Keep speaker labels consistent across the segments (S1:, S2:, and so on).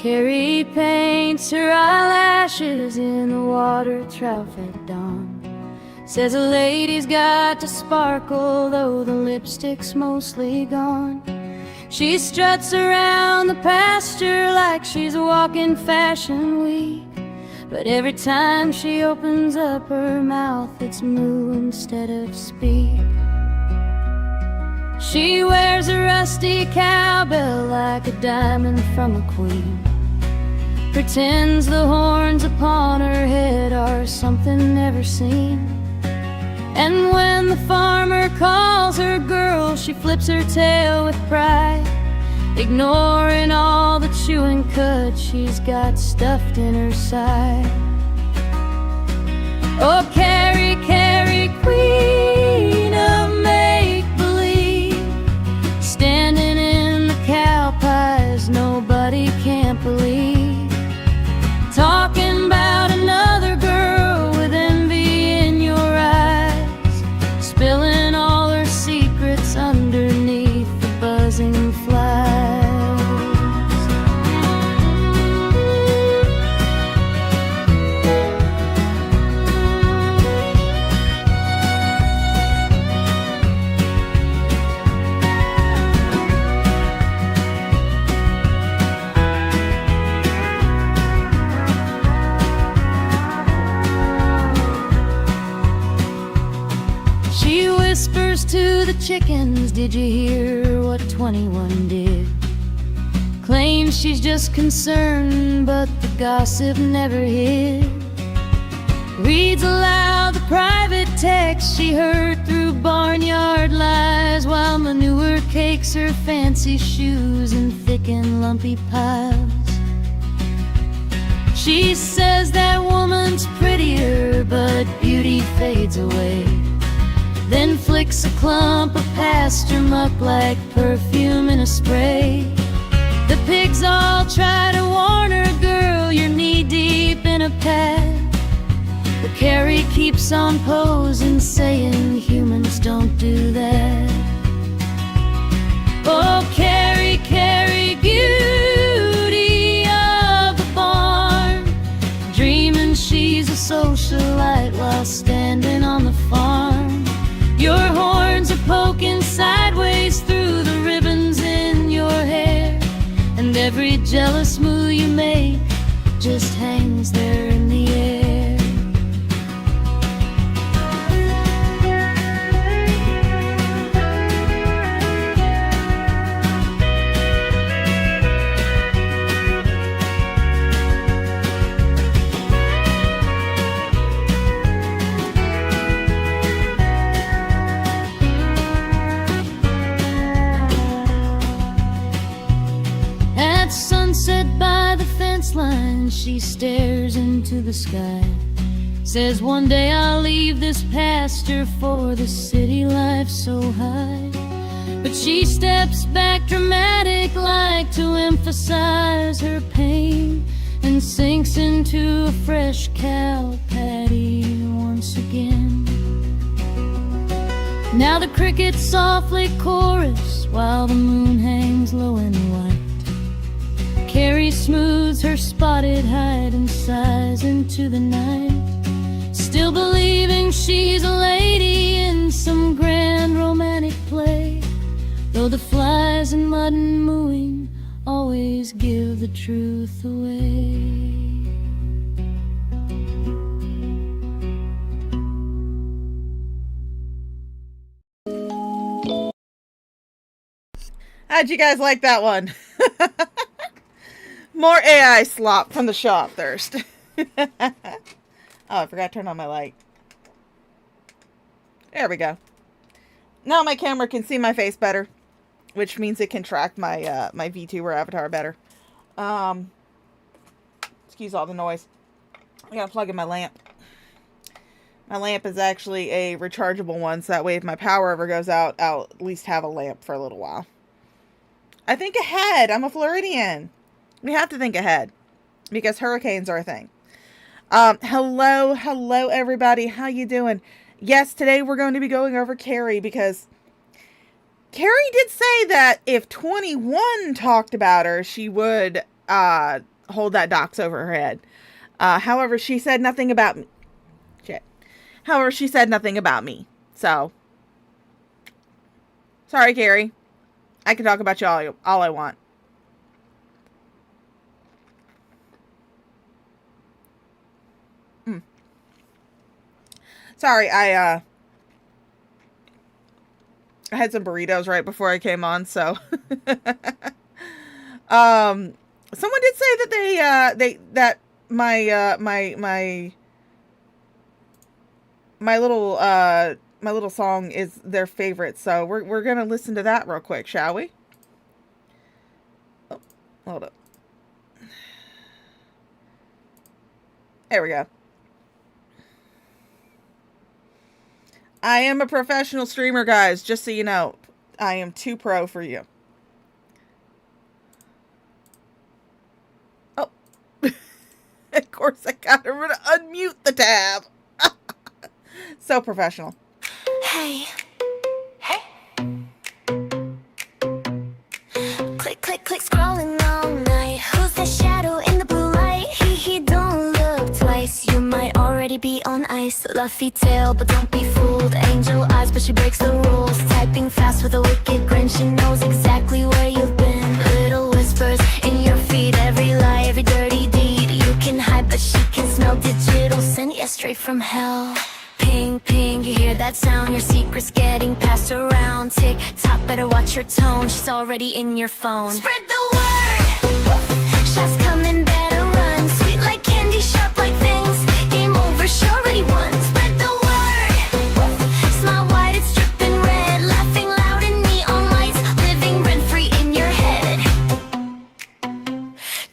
S1: Carrie paints her eyelashes in the water trout at dawn. Says a lady's got to sparkle, though the lipstick's mostly gone. She struts around the pasture like she's walking Fashion Week, but every time she opens up her mouth, it's moo instead of speak. She wears a rusty cowbell like a diamond from a queen, pretends the horns upon her head are something never seen. And when the farmer calls her girl, she flips her tail with pride, ignoring all the chewing cud she's got stuffed in her side. Oh, Carrie, Carrie, queen of make-believe, standing in the cow pies nobody can't believe, talking about another girl with envy in your eyes, spilling all her secrets underneath the buzzing flies. She whispers to the chickens, did you hear what 21 did? Claims she's just concerned, but the gossip never hid. Reads aloud the private text she heard through barnyard lies, while manure cakes her fancy shoes in thick and lumpy piles. She says that woman's prettier, but beauty fades away, then flicks a clump of pasture muck like perfume in a spray. The pigs all try to warn her, girl, you're knee-deep in a pad, but Carrie keeps on posing, saying humans don't do that. Oh, Carrie, Carrie, beauty of the farm, dreaming she's a socialite while standing on the farm. Your horns are poking sideways through the ribbons in your hair, and every jealous moo you make just hangs there in the air. Sunset by the fence line, she stares into the sky, says one day I'll leave this pasture for the city life so high. But she steps back dramatic like to emphasize her pain, and sinks into a fresh cow patty once again. Now the crickets softly chorus while the moon hangs low and white. Carrie smooths her spotted hide and sighs into the night, still believing she's a lady in some grand romantic play, though the flies and mud and mooing always give the truth away.
S2: How'd you guys like that one? More AI slop from the CashApp. Oh, I forgot to turn on my light. There we go. Now my camera can see my face better, which means it can track my my VTuber avatar better. Excuse all the noise. I gotta plug in my lamp. My lamp is actually a rechargeable one, so that way if my power ever goes out, I'll at least have a lamp for a little while. I think ahead. I'm a Floridian. We have to think ahead because hurricanes are a thing. Hello everybody. How you doing? Yes, today we're going to be going over Carrie because Carrie did say that if 21 talked about her, she would hold that dox over her head. However, she said nothing about me. Shit. However, she said nothing about me. So, sorry, Carrie. I can talk about you all I want. Sorry, I had some burritos right before I came on, so someone did say that that my little song is their favorite, so we're gonna listen to that real quick, shall we? Oh, hold up. There we go. I am a professional streamer, guys, just so you know. I am too pro for you. Oh. Of course, I gotta unmute the tab. So professional.
S3: Hey. Hey. Click, click, click, scrolling all night. Who's that shadow in the blue light? He don't look twice. You might already be on ice. Fluffy tail, but don't be fooled. Angel eyes, but she breaks the rules. Typing fast with a wicked grin. She knows exactly where you've been. Little whispers in your feed. Every lie, every dirty deed. You can hide, but she can smell digital. Sent ya straight from hell. Ping, ping, you hear that sound? Your secret's getting passed around. Tick tock, better watch your tone. She's already in your phone. Spread the word. Shots coming, better run. Sweet like candy, sharp like things. Game over, she already won. Spread the word. Smile wide, it's dripping red. Laughing loud in neon lights. Living rent-free in your head.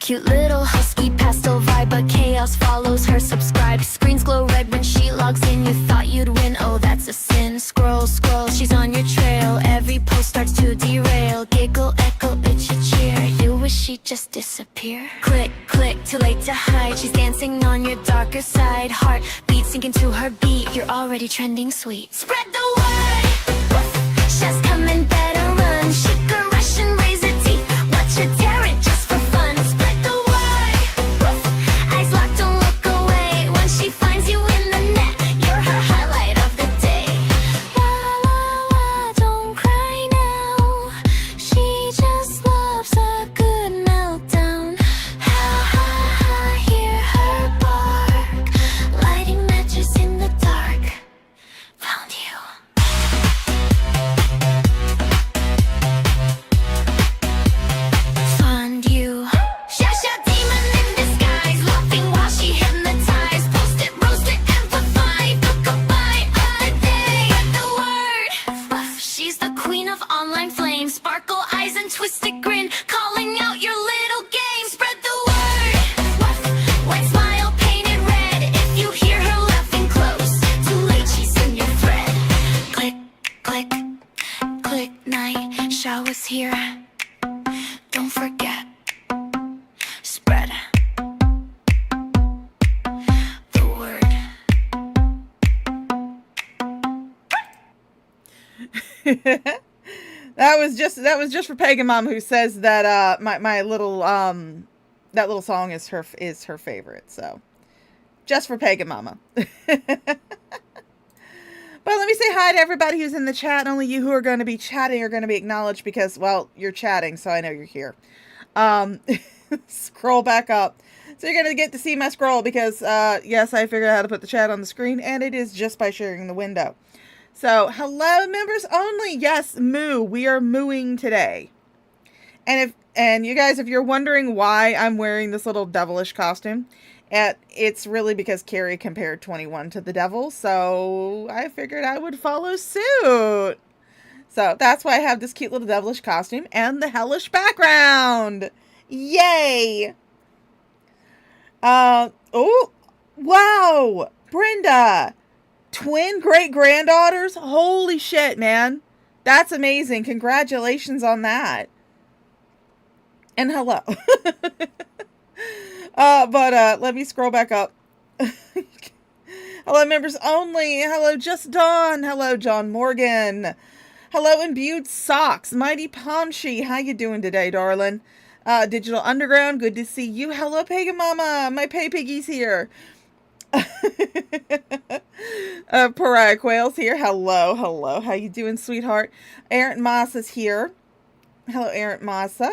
S3: Cute little husky pastel vibe, but chaos follows her. Subscribe. Screens glow red when she logs in. You thought you'd win, oh that's a sin. Scroll, scroll, she's on your trail. Every post starts to derail. Giggle, echo, itchy cheer. You wish she'd just disappear. Click, click, too late to hide. She's dancing on your darker side. Heart beat sinking to her beat. You're already trending sweet. Spread the word. She's coming, better run. Sugar rush and razor teeth. Watch her tear it just for fun. Spread the word. Eyes locked, don't look away. When she finds you in the net, you're her highlight of the day. La la la, don't cry now. She just loves a good meltdown. Ha ha ha, hear her bark. Lighting matches in the dark. Found you. Fund you. Shasha demon in disguise. Laughing while she hypnotized. Post it, roast it, amplify. Book a buy a day. Spread the word. She's the queen of online flames. Sparkle eyes and twisted grin. Calling out your little game. Spread the word. White smile painted red. If you hear her laughing close, too late, she's in your thread. Click, click, click, night. Showers here. Don't forget. Spread the word.
S2: That was just for Pagan Mom, who says that my little that little song is her favorite. So just for Pagan Mama. But let me say hi to everybody who's in the chat. Only you who are going to be chatting are going to be acknowledged because, well, you're chatting, so I know you're here. Scroll back up. So you're going to get to see my scroll because, yes, I figured out how to put the chat on the screen, and it is just by sharing the window. So, hello, members only. Yes, moo. We are mooing today. And you guys, if you're wondering why I'm wearing this little devilish costume, it's really because Carrie compared 21 to the devil, so I figured I would follow suit. So that's why I have this cute little devilish costume and the hellish background. Yay! Oh, wow! Brenda! Twin great-granddaughters? Holy shit, man. That's amazing. Congratulations on that. And hello. But let me scroll back up. Hello, members only. Hello, Just Dawn. Hello, John Morgan. Hello, Imbued Socks. Mighty Ponchi. How you doing today, darling? Digital Underground, good to see you. Hello, Pagan Mama. My pay piggy's here. Pariah Quail's here. Hello, hello. How you doing, sweetheart? Errant Moss is here. Hello, Errant Massa.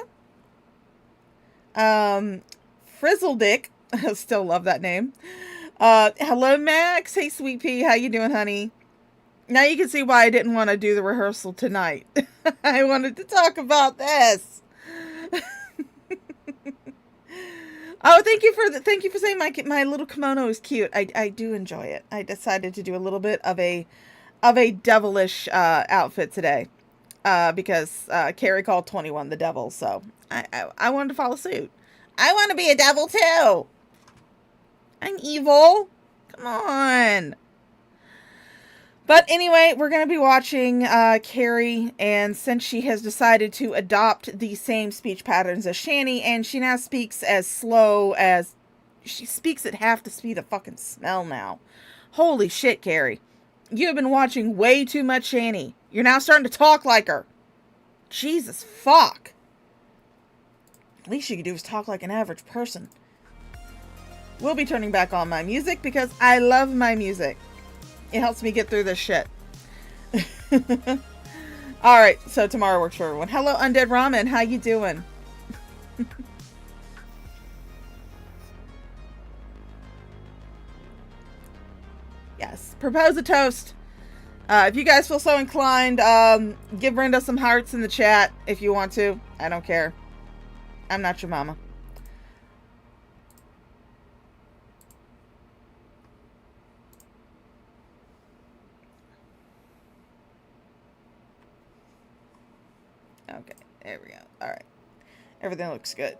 S2: Frizzle Dick. I still love that name. Hello, Max. Hey, sweet pea. How you doing, honey? Now you can see why I didn't want to do the rehearsal tonight. I wanted to talk about this. Oh, thank you for saying my little kimono is cute. I do enjoy it. I decided to do a little bit of a devilish outfit today. Because Carrie called 21 the devil, so I wanted to follow suit. I want to be a devil too. I'm evil. Come on. But anyway, we're going to be watching Carrie, and since she has decided to adopt the same speech patterns as Shani, and she now speaks as slow as... She speaks at half the speed of fucking smell now. Holy shit, Carrie. You have been watching way too much Shani. You're now starting to talk like her. Jesus fuck. At least you could do is talk like an average person. We'll be turning back on my music because I love my music. It helps me get through this shit. Alright, so tomorrow works for everyone. Hello, Undead Ramen. How you doing? Yes, propose a toast. If you guys feel so inclined, give Brenda some hearts in the chat if you want to. I don't care. I'm not your mama. Okay, there we go. Alright. Everything looks good.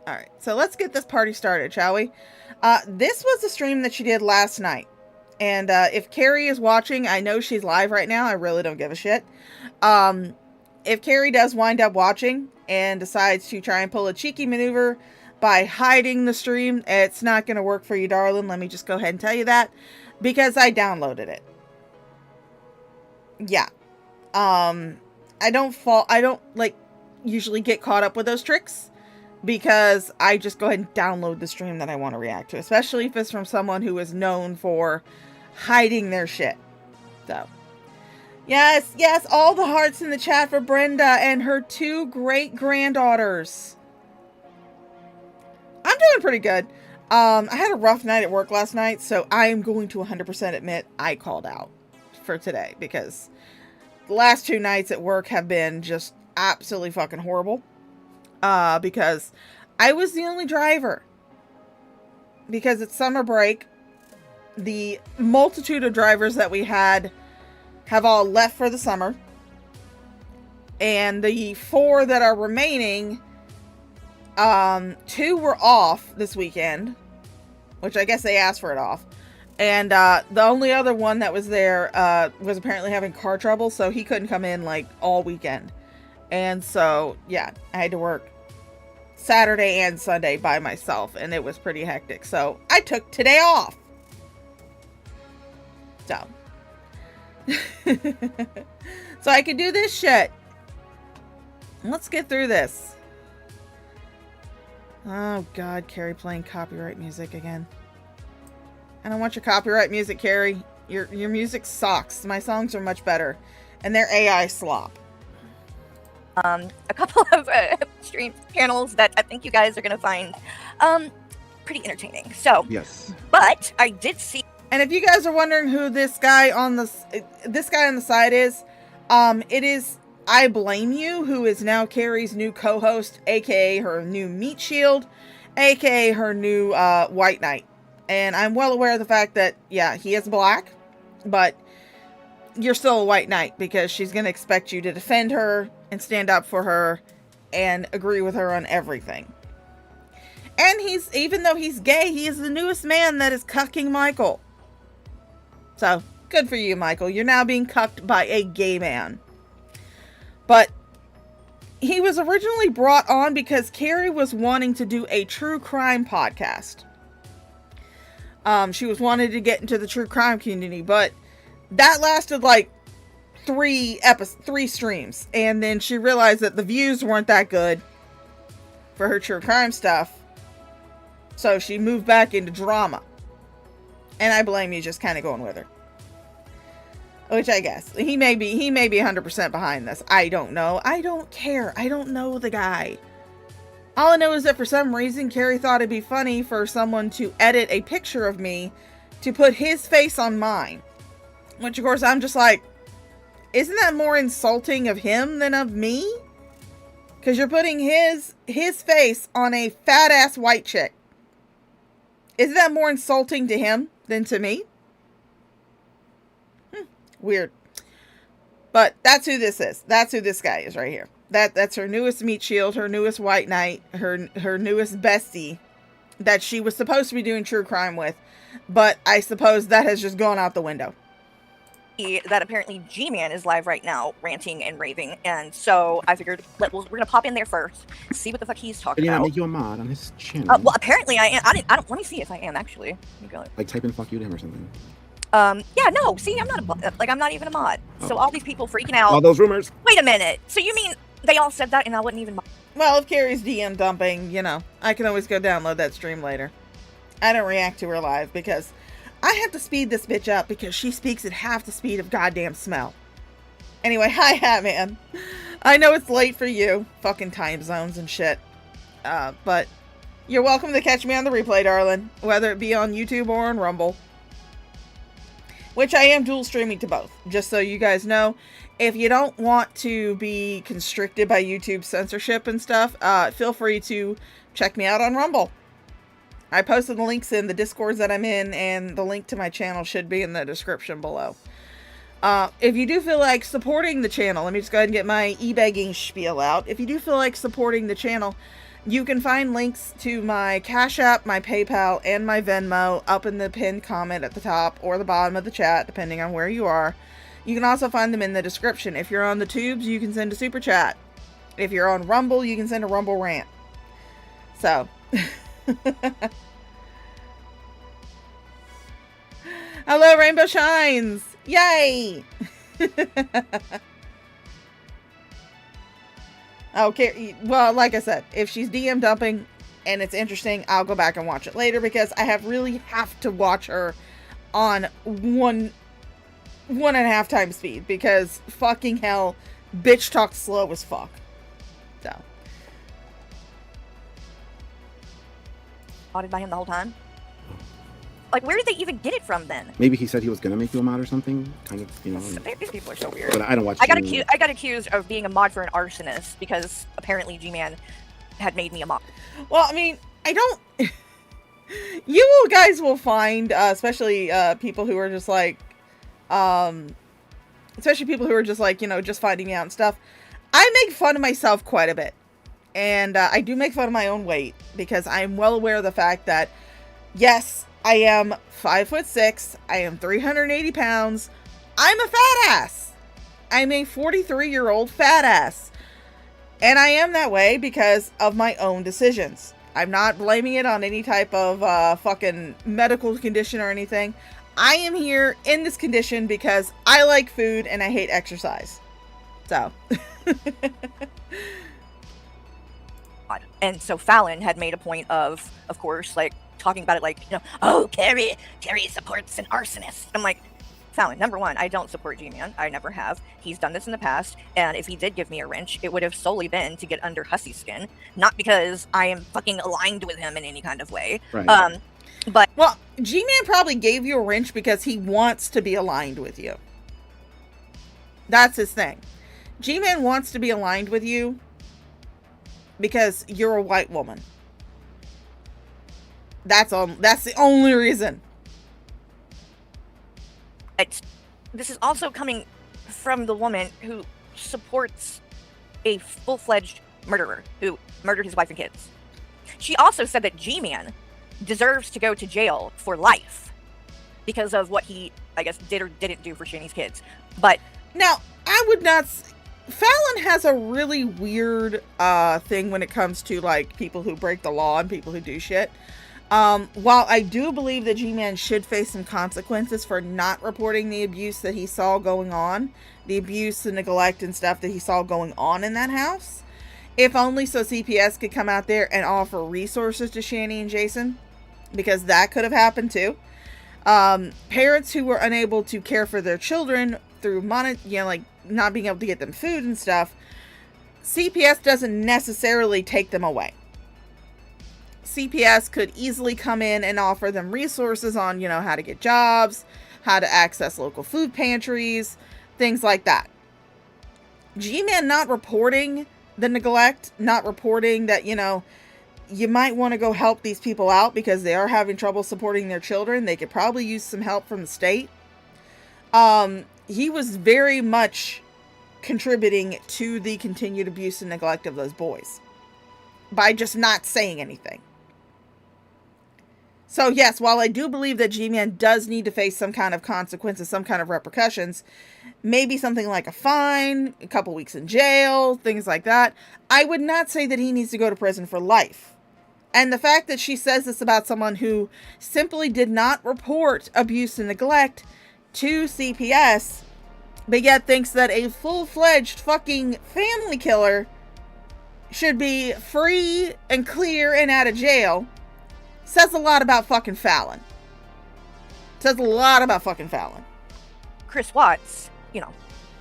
S2: Alright, so let's get this party started, shall we? This was the stream that she did last night. And if Carrie is watching, I know she's live right now. I really don't give a shit. If Carrie does wind up watching and decides to try and pull a cheeky maneuver by hiding the stream, it's not going to work for you, darling. Let me just go ahead and tell you that. Because I downloaded it. Yeah. I don't like usually get caught up with those tricks because I just go ahead and download the stream that I want to react to, especially if it's from someone who is known for hiding their shit. So, yes, all the hearts in the chat for Brenda and her 2 great granddaughters. I'm doing pretty good. I had a rough night at work last night, so I am going to 100% admit I called out for today because the last 2 nights at work have been just absolutely fucking horrible. Because I was the only driver. Because it's summer break. The multitude of drivers that we had have all left for the summer. And the 4 that are remaining, 2 were off this weekend. Which I guess they asked for it off. And the only other one that was there was apparently having car trouble, so he couldn't come in like all weekend. And so, yeah, I had to work Saturday and Sunday by myself, and it was pretty hectic. So I took today off. So, so I could do this shit. Let's get through this. Oh God, Carrie playing copyright music again. I don't want your copyright music, Carrie. Your music sucks. My songs are much better. And they're AI slop.
S4: A couple of stream panels that I think you guys are going to find pretty entertaining. So,
S5: yes.
S4: But I did see.
S2: And if you guys are wondering who this guy on the side is, it is I Blame You, who is now Carrie's new co-host, aka her new meat shield, aka her new White Knight. And I'm well aware of the fact that, yeah, he is black, but you're still a white knight because she's going to expect you to defend her and stand up for her and agree with her on everything. And even though he's gay, he is the newest man that is cucking Michael. So, good for you, Michael. You're now being cucked by a gay man. But he was originally brought on because Carrie was wanting to do a true crime podcast. She was wanting to get into the true crime community, but that lasted like 3 streams. And then she realized that the views weren't that good. for her true crime stuff. So she moved back into drama. And I blame you just kind of going with her. Which I guess. He may be 100% behind this. I don't know. I don't care. I don't know the guy. All I know is that for some reason, Carrie thought it'd be funny for someone to edit a picture of me to put his face on mine. Which, of course, I'm just like, isn't that more insulting of him than of me? Because you're putting his face on a fat-ass white chick. Isn't that more insulting to him than to me? Weird. But that's who this is. That's who this guy is right here. That's her newest meat shield, her newest white knight, her newest bestie that she was supposed to be doing true crime with. But I suppose that has just gone out the window.
S4: That apparently G-Man is live right now, ranting and raving, and so I figured we're gonna pop in there first, see what the fuck he's talking about.
S5: Make you a mod on his channel.
S4: Well, apparently I am. I don't. Let me see if I am actually. Let me go.
S5: Like type in "fuck you" to him or something.
S4: Yeah, no. See, I'm not I'm not even a mod.
S5: Oh.
S4: So all these people freaking out.
S5: All those rumors.
S4: Wait a minute. So you mean they all said that, and I wasn't even.
S2: Well, if Carrie's DM dumping, you know, I can always go download that stream later. I don't react to her live because I have to speed this bitch up because she speaks at half the speed of goddamn smell. Anyway, hi, Hatman. I know it's late for you. Fucking time zones and shit. But you're welcome to catch me on the replay, darling. Whether it be on YouTube or on Rumble. Which I am dual streaming to both. Just so you guys know. If you don't want to be constricted by YouTube censorship and stuff, feel free to check me out on Rumble. I posted the links in the Discords that I'm in, and the link to my channel should be in the description below. If you do feel like supporting the channel, let me just go ahead and get my e-begging spiel out. If you do feel like supporting the channel, you can find links to my CashApp, my PayPal, and my Venmo up in the pinned comment at the top or the bottom of the chat, depending on where you are. You can also find them in the description. If you're on the tubes, you can send a super chat. If you're on Rumble, you can send a Rumble rant. So... Hello, Rainbow Shines! Yay! Okay, well, like I said, if she's DM dumping and it's interesting, I'll go back and watch it later because I have to watch her on 1.5 times speed because fucking hell, bitch talks slow as fuck. So.
S4: Spotted by him the whole time. Like, where did they even get it from then?
S5: Maybe he said he was gonna make you a mod or something. Kind of, you know.
S4: These people are so weird.
S5: But I don't watch.
S4: I got accused of being a mod for an arsonist because apparently G-Man had made me a mod.
S2: Well, I mean, I don't. You guys will find, especially people who are just like, especially people who are just like, you know, just finding me out and stuff. I make fun of myself quite a bit, and I do make fun of my own weight because I'm well aware of the fact that, yes, I am 5'6". I am 380 pounds. I'm a fat ass. I'm a 43-year-old fat ass. And I am that way because of my own decisions. I'm not blaming it on any type of fucking medical condition or anything. I am here in this condition because I like food and I hate exercise. So.
S4: And so Fallon had made a point of course, like, talking about it like, you know, oh, Carrie supports an arsonist. I'm like, Fallon, number one, I don't support G-Man. I never have. He's done this in the past, and if he did give me a wrench, it would have solely been to get under Hussy's skin, not because I am fucking aligned with him in any kind of way.
S5: Right.
S4: But
S2: well, G-Man probably gave you a wrench because he wants to be aligned with you. That's his thing. G-Man wants to be aligned with you because you're a white woman. That's the only reason.
S4: This is also coming from the woman who supports a full-fledged murderer who murdered his wife and kids. She also said that G-Man deserves to go to jail for life because of what he, I guess, did or didn't do for Shanny's kids. But
S2: now, I would not... Fallon has a really weird thing when it comes to, like, people who break the law and people who do shit. While I do believe that G-Man should face some consequences for not reporting the abuse that he saw going on, the abuse, the neglect and stuff that he saw going on in that house, if only so CPS could come out there and offer resources to Shani and Jason, because that could have happened too. Parents who were unable to care for their children through like not being able to get them food and stuff, CPS doesn't necessarily take them away. CPS could easily come in and offer them resources on, how to get jobs, how to access local food pantries, things like that. G-Man not reporting the neglect, not reporting that, you might want to go help these people out because they are having trouble supporting their children. They could probably use some help from the state. He was very much contributing to the continued abuse and neglect of those boys by just not saying anything. So yes, while I do believe that G-Man does need to face some kind of consequences, some kind of repercussions, maybe something like a fine, a couple weeks in jail, things like that, I would not say that he needs to go to prison for life. And the fact that she says this about someone who simply did not report abuse and neglect to CPS, but yet thinks that a full-fledged fucking family killer should be free and clear and out of jail, says a lot about fucking Fallon. Says a lot about fucking Fallon.
S4: Chris Watts,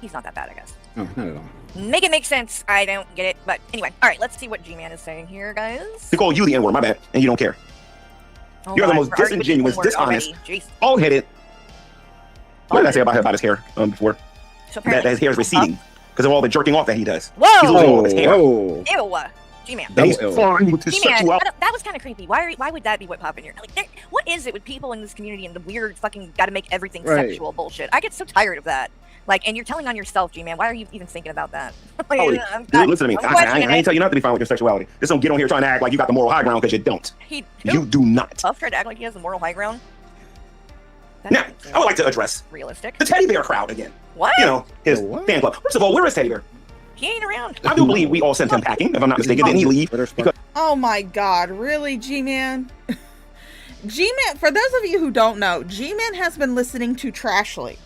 S4: he's not that bad, I guess.
S5: No, not at all.
S4: Make it make sense. I don't get it. But anyway, all right, let's see what G-Man is saying here, guys.
S6: They call you the N-word, my bad, and you don't care.
S4: Oh
S6: You're the
S4: God,
S6: most
S4: we're already with the
S6: disingenuous,
S4: N-word
S6: dishonest,
S4: already. Jeez.
S6: bald-headed. What did I say about his hair before?
S4: So
S6: That his hair is receding because of all the jerking off that he does.
S4: Whoa!
S6: He's losing all of his hair.
S5: Whoa.
S4: Ew, G-Man.
S6: And he's
S5: Double L.
S6: flying with his
S4: G-Man,
S6: sexuality.
S4: that was kind of creepy. Why would that be what popped in here? Like, what is it with people in this community and the weird fucking gotta make everything
S5: Right.
S4: sexual bullshit? I get so tired of that. Like, and you're telling on yourself, G-Man. Why are you even thinking about that? Like,
S6: Oh, listen to me.
S4: I'm
S6: I
S4: questioning
S6: ain't
S4: it.
S6: tell you not to be fine with your sexuality. Just don't get on here trying to act like you got the moral high ground because you don't. You do not.
S4: Puff tried to act like he has the moral high ground. That
S6: Now,
S4: doesn't seem
S6: I would like to address
S4: realistic.
S6: the teddy bear crowd again.
S4: What?
S6: His
S5: The what?
S6: fan club. First of all, where is Teddy Bear?
S4: He ain't around.
S6: I do believe we all sent him packing, if I'm not mistaken. Didn't he leave? Because
S2: Oh my God, really, G-Man? G-Man, for those of you who don't know, G-Man has been listening to Trashly,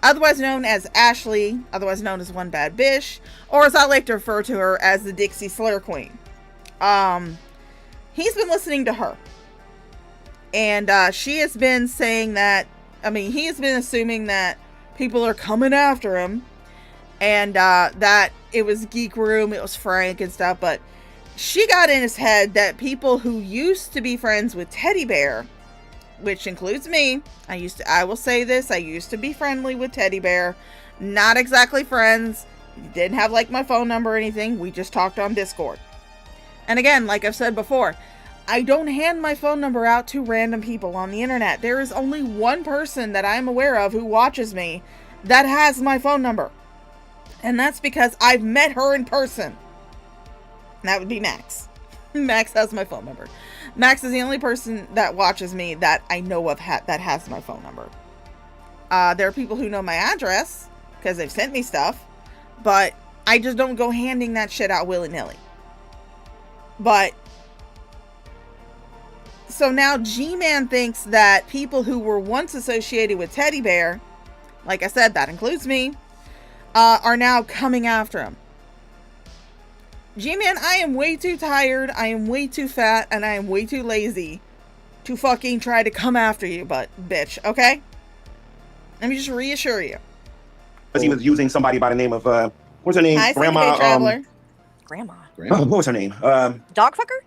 S2: otherwise known as Ashley, otherwise known as One Bad Bish, or as I like to refer to her as the Dixie Slur Queen. He's been listening to her. And she has been saying that, he has been assuming that people are coming after him. And that it was Geek Room, it was Frank and stuff. But she got in his head that people who used to be friends with Teddy Bear, which includes me, I will say this, I used to be friendly with Teddy Bear. Not exactly friends. Didn't have like my phone number or anything. We just talked on Discord. And again, like I've said before, I don't hand my phone number out to random people on the internet. There is only one person that I'm aware of who watches me that has my phone number. And that's because I've met her in person. And that would be Max. Max has my phone number. Max is the only person that watches me that I know of that has my phone number. There are people who know my address because they've sent me stuff. But I just don't go handing that shit out willy-nilly. But so now G-Man thinks that people who were once associated with Teddy Bear, like I said, that includes me, are now coming after him. G-Man, I am way too tired, I am way too fat, and I am way too lazy to fucking try to come after you, but bitch, okay? Let me just reassure you.
S6: he was using somebody by the name of, what's her name?
S2: Hi,
S6: Grandma.
S2: Traveler.
S4: Grandma.
S6: What was her name?
S4: Dogfucker?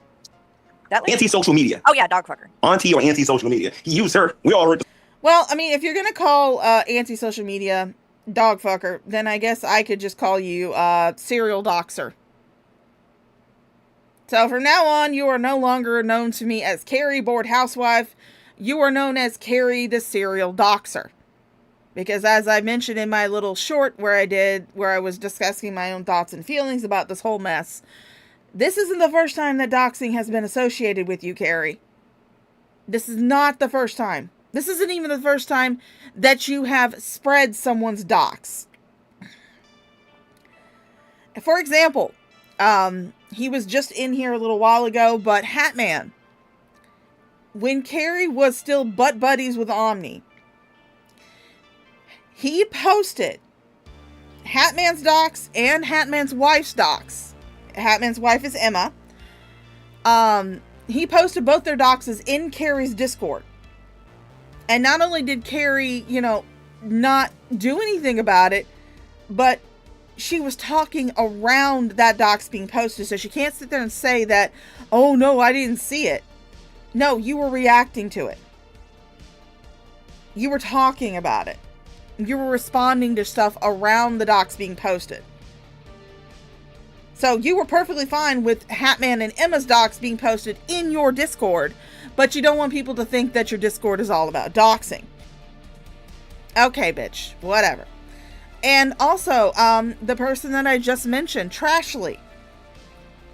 S4: That lady?
S6: Anti-social media.
S4: Oh yeah, dogfucker.
S6: Auntie or anti-social media. He used her. We all heard.
S2: Well, if you're gonna call anti-social media dog fucker, then I guess I could just call you serial doxer. So from now on, you are no longer known to me as Carrie, bored housewife. You are known as Carrie, the serial doxer. Because as I mentioned in my little short where I was discussing my own thoughts and feelings about this whole mess, this isn't the first time that doxing has been associated with you, Carrie. This is not the first time. This isn't even the first time that you have spread someone's dox. For example, he was just in here a little while ago, but Hatman, when Carrie was still butt buddies with Omni, he posted Hatman's docs and Hatman's wife's docs Hatman's wife is Emma. He posted both their doxes in Carrie's Discord. And not only did Carrie, not do anything about it, but she was talking around that dox being posted. So she can't sit there and say that, oh no, I didn't see it. No, you were reacting to it. You were talking about it. You were responding to stuff around the docs being posted. So you were perfectly fine with Hatman and Emma's docs being posted in your Discord, but you don't want people to think that your Discord is all about doxing. Okay, bitch. Whatever. And also, the person that I just mentioned, Trashly.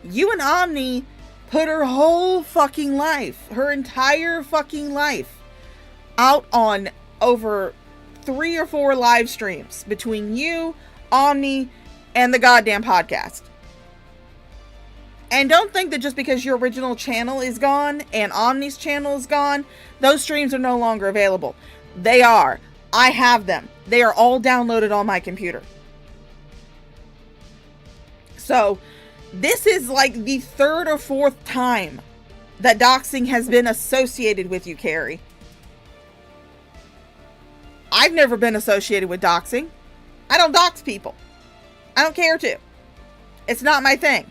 S2: You and Omni put her whole fucking life, her entire fucking life, out on over 3 or 4 live streams between you, Omni, and the goddamn podcast. And don't think that just because your original channel is gone and Omni's channel is gone, those streams are no longer available. They are. I have them. They are all downloaded on my computer. So, this is like the 3rd or 4th time that doxing has been associated with you, Carrie. I've never been associated with doxing. I don't dox people. I don't care to. It's not my thing.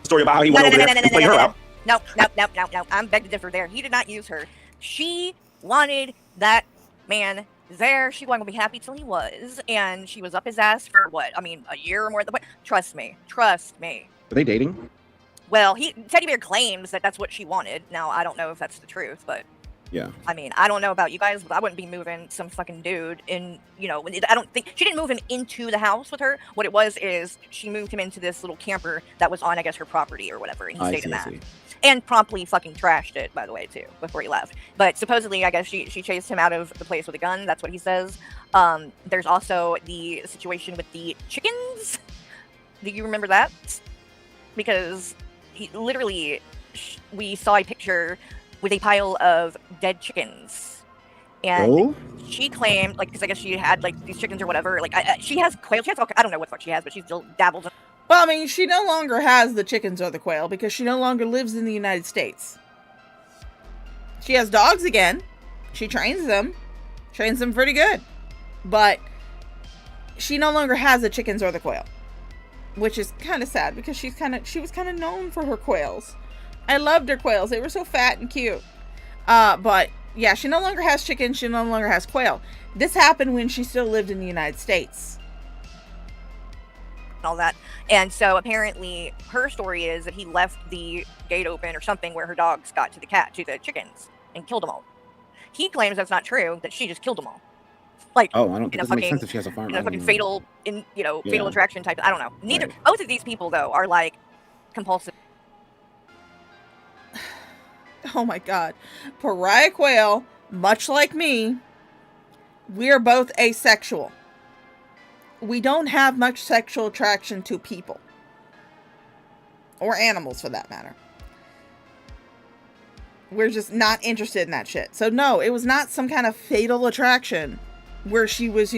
S6: Story about how he went over there and played her out.
S4: No. I'm beg to differ there. He did not use her. She wanted that man there. She wasn't going to be happy till he was. And she was up his ass for what? I mean, a year or more. Trust me. Trust me.
S5: Are they dating?
S4: Well, Teddy Bear claims that that's what she wanted. Now, I don't know if that's the truth, but...
S5: Yeah.
S4: I mean, I don't know about you guys, but I wouldn't be moving some fucking dude in, I don't think, she didn't move him into the house with her. What it was is she moved him into this little camper that was on, I guess, her property or whatever, and he stayed in that. And promptly fucking trashed it, by the way, too, before he left. But supposedly, I guess she chased him out of the place with a gun. That's what he says. There's also the situation with the chickens. Do you remember that? Because we saw a picture with a pile of dead chickens. And she claimed, because I guess she had, these chickens or whatever. She has quail. She has I don't know what the fuck she has, but she still dabbles in.
S2: Well, I mean, she no longer has the chickens or the quail because she no longer lives in the United States. She has dogs again. She trains them pretty good. But she no longer has the chickens or the quail. Which is kind of sad because she was kind of known for her quails. I loved her quails. They were so fat and cute. But yeah, she no longer has chickens. She no longer has quail. This happened when she still lived in the United States.
S4: All that. And so apparently her story is that he left the gate open or something where her dogs got to the chickens and killed them all. He claims that's not true, that she just killed them all.
S5: I don't think it makes sense if she has a farm.
S4: Fatal attraction type. I don't know. Both of these people though are compulsive.
S2: Oh my god. Pariah Quail, much like me, we are both asexual. We don't have much sexual attraction to people. Or animals, for that matter. We're just not interested in that shit. So no, it was not some kind of fatal attraction where she was,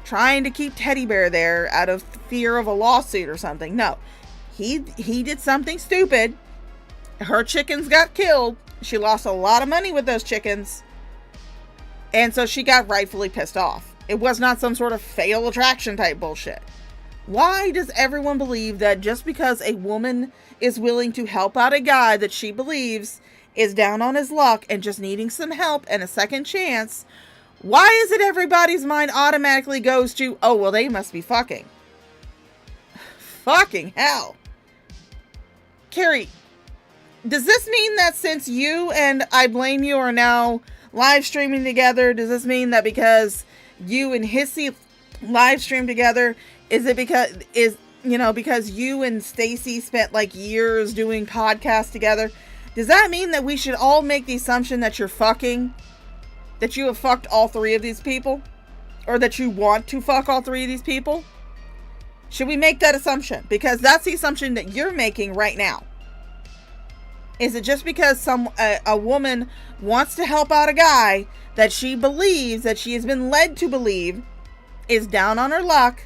S2: trying to keep Teddy Bear there out of fear of a lawsuit or something. No. He did something stupid. Her chickens got killed. She lost a lot of money with those chickens. And so she got rightfully pissed off. It was not some sort of fatal attraction type bullshit. Why does everyone believe that just because a woman is willing to help out a guy that she believes is down on his luck and just needing some help and a second chance, why is it everybody's mind automatically goes to, oh, well, they must be fucking? Fucking hell. Carrie, does this mean that since you and I Blame You are now live streaming together, does this mean that because you and Hissy live stream together, is it because you and Stacy spent years doing podcasts together? Does that mean that we should all make the assumption that you're fucking? That you have fucked all 3 of these people? Or that you want to fuck all 3 of these people? Should we make that assumption? Because that's the assumption that you're making right now. Is it just because a woman wants to help out a guy that she believes, that she has been led to believe, is down on her luck,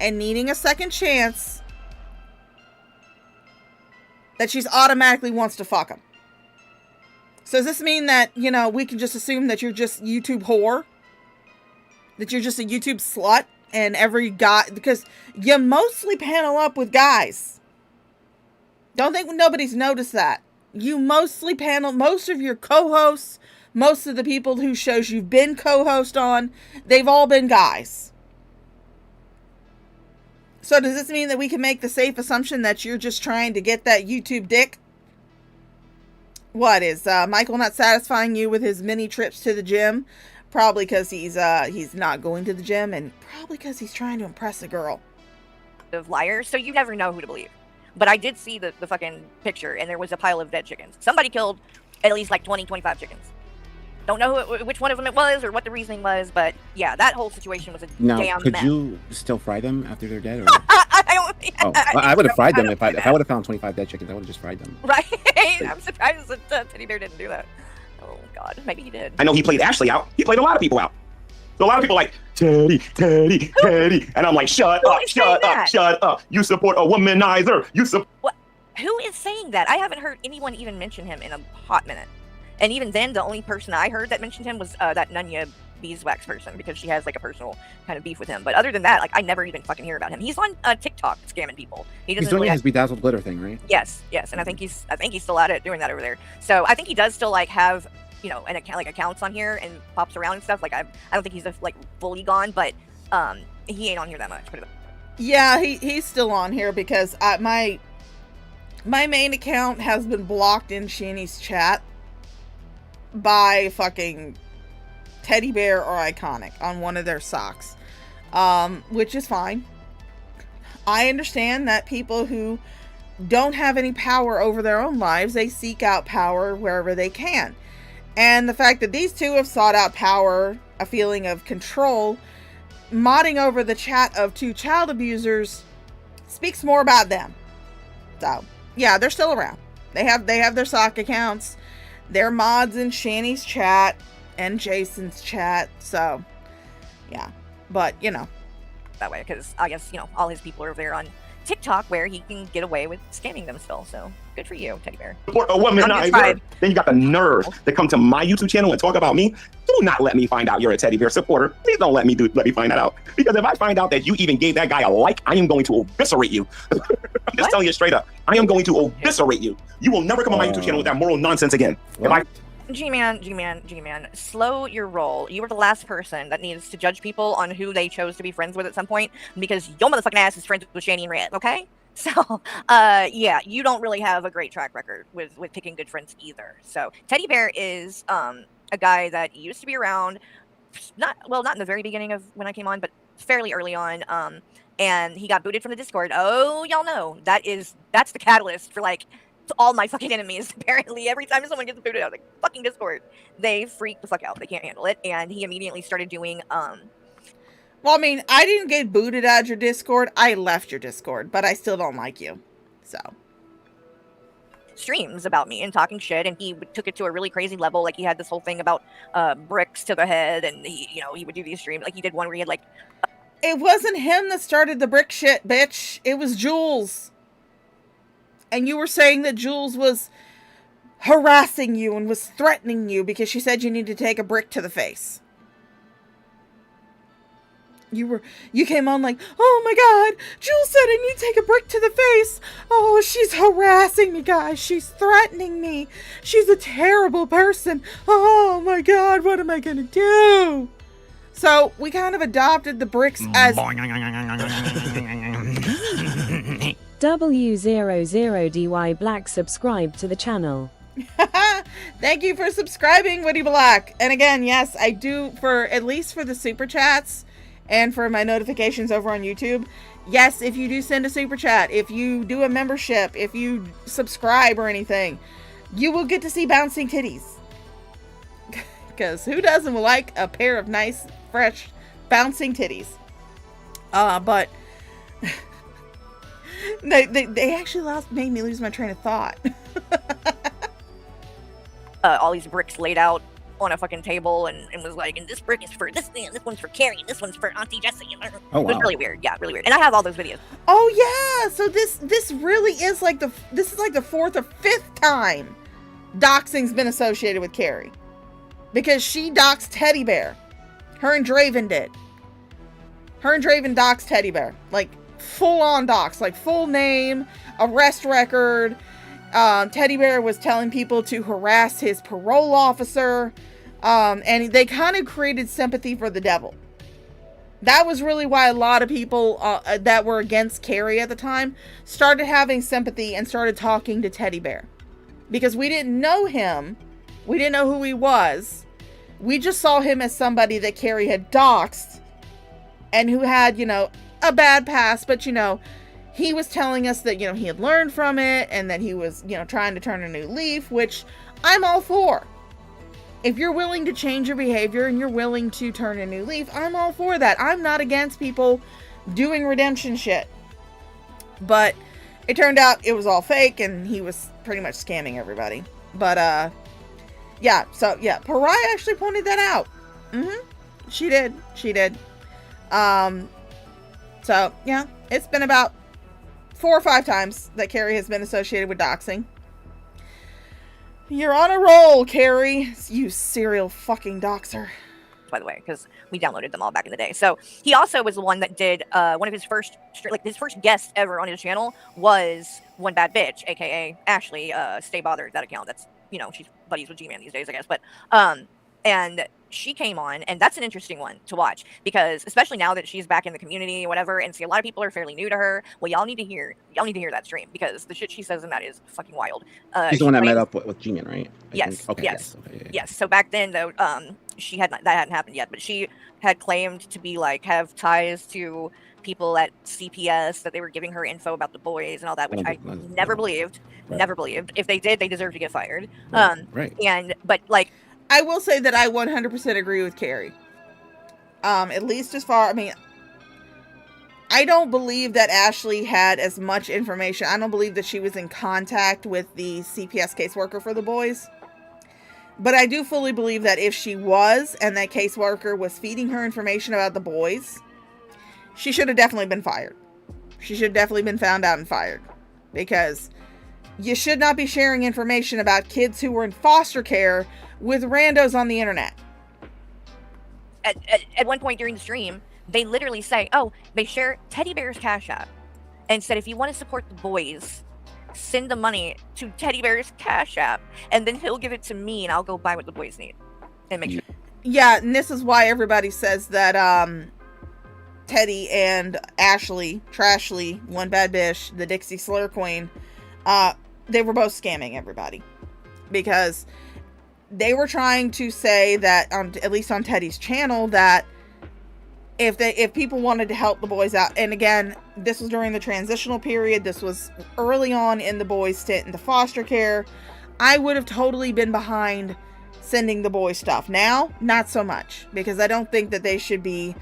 S2: and needing a second chance, that she's automatically wants to fuck him. So does this mean that, you know, we can just assume that you're just YouTube whore? That you're just a YouTube slut? And every guy, because you mostly panel up with guys. Don't think nobody's noticed that. You mostly panel, most of your co-hosts, most of the people whose shows you've been co-host on, they've all been guys. So does this mean that we can make the safe assumption that you're just trying to get that YouTube dick? What, is Michael not satisfying you with his mini trips to the gym? Probably because he's not going to the gym, and probably because he's trying to impress a girl.
S4: Of liars, so you never know who to believe. But I did see the fucking picture, and there was a pile of dead chickens. Somebody killed at least like 20, 25 chickens. Don't know which one of them it was or what the reasoning was, but yeah, that whole situation was a damn
S5: could
S4: mess.
S5: you still fry them after they're dead? Or? I would have fried them if I would have found 25 dead chickens. I would have just fried them.
S4: Right? I'm surprised that Teddy Bear didn't do that. Oh God, maybe he did.
S6: I know he played Ashley out. He played a lot of people out. So a lot of people are like, Teddy, and I'm like, shut up. You support a womanizer.
S4: What? Who is saying that? I haven't heard anyone even mention him in a hot minute. And even then, the only person I heard that mentioned him was that Nunya Beeswax person, because she has like a personal kind of beef with him. But other than that, like I never even fucking hear about him. He's on TikTok scamming people.
S5: He's doing his bedazzled glitter thing, right?
S4: Yes, and I think he's still at it doing that over there. So I think he does still like have, you know, an account, like accounts on here and pops around and stuff. Like I don't think he's like fully gone, but he ain't on here that much.
S2: Yeah, he's still on here because my main account has been blocked in Shanny's chat by fucking Teddy Bear or Iconic on one of their socks, which is fine. I understand that people who don't have any power over their own lives, they seek out power wherever they can. And the fact that these two have sought out power, a feeling of control, modding over the chat of two child abusers speaks more about them. So, yeah, they're still around. They have their sock accounts. They're mods in Shanny's chat and Jason's chat. So, yeah. But, you know.
S4: That way, because I guess, you know, all his people are over there on TikTok where he can get away with scamming them still. So, good for you, Teddy Bear.
S6: Support a womanizer. Then you got the nerve to come to my YouTube channel and talk about me. Do not let me find out you're a Teddy Bear supporter. Please don't let me find that out. Because if I find out that you even gave that guy a like, I am going to eviscerate you. I'm just telling you straight up. I am going to eviscerate you. You will never come on my YouTube channel with that moral nonsense again. G-Man,
S4: slow your roll. You were the last person that needs to judge people on who they chose to be friends with at some point, because your motherfucking ass is friends with Shanny and Red, okay? So, yeah, you don't really have a great track record with picking good friends either. So, Teddy Bear is a guy that used to be around, not in the very beginning of when I came on, but fairly early on, and he got booted from the Discord. Oh, y'all know, that's the catalyst for, like, all my fucking enemies. Apparently, every time someone gets booted out of the fucking Discord, they freak the fuck out. They can't handle it, and he immediately started doing,
S2: Well, I mean, I didn't get booted out of your Discord. I left your Discord, but I still don't like you. So.
S4: Streams about me and talking shit, and he took it to a really crazy level. Like, he had this whole thing about bricks to the head, and he would do these streams. Like, he did one where he had, like...
S2: It wasn't him that started the brick shit, bitch. It was Jules. And you were saying that Jules was harassing you and was threatening you because she said you need to take a brick to the face. You came on like, oh my God, Jules said I need to take a brick to the face. Oh, she's harassing me, guys. She's threatening me. She's a terrible person. Oh my God, what am I going to do? So we kind of adopted the bricks as...
S7: W00DY Black subscribe to the channel.
S2: Thank you for subscribing, Woody Black. And again, yes, I do, for at least for the super chats and for my notifications over on YouTube. Yes, if you do send a super chat, if you do a membership, if you subscribe or anything, you will get to see bouncing titties. Because who doesn't like a pair of nice, fresh, bouncing titties? But they actually made me lose my train of thought.
S4: All these bricks laid out on a fucking table and was like, and this brick is for this thing, and this one's for Carrie, and this one's for Auntie Jessie.
S5: Oh,
S4: It was
S5: wow.
S4: really weird. Yeah, really weird. And I have all those videos.
S2: Oh yeah, so this really is like the 4th or 5th time doxing's been associated with Carrie, because she doxed Teddy Bear. Her and Draven did. Her and Draven doxed Teddy Bear, like full on dox, like full name, arrest record. Teddy Bear was telling people to harass his parole officer, and they kind of created sympathy for the devil. That was really why a lot of people that were against Carrie at the time started having sympathy and started talking to Teddy Bear. Because we didn't know him. We didn't know who he was. We just saw him as somebody that Carrie had doxed and who had, a bad past. But, he was telling us that, he had learned from it and that he was, trying to turn a new leaf, which I'm all for. If you're willing to change your behavior and you're willing to turn a new leaf, I'm all for that. I'm not against people doing redemption shit. But it turned out it was all fake and he was pretty much scamming everybody. But, Pariah actually pointed that out. She did. It's been about 4 or 5 times that Carrie has been associated with doxing. You're on a roll, Carrie. You serial fucking doxer.
S4: By the way, because we downloaded them all back in the day. So he also was the one that did one of his first, his first guest ever on his channel was One Bad Bitch, aka Ashley. Stay Bothered, that account. That's, she's buddies with G-Man these days, I guess. But and she came on, and that's an interesting one to watch, because especially now that she's back in the community or whatever, and see a lot of people are fairly new to her. Well, y'all need to hear that stream, because the shit she says in that is fucking wild.
S5: She's the one that met up with G-Man, right?
S4: Yes.
S5: Okay,
S4: yes.
S5: Okay, yeah.
S4: Yes. So back then, though, she that hadn't happened yet, but she had claimed to be have ties to people at CPS, that they were giving her info about the boys and all that, which I never believed.
S5: Right.
S4: Never believed. If they did, they deserve to get fired.
S5: Right.
S4: But
S2: I will say that I 100% agree with Carrie. At least as far, I don't believe that Ashley had as much information. I don't believe that she was in contact with the CPS caseworker for the boys. But I do fully believe that if she was, and that caseworker was feeding her information about the boys, she should have definitely been fired. She should have definitely been found out and fired. Because you should not be sharing information about kids who were in foster care with randos on the internet.
S4: At one point during the stream, they literally say, they share Teddy Bear's Cash App, and said, if you want to support the boys, send the money to Teddy Bear's Cash App, and then he'll give it to me, and I'll go buy what the boys need and make sure.
S2: Yeah, and this is why everybody says that Teddy and Ashley, Trashly, One Bad Bitch, the Dixie Slur Queen, they were both scamming everybody, because they were trying to say that, at least on Teddy's channel, that if people wanted to help the boys out, and again, this was during the transitional period, this was early on in the boys' stint into foster care, I would have totally been behind sending the boys stuff. Now, not so much, because I don't think that they should be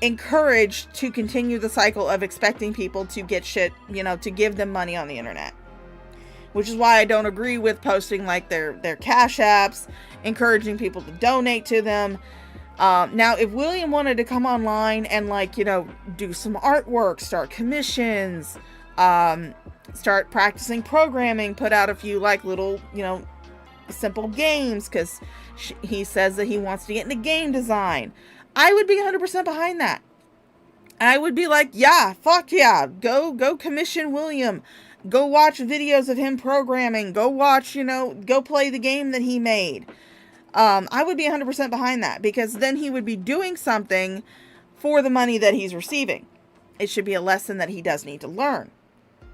S2: encouraged to continue the cycle of expecting people to get shit, to give them money on the internet. Which is why I don't agree with posting their cash apps, encouraging people to donate to them. Now, if William wanted to come online and do some artwork, start commissions, start practicing programming, put out a few little, simple games, because he says that he wants to get into game design, I would be 100% behind that. I would be like, yeah, fuck yeah, go commission William. Go watch videos of him programming. Go watch, go play the game that he made. I would be 100% behind that, because then he would be doing something for the money that he's receiving. It should be a lesson that he does need to learn,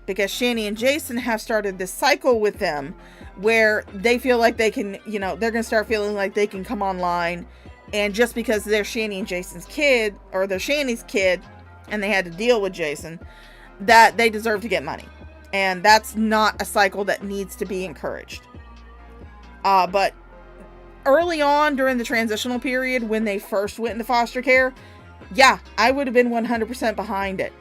S2: because Shani and Jason have started this cycle with them where they feel like they can, they're going to start feeling like they can come online, and just because they're Shani and Jason's kid, or they're Shani's kid, and they had to deal with Jason, that they deserve to get money. And that's not a cycle that needs to be encouraged. But early on during the transitional period, when they first went into foster care, yeah, I would have been 100% behind it.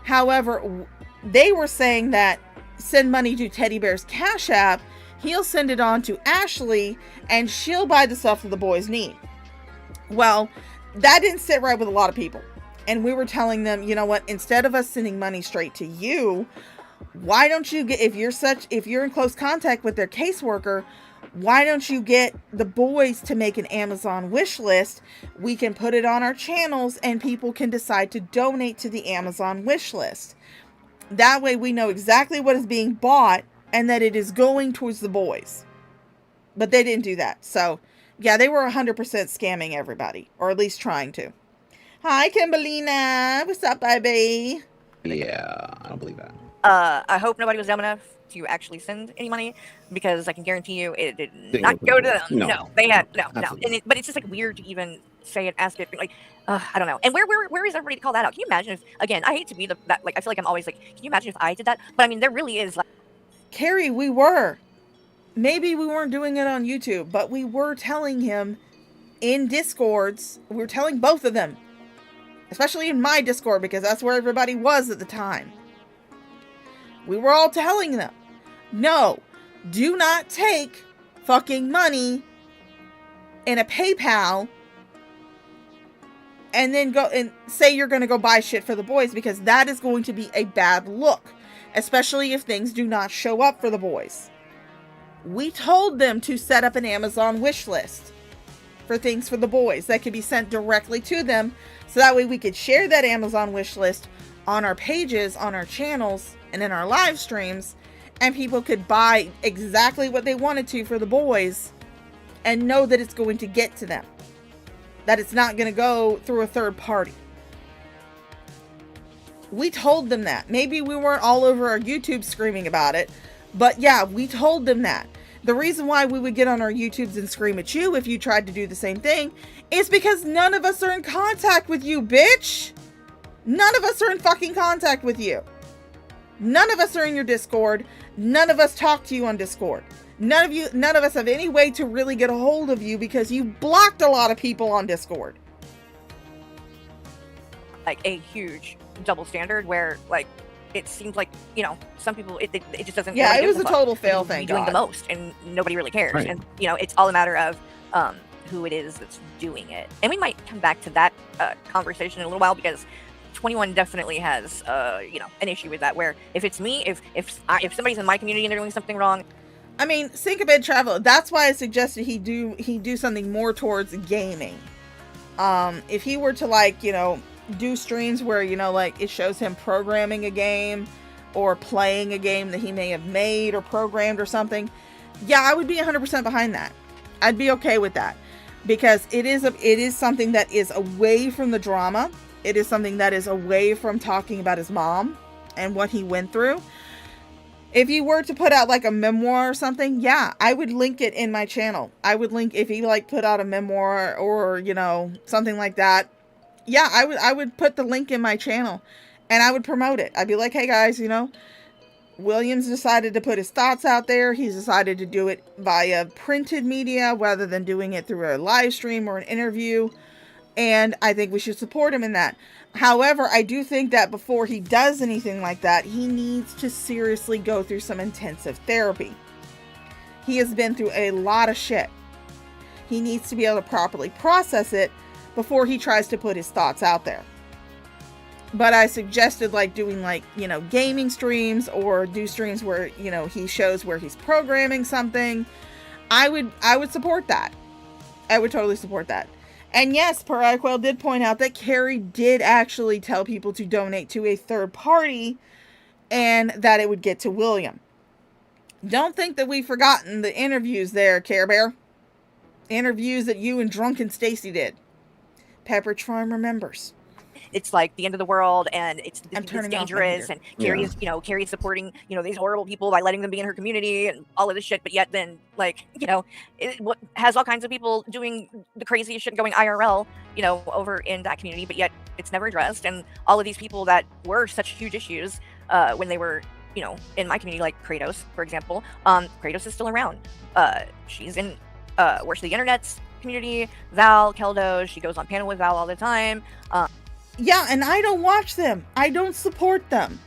S2: However, they were saying that send money to Teddy Bear's Cash App he'll send it on to Ashley, and she'll buy the stuff that the boys need. Well, that didn't sit right with a lot of people. And we were telling them, you know what, instead of us sending money straight to you, why don't you get, if you're in close contact with their caseworker, why don't you get the boys to make an Amazon wish list? We can put it on our channels and people can decide to donate to the Amazon wish list. That way we know exactly what is being bought and that it is going towards the boys. But they didn't do that. So, yeah, they were 100% scamming everybody, or at least trying to. Hi, Kimberlina. What's up, baby?
S5: Yeah, I don't believe that.
S4: I hope nobody was dumb enough to actually send any money, because I can guarantee you it did not go to them. No, they had no. But it's just like weird to even say it, ask it, like, I don't know. And where is everybody to call that out? Can you imagine if, again, I hate to be that, like, I feel like I'm always like, can you imagine if I did that? But I mean, there really is, like,
S2: Carrie, we were. Maybe we weren't doing it on YouTube, but we were telling him in Discords. We were telling both of them, especially in my Discord, because that's where everybody was at the time. We were all telling them, no, do not take fucking money in a PayPal and then go and say you're going to go buy shit for the boys, because that is going to be a bad look, especially if things do not show up for the boys. We told them to set up an Amazon wish list for things for the boys that could be sent directly to them, so that way we could share that Amazon wish list on our pages, on our channels, and in our live streams, and people could buy exactly what they wanted to for the boys and know that it's going to get to them, that it's not going to go through a third party. We told them that. Maybe we weren't all over our YouTube screaming about it, but yeah, we told them that. The reason why we would get on our YouTubes and scream at you if you tried to do the same thing is because none of us are in contact with you, bitch. None of us are in fucking contact with you. None of us are in your Discord. None of us talk to you on Discord. None of us have any way to really get a hold of you, because you blocked a lot of people on Discord.
S4: like a huge double standard where, like, it seems like, you know, some people it just doesn't.
S2: Yeah,
S4: really
S2: it was a total fail.
S4: Thing.
S2: Thank
S4: doing
S2: God.
S4: the most, and nobody really cares.
S5: Right.
S4: And you know, it's all a matter of who it is that's doing it. And we might come back to that conversation in a little while, because 21 definitely has you know, an issue with that. Where if it's me, if somebody's in my community and they're doing something wrong.
S2: I mean, Syncoped Travel, that's why I suggested he do something more towards gaming. If he were to, like, you know, do streams where, you know, like, it shows him programming a game or playing a game that he may have made or programmed or something, yeah, I would be 100% behind that. I'd be okay with that, because it is something that is away from the drama. It is something that is away from talking about his mom and what he went through. If you were to put out like a memoir or something, yeah, I would link it in my channel. I would link, if he like put out a memoir or, you know, something like that. Yeah, I would put the link in my channel and I would promote it. I'd be like, hey guys, you know, Williams decided to put his thoughts out there. He's decided to do it via printed media rather than doing it through a live stream or an interview. And I think we should support him in that. However, I do think that before he does anything like that, he needs to seriously go through some intensive therapy. He has been through a lot of shit. He needs to be able to properly process it before he tries to put his thoughts out there. But I suggested, like, doing, like, you know, gaming streams, or do streams where, you know, he shows where he's programming something. I would support that. I would totally support that. And yes, Pariah Quail did point out that Carrie did actually tell people to donate to a third party and that it would get to William. Don't think that we've forgotten the interviews there, Care Bear. Interviews that you and Drunken Stacy did. Pepper Charm remembers.
S4: It's like the end of the world, and it's
S2: turning off
S4: dangerous. And Carrie's, you know, Carrie's supporting, you know, these horrible people by letting them be in her community and all of this shit. But yet, then, like, you know, it has all kinds of people doing the craziest shit going IRL, you know, over in that community. But yet, it's never addressed. And all of these people that were such huge issues when they were, you know, in my community, like Kratos, for example. Kratos is still around. She's in works the internet's community. Val Keldo, she goes on panel with Val all the time.
S2: Yeah, and I don't watch them. I don't support them.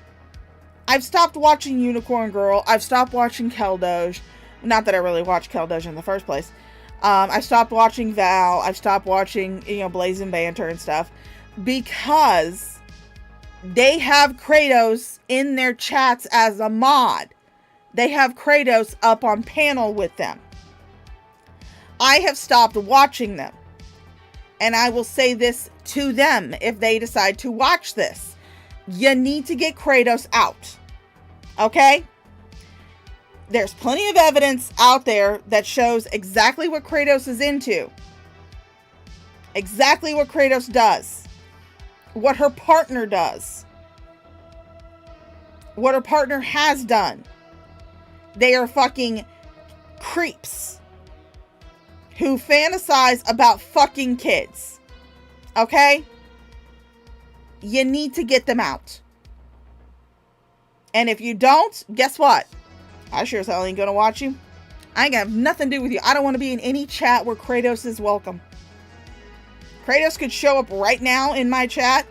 S2: I've stopped watching Unicorn Girl. I've stopped watching Keldoge. Not that I really watched Keldoja in the first place. I stopped watching Val. I stopped watching, Blazing Banter and stuff because they have Kratos in their chats as a mod. They have Kratos up on panel with them. I have stopped watching them. And I will say this to them if they decide to watch this. You need to get Kratos out. Okay? There's plenty of evidence out there that shows exactly what Kratos is into. Exactly what Kratos does. What her partner does. What her partner has done. They are fucking creeps who fantasize about fucking kids. Okay? You need to get them out. And if you don't, guess what? I sure as hell ain't gonna watch you. I ain't gonna have nothing to do with you. I don't want to be in any chat where Kratos is welcome. Kratos could show up right now in my chat.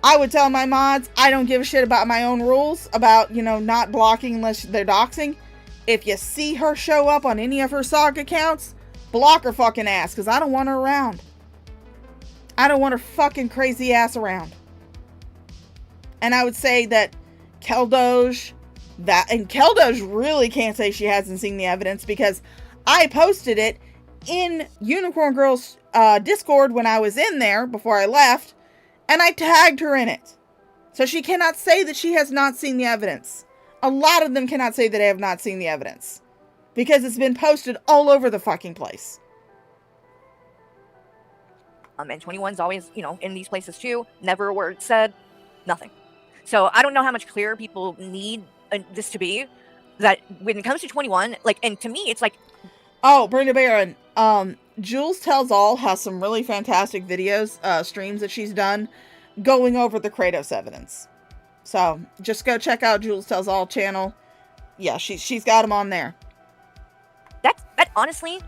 S2: I would tell my mods, I don't give a shit about my own rules about, not blocking unless they're doxing. If you see her show up on any of her Saga accounts, block her fucking ass, because I don't want her around. I don't want her fucking crazy ass around. And I would say that Keldoja, Keldoja really can't say she hasn't seen the evidence, because I posted it in Unicorn Girl's Discord when I was in there before I left, and I tagged her in it. So she cannot say that she has not seen the evidence. A lot of them cannot say that they have not seen the evidence, because it's been posted all over the fucking place.
S4: And 21's always, in these places too. Never a word said. Nothing. So I don't know how much clearer people need this to be. That when it comes to 21, and to me, it's like...
S2: Oh, Brenda Barron. Jules Tells All has some really fantastic videos, streams that she's done, going over the Kratos evidence. So, just go check out Jules Tells All channel. Yeah, she's got them on there.
S4: That honestly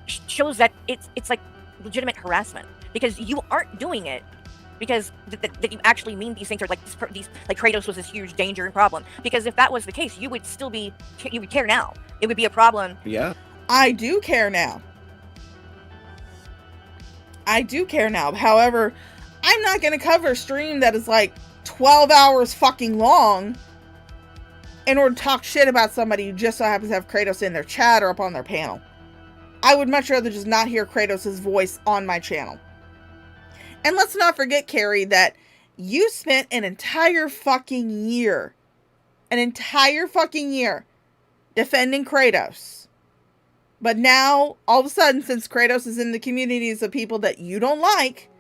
S4: shows that it's like legitimate harassment, because you aren't doing it because that you actually mean these things are these Kratos was this huge danger and problem. Because if that was the case, you would care now. It would be a problem.
S5: Yeah.
S2: I do care now. However, I'm not going to cover a stream that is 12 hours fucking long in order to talk shit about somebody who just so happens to have Kratos in their chat or up on their panel. I would much rather just not hear Kratos' voice on my channel. And let's not forget, Carrie, that you spent an entire fucking year defending Kratos. But now, all of a sudden, since Kratos is in the communities of people that you don't like,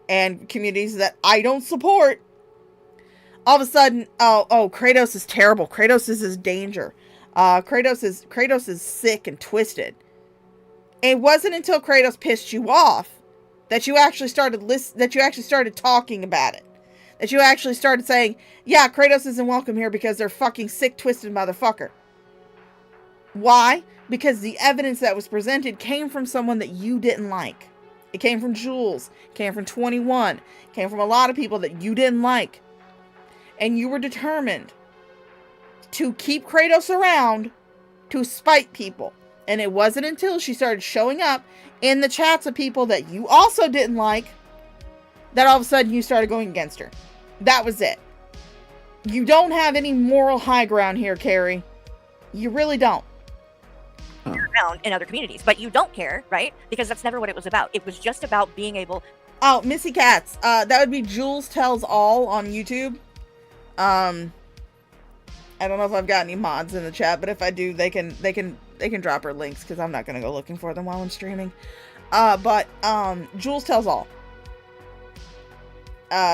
S2: and communities that I don't support, all of a sudden, oh, Kratos is terrible. Kratos is his danger. Kratos is sick and twisted. It wasn't until Kratos pissed you off that you actually started talking about it. That you actually started saying, yeah, Kratos isn't welcome here because they're fucking sick, twisted motherfucker. Why? Because the evidence that was presented came from someone that you didn't like. It came from Jules. It came from 21. It came from a lot of people that you didn't like. And you were determined to keep Kratos around to spite people. And it wasn't until she started showing up in the chats of people that you also didn't like that all of a sudden you started going against her. That was it. You don't have any moral high ground here, Carrie. You really don't.
S4: Around in other communities, but you don't care, right? Because that's never what it was about. It was just about being able...
S2: Oh, Missy Cats. That would be Jules Tells All on YouTube. I don't know if I've got any mods in the chat, but if I do, they can drop her links, because I'm not going to go looking for them while I'm streaming. But Jules Tells All.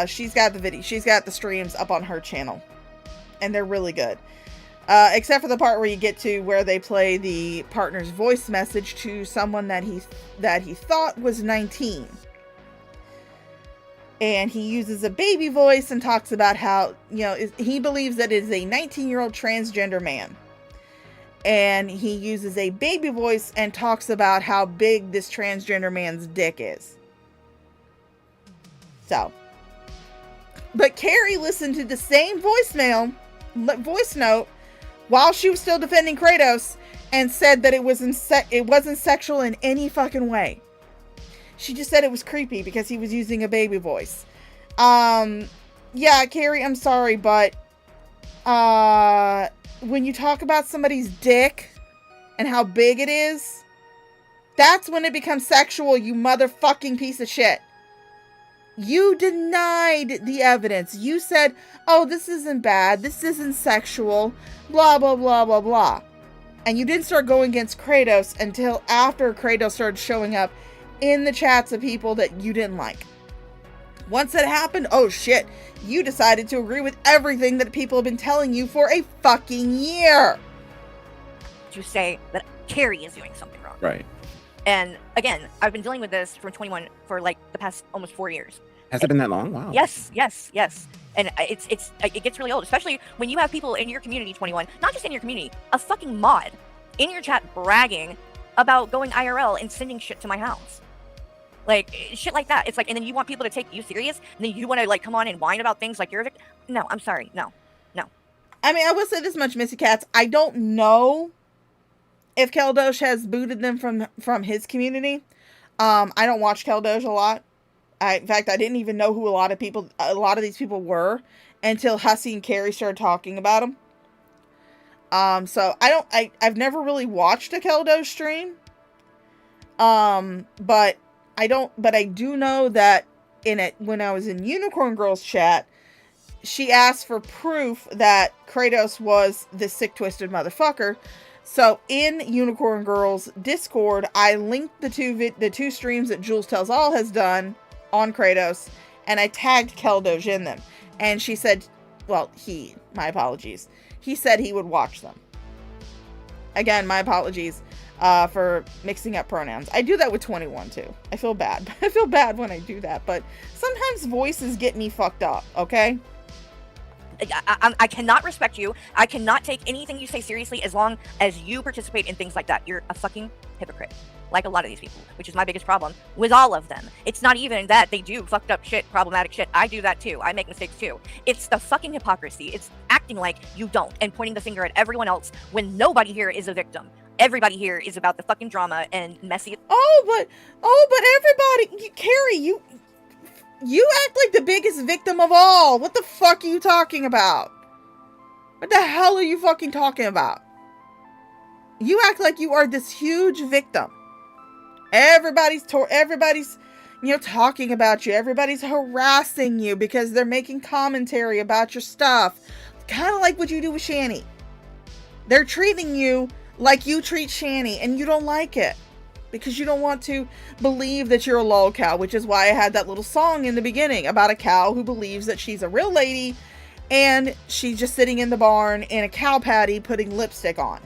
S2: She's got the video. She's got the streams up on her channel, and they're really good. Except for the part where you get to where they play the partner's voice message to someone that he thought was 19. And he uses a baby voice and talks about how, he believes that it is a 19-year-old transgender man. And he uses a baby voice and talks about how big this transgender man's dick is. So. But Carrie listened to the same voice note while she was still defending Kratos, and said that it wasn't sexual in any fucking way. She just said it was creepy because he was using a baby voice. Yeah, Carrie, I'm sorry, but when you talk about somebody's dick and how big it is, that's when it becomes sexual, you motherfucking piece of shit. You denied the evidence. You said, oh, this isn't bad. This isn't sexual. Blah, blah, blah, blah, blah. And you didn't start going against Kratos until after Kratos started showing up in the chats of people that you didn't like. Once that happened, oh shit, you decided to agree with everything that people have been telling you for a fucking year.
S4: To say that Carrie is doing something wrong.
S5: Right.
S4: And again, I've been dealing with this from 21 for like the past almost 4 years.
S5: Has it been that long? Wow.
S4: Yes. And it gets really old, especially when you have people in your community, 21, not just in your community, a fucking mod in your chat bragging about going IRL and sending shit to my house. Like, shit like that. It's like, and then you want people to take you serious, and then you want to, like, come on and whine about things like you're a victim. No, I'm sorry. No.
S2: I mean, I will say this much, Missy Cats. I don't know if Keldosh has booted them from his community. I don't watch Keldosh a lot. In fact, I didn't even know who a lot of these people were until Hussey and Carrie started talking about them. So I've never really watched a Keldosh stream. But I do know that when I was in Unicorn Girl's chat, she asked for proof that Kratos was this sick, twisted motherfucker. So in Unicorn Girl's Discord, I linked the two streams that Jules Tells All has done on Kratos, and I tagged Keldosh in them. And she said, well, my apologies. He said he would watch them. Again, my apologies for mixing up pronouns. I do that with 21 too. I feel bad. I feel bad when I do that, but sometimes voices get me fucked up, okay?
S4: I cannot respect you. I cannot take anything you say seriously as long as you participate in things like that. You're a fucking hypocrite. Like a lot of these people, which is my biggest problem with all of them. It's not even that they do fucked up shit, problematic shit. I do that too. I make mistakes too. It's the fucking hypocrisy. It's acting like you don't and pointing the finger at everyone else when nobody here is a victim. Everybody here is about the fucking drama and messy.
S2: Oh, but everybody, Carrie, you act like the biggest victim of all. What the fuck are you talking about? What the hell are you fucking talking about? You act like you are this huge victim. Everybody's talking about you. Everybody's harassing you because they're making commentary about your stuff. Kind of like what you do with Shani. They're treating you like you treat Shani, and you don't like it because you don't want to believe that you're a lolcow, which is why I had that little song in the beginning about a cow who believes that she's a real lady and she's just sitting in the barn in a cow patty putting lipstick on.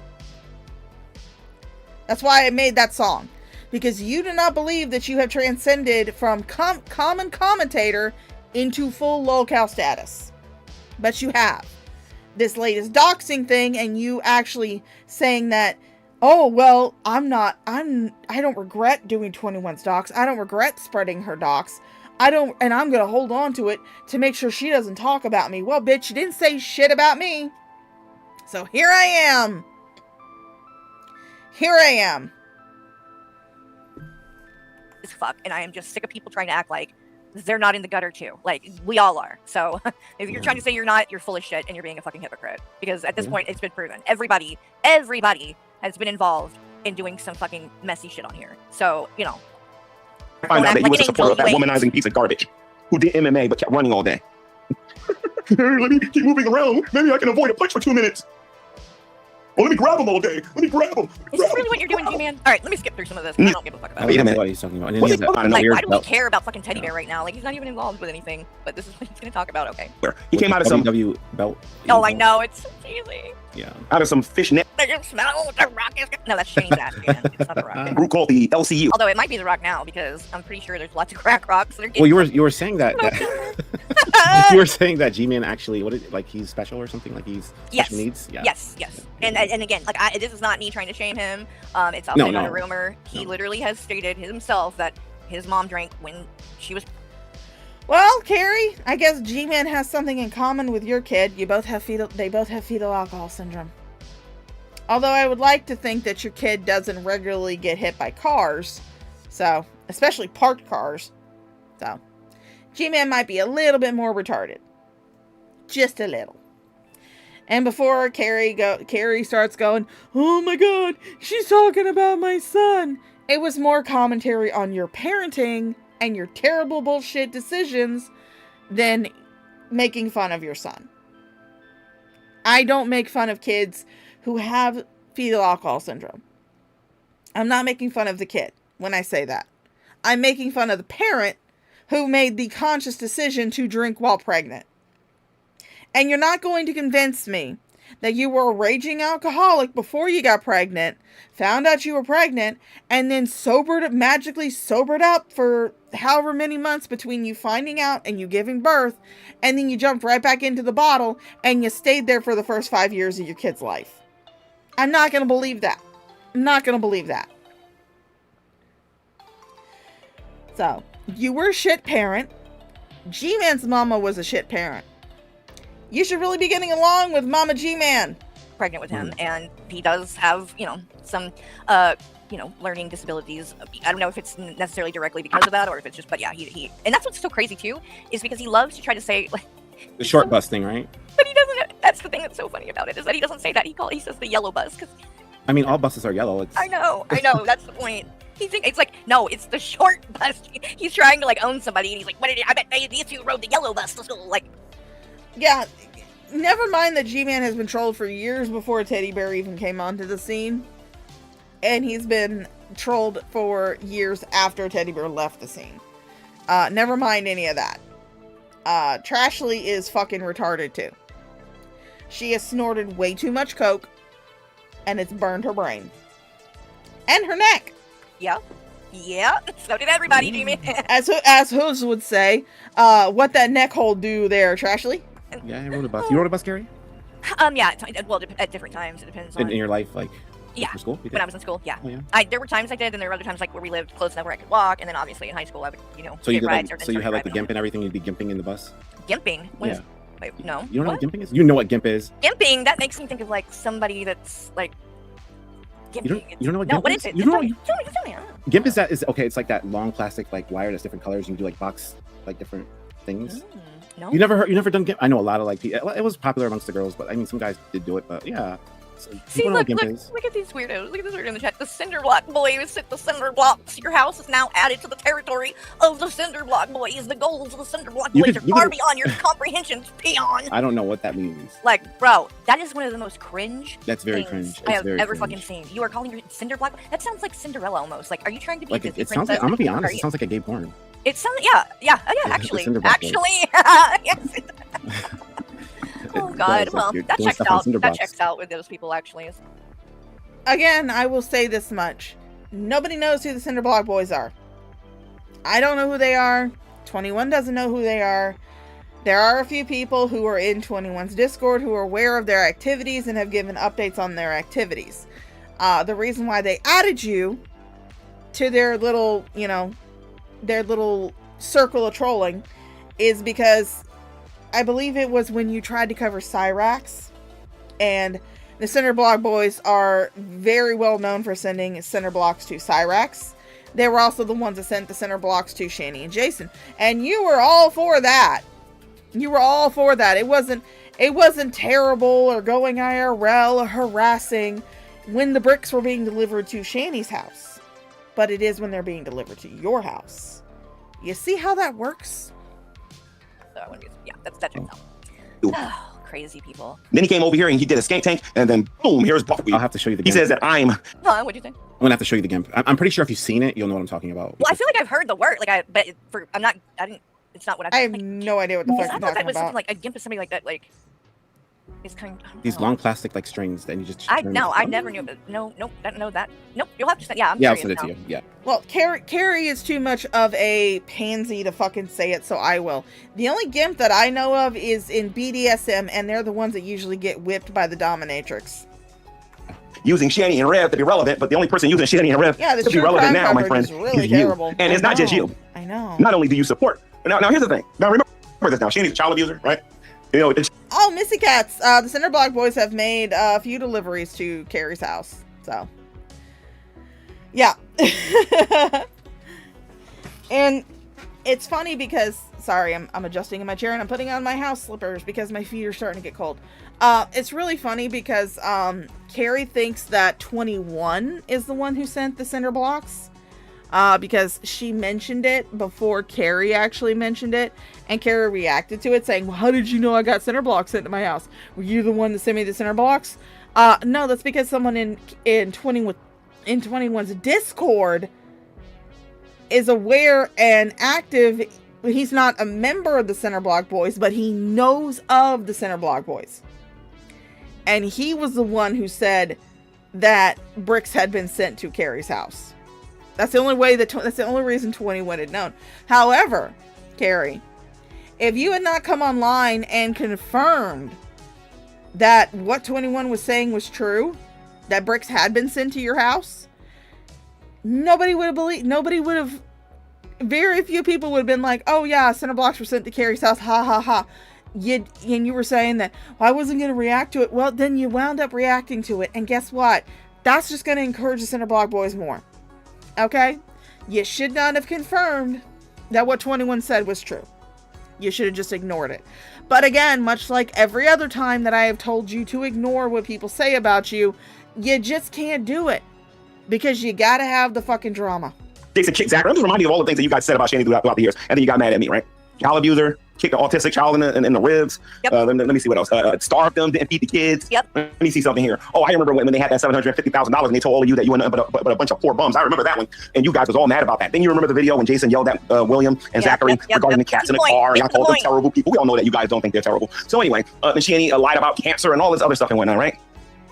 S2: That's why I made that song. Because you do not believe that you have transcended from common commentator into full lolcow status. But you have. This latest doxing thing, and you actually saying that, oh, well, I don't regret doing 21's dox. I don't regret spreading her dox. And I'm going to hold on to it to make sure she doesn't talk about me. Well, bitch, you didn't say shit about me. So here I am.
S4: As fuck, and I am just sick of people trying to act like they're not in the gutter too. Like, we all are. So if you're trying to say you're not, you're full of shit and you're being a fucking hypocrite. Because at this point, it's been proven. Everybody has been involved in doing some fucking messy shit on here. So,
S6: I find out that you was a supporter of that womanizing piece of garbage who did MMA but kept running all day. Let me keep moving around. Maybe I can avoid a punch for 2 minutes. Oh, let me grab him all day. Let me grab him.
S4: Is this really what you're doing, G-Man? All right, let me skip through some of this. I don't give a fuck about it.
S6: Wait a minute.
S5: What he's talking about.
S6: Why
S4: do we care about fucking Teddy Bear right now? Like, he's not even involved with anything. But this is what he's going to talk about. Okay.
S6: He came out of some
S5: W belt.
S4: Oh, I know. It's so cheesy.
S5: Yeah.
S6: Out of some fishnet.
S4: I can smell what the Rock is. No, that's Shane's ass, man. It's not the Rock.
S6: Group called the LCU.
S4: Although it might be the Rock now because I'm pretty sure there's lots of crack rocks. That are
S5: Well, you were saying that. You were saying that G-Man actually he's special or something, like he's special needs. Yeah.
S4: Yes. And again, like this is not me trying to shame him. It's also not a rumor. He literally has stated himself that his mom drank when she was.
S2: Well, Carrie, I guess G-Man has something in common with your kid. They both have fetal alcohol syndrome. Although I would like to think that your kid doesn't regularly get hit by cars. So, especially parked cars. So, G-Man might be a little bit more retarded. Just a little. And before Carrie starts going, oh my god, she's talking about my son. It was more commentary on your parenting and your terrible bullshit decisions than making fun of your son. I don't make fun of kids who have fetal alcohol syndrome. I'm not making fun of the kid when I say that. I'm making fun of the parent who made the conscious decision to drink while pregnant. And you're not going to convince me that you were a raging alcoholic before you got pregnant, found out you were pregnant, and then magically sobered up for however many months between you finding out and you giving birth, and then you jumped right back into the bottle and you stayed there for the first 5 years of your kid's life. I'm not going to believe that. I'm not going to believe that. So, you were a shit parent. G-Man's mama was a shit parent. You should really be getting along with Mama G-Man.
S4: Pregnant with him, and he does have, some, learning disabilities. I don't know if it's necessarily directly because of that, or if it's just, but yeah, he and that's what's so crazy too, is because he loves to try to say, like,
S5: the short bus thing, right?
S4: But he doesn't. That's the thing that's so funny about it, is that he doesn't say that. He says the yellow bus. Cause
S5: I mean, all buses are yellow.
S4: I know. That's the point. It's like, no, it's the short bus. He's trying to like own somebody, and he's like, I bet these two rode the yellow bus to school. Like,
S2: yeah. Never mind that G-Man has been trolled for years before Teddy Bear even came onto the scene. And he's been trolled for years after Teddy Bear left the scene. Never mind any of that. Trashly is fucking retarded too. She has snorted way too much coke, and it's burned her brain. And her neck.
S4: Yeah. So did everybody, G-Man.
S2: As Hoos would say, what that neck hole do there, Trashly?
S5: Yeah, I rode a bus. You rode a bus, Carrie?
S4: Yeah. Well, at different times. It depends on...
S5: In your life, like...
S4: Yeah,
S5: for school?
S4: when I was in school, yeah.
S5: Oh, yeah.
S4: There were times I did, and there were other times like where we lived close enough where I could walk, and then obviously in high school I would,
S5: So you
S4: get rides.
S5: so you had like the gimp and everything. You'd be gimping in the bus.
S4: Gimping?
S5: Yeah.
S4: Wait, no.
S5: You don't know what gimping is? You know what gimp is?
S4: Gimping? That makes me think of like somebody that's like. Gimping.
S5: You don't know what
S4: no,
S5: gimp
S4: what
S5: is?
S4: is it?
S5: You don't
S4: Tell me. I don't know.
S5: Gimp is okay. It's like that long plastic like wire that's different colors. You can do like box like different things.
S4: No.
S5: You never done gimp? I know a lot of like people. It was popular amongst the girls, but I mean some guys did do it. But yeah. So,
S4: see, look at these weirdos. Look at this weirdo in the chat. The cinder block boys hit the cinder blocks. Your house is now added to the territory of the cinder block boys. The goals of the cinder block boys are far beyond your comprehension, peon.
S5: I don't know what that means.
S4: Like, bro, that is one of the most cringe
S5: That's very cringe.
S4: I have ever fucking seen. You are calling your cinder block? That sounds like Cinderella almost. Like, are you trying to be
S5: like
S4: a Disney
S5: it sounds like, I'm gonna be honest, it sounds like a gay porn.
S4: It sounds, yeah, actually, yes. Oh god, well, that checks out. That checks out with those people actually.
S2: Again, I will say this much. Nobody knows who the Cinder Block Boys are. I don't know who they are. 21 doesn't know who they are. There are a few people who are in 21's Discord who are aware of their activities and have given updates on their activities. The reason why they added you to their little, their little circle of trolling is because I believe it was when you tried to cover Cyrax, and the Cinder Block Boys are very well known for sending cinder blocks to Cyrax. They were also the ones that sent the cinder blocks to Shani and Jason, and you were all for that. You were all for that. It wasn't terrible or going IRL or harassing when the bricks were being delivered to Shani's house, but it is when they're being delivered to your house. You see how that works?
S4: That checks out. Oh, crazy people.
S6: Then he came over here and he did a skank tank, and then boom, here's Buckwheat.
S5: I'll have to show you the
S6: He
S5: gimp.
S6: says that I'm...
S4: Huh, what'd you think?
S5: I'm gonna have to show you the gimp. I'm pretty sure if you've seen it, you'll know what I'm talking about.
S4: Well, I feel like I've heard the word, it's not what I
S2: have no idea what the fuck you're
S4: I thought that
S2: talking
S4: was something
S2: about.
S4: like a gimp is something like that, like it's kind of
S5: These long plastic like strings that you just.
S4: I never knew about. Nope, know that. Nope, you'll have to say. Yeah,
S5: I'll send it to you. Yeah.
S2: Well, Carrie is too much of a pansy to fucking say it, so I will. The only gimp that I know of is in BDSM, and they're the ones that usually get whipped by the dominatrix.
S6: Using Shani and Rev to be relevant, but the only person using Shani and Rev to be relevant now, my friend,
S2: really
S6: is
S2: terrible.
S6: you. And it's not just you.
S2: I know.
S6: Not only do you support. Now here's the thing. Now remember this. Now Shani's a child abuser, right?
S2: Oh Missy Cats. The Cinderblock Boys have made a few deliveries to Carrie's house. So, yeah. And it's funny because, sorry, I'm adjusting in my chair and I'm putting on my house slippers because my feet are starting to get cold. It's really funny because Carrie thinks that 21 is the one who sent the cinder blocks. Because she mentioned it before Carrie actually mentioned it, and Carrie reacted to it saying, well, how did you know I got cinder blocks sent to my house? Were you the one that sent me the cinder blocks? No, that's because someone in 21's Discord is aware and active. He's not a member of the Cinderblock Boys, but he knows of the Cinderblock Boys. And he was the one who said that bricks had been sent to Carrie's house. That's the only way that's the only reason 21 had known. However, Carrie, if you had not come online and confirmed that what 21 was saying was true, that bricks had been sent to your house, nobody would have believed. Nobody would have. Very few people would have been like, "Oh yeah, cinder blocks were sent to Carrie's house." Ha ha ha. And you were saying that, well, I wasn't going to react to it. Well, then you wound up reacting to it, and guess what? That's just going to encourage the Cinderblock Boys more. Okay? You should not have confirmed that what 21 said was true. You should have just ignored it. But again, much like every other time that I have told you to ignore what people say about you, you just can't do it. Because you gotta have the fucking drama.
S6: Jason kicked Zachary. I'm just reminding you of all the things that you guys said about Shani throughout the years. And then you got mad at me, right? Child abuser, kicked the autistic child in the ribs.
S4: Yep.
S6: Let me see what else. Starved them, didn't feed the kids.
S4: Yep.
S6: Let me see something here. Oh, I remember when they had that $750,000 and they told all of you that you were nothing but a bunch of poor bums. I remember that one. And you guys was all mad about that. Then you remember the video when Jason yelled at William and Zachary regarding the cats in the car. And I called them terrible people. We all know that you guys don't think they're terrible. So anyway, and Shani lied about cancer and all this other stuff and whatnot, right?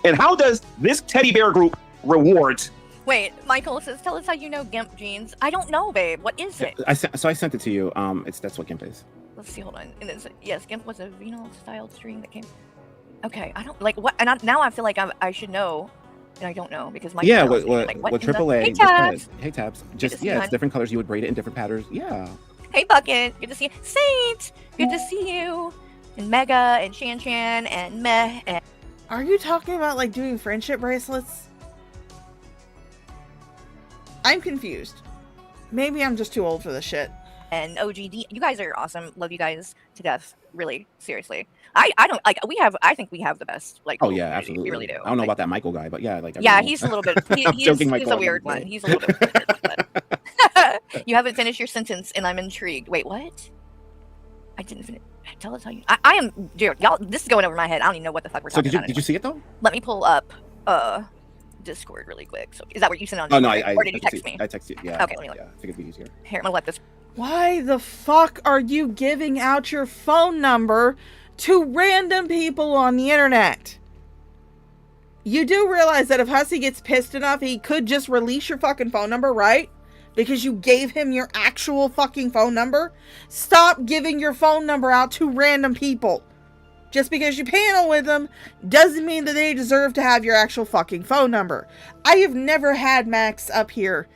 S6: And how does this teddy bear group reward?
S4: Wait, Michael says, tell us how you know GIMP jeans. I don't know, babe. What is it?
S5: I sent it to you. That's what GIMP is.
S4: Let's see, hold on. And it's, yes, GIMP was a vinyl-styled string that came... Okay, I don't... Like, what? And now I feel like I should know, and I don't know, because my...
S5: Yeah, what AAA...
S4: Hey, Tabs!
S5: Hey, Tabs. Just, yeah, it's different colors. You would braid it in different patterns. Yeah.
S4: Hey, Bucket. Good to see you. Saint! Good to see you. And Mega, and Shan Shan, and Meh, and...
S2: Are you talking about, like, doing friendship bracelets? I'm confused. Maybe I'm just too old for this shit.
S4: And OGD, you guys are awesome. Love you guys to death. Really, seriously. I don't like. I think we have the best. Like,
S5: oh yeah, absolutely.
S4: We really do.
S5: I don't know about that Michael guy, but yeah, like.
S4: Yeah, he's a little bit. He's a weird one. He's a little bit. But you haven't finished your sentence, and I'm intrigued. Wait, what? I didn't finish. Tell us how you. I am, dude. Y'all, this is going over my head. I don't even know what the fuck we're talking about.
S5: So did you see it though?
S4: Let me pull up Discord really quick. So is that what you sent on?
S5: Oh no,
S4: or did you text me?
S5: I texted you. Yeah.
S4: Okay, let me look.
S5: Yeah, I think it'd be easier.
S4: Here, I'm gonna let this.
S2: Why the fuck are you giving out your phone number to random people on the internet? You do realize that if Hussey gets pissed enough, he could just release your fucking phone number, right? Because you gave him your actual fucking phone number. Stop giving your phone number out to random people. Just because you panel with them doesn't mean that they deserve to have your actual fucking phone number. I have never had Max up here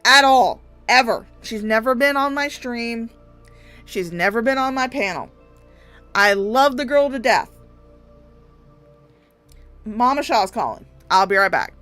S2: at all. Ever. She's never been on my stream. She's never been on my panel. I love the girl to death. Mama Shaw's calling. I'll be right back.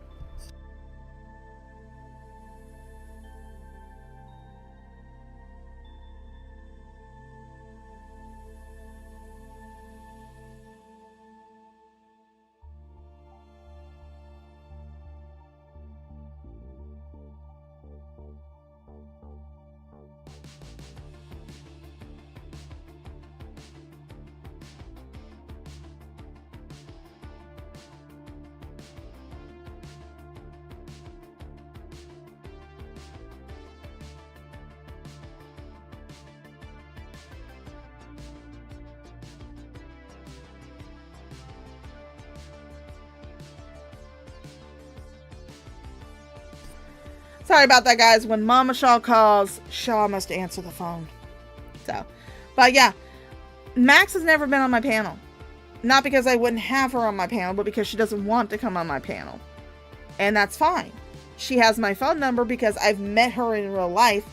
S2: Sorry about that, guys. When Mama Shaw calls, Shaw must answer the phone. So, but yeah, Max has never been on my panel. Not because I wouldn't have her on my panel, but because she doesn't want to come on my panel. And that's fine. She has my phone number because I've met her in real life,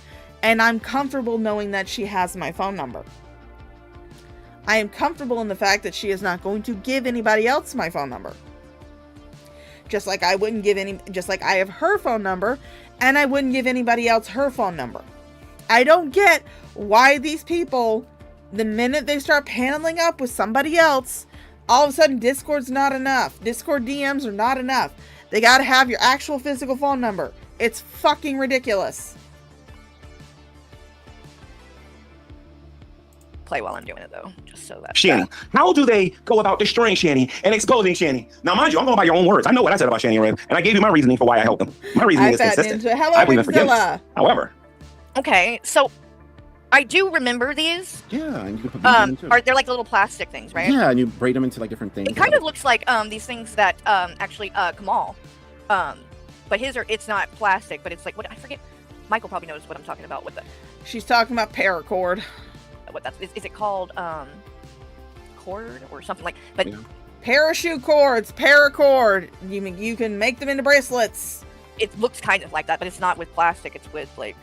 S2: and I'm comfortable knowing that she has my phone number. I am comfortable in the fact that she is not going to give anybody else my phone number. Just like I wouldn't give just like I have her phone number, and I wouldn't give anybody else her phone number. I don't get why these people, the minute they start paneling up with somebody else, all of a sudden Discord's not enough. Discord DMs are not enough. They gotta have your actual physical phone number. It's fucking ridiculous.
S4: Play while I'm doing it though, just so that.
S6: Shani. How do they go about destroying Shani and exposing Shani? Now, mind you, I'm going by your own words. I know what I said about Shani and Red, and I gave you my reasoning for why I helped them. My reasoning is consistent.
S2: Hello,
S6: I believe in forgiveness. However,
S4: Okay, so I do remember these.
S5: Yeah, and you can put them into
S4: They're like little plastic things, right?
S5: Yeah, and you braid them into like different things.
S4: It kind of looks like these things that actually Kamal, but his are, it's not plastic, but it's like, what, I forget. Michael probably knows what I'm talking about with it.
S2: She's talking about paracord.
S4: What that's is it called cord or something like, but
S5: Yeah.
S2: Parachute cords, paracord. You can make them into bracelets.
S4: it looks kind of like that, but it's not with plastic. It's with like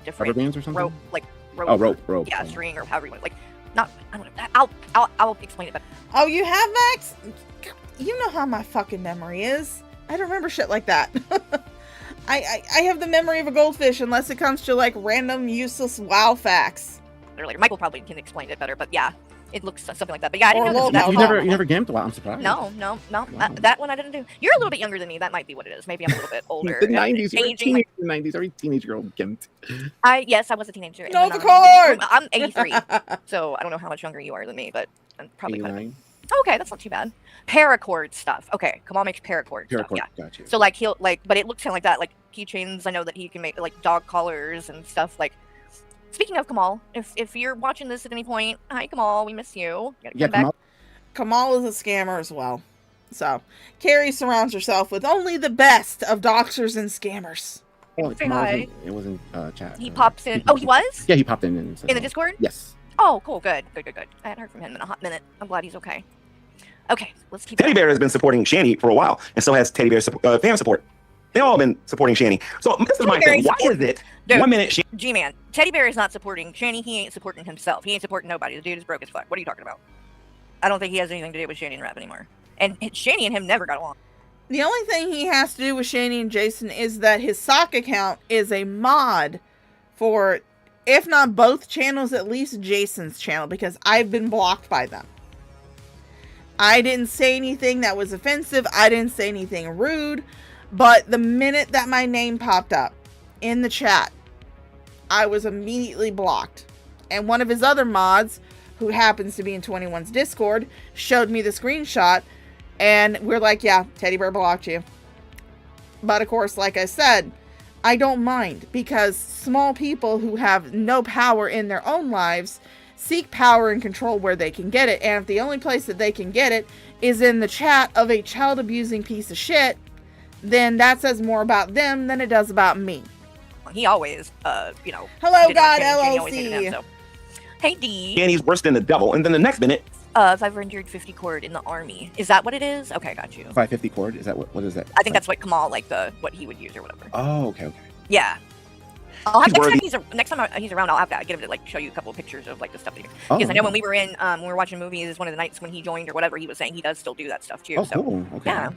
S4: different
S5: Rubber bands or something?
S4: rope, like rope.
S5: Oh, rope.
S4: Yeah,
S5: Oh.
S4: string or however you want. Like, not. I don't know. I'll explain it better.
S2: Oh, you have, Max? You know how my fucking memory is. I don't remember shit like that. I have the memory of a goldfish unless it comes to like random useless wow facts.
S4: Later. Michael probably can explain it better, but yeah, it looks something like that. But yeah, I didn't
S2: Or
S4: know
S2: lolcow.
S4: that.
S5: You never gamed a while. I'm surprised.
S4: No.
S5: Wow.
S4: That one I didn't do. You're a little bit younger than me. That might be what it is. Maybe I'm a little bit older.
S5: The 90s. You were a
S4: Aging,
S5: teenager in the 90s. Every teenage girl gimped.
S4: Yes, I was a teenager. in
S2: No,
S4: the
S2: the
S4: 90s.
S2: cord!
S4: I'm 83, so I don't know how much younger you are than me, but I'm probably kind of.
S5: 89.
S4: Okay, that's not too bad. Paracord stuff. Okay, Kamal makes paracord stuff.
S5: Paracord.
S4: Yeah.
S5: Gotcha.
S4: So like he'll like, but it looks kind of like that, like keychains. I know that he can make like dog collars and stuff. Like, speaking of Kamal, if you're watching this at any point, hi Kamal, we miss you. You gotta
S5: Yeah,
S4: come back.
S2: Kamal is a scammer as well. So, Carrie surrounds herself with only the best of doxers and scammers.
S5: Oh,
S4: Say
S5: Kamal
S4: hi.
S5: It wasn't chat.
S4: He pops in. Oh, he was
S5: Yeah, he popped in and said
S4: in the
S5: hello.
S4: Discord.
S5: Yes.
S4: Oh, cool, good. I hadn't heard from him in a hot minute. I'm glad he's okay. Okay, let's keep.
S6: Teddy
S4: going.
S6: Bear has been supporting Shani for a while, and so has Teddy Bear's fan support. They've all been supporting Shani. So this is my
S4: Teddy
S6: thing.
S4: Bear's
S6: Why is it
S4: Dude.
S6: 1 minute Shani
S4: G-Man, Teddy Bear is not supporting Shani. He ain't supporting himself. He ain't supporting nobody. The dude is broke as fuck. What are you talking about? I don't think he has anything to do with Shani and Rap anymore. And Shani and him never got along.
S2: The only thing he has to do with Shani and Jason is that his sock account is a mod for, if not both channels, at least Jason's channel, because I've been blocked by them. I didn't say anything that was offensive. I didn't say anything rude. But the minute that my name popped up in the chat, I was immediately blocked. And one of his other mods, who happens to be in 21's Discord, showed me the screenshot. And we're like, yeah, Teddy Bear blocked you. But of course, like I said, I don't mind. Because small people who have no power in their own lives seek power and control where they can get it. And if the only place that they can get it is in the chat of a child abusing piece of shit, then that says more about them than it does about me.
S4: He always,
S2: Hello,
S4: did not
S2: God
S4: change. Shani always hated him,
S2: LLC.
S4: so. Hey D.
S6: Shani's worse than the devil, and then the next minute
S4: 550 cord in the army. Is that what it is? Okay, got you.
S5: 550 cord. Is that what is that?
S4: I think that's what Kamal, like what he would use or whatever.
S5: Oh, okay.
S4: Yeah. I'll have,
S6: He's
S4: next time he's around, I'll have to get him to like show you a couple of pictures of like the stuff that he,
S5: Oh,
S4: because I know when we were watching movies, one of the nights when he joined or whatever, he was saying he does still do that stuff too.
S5: Oh,
S4: So
S5: cool. Okay.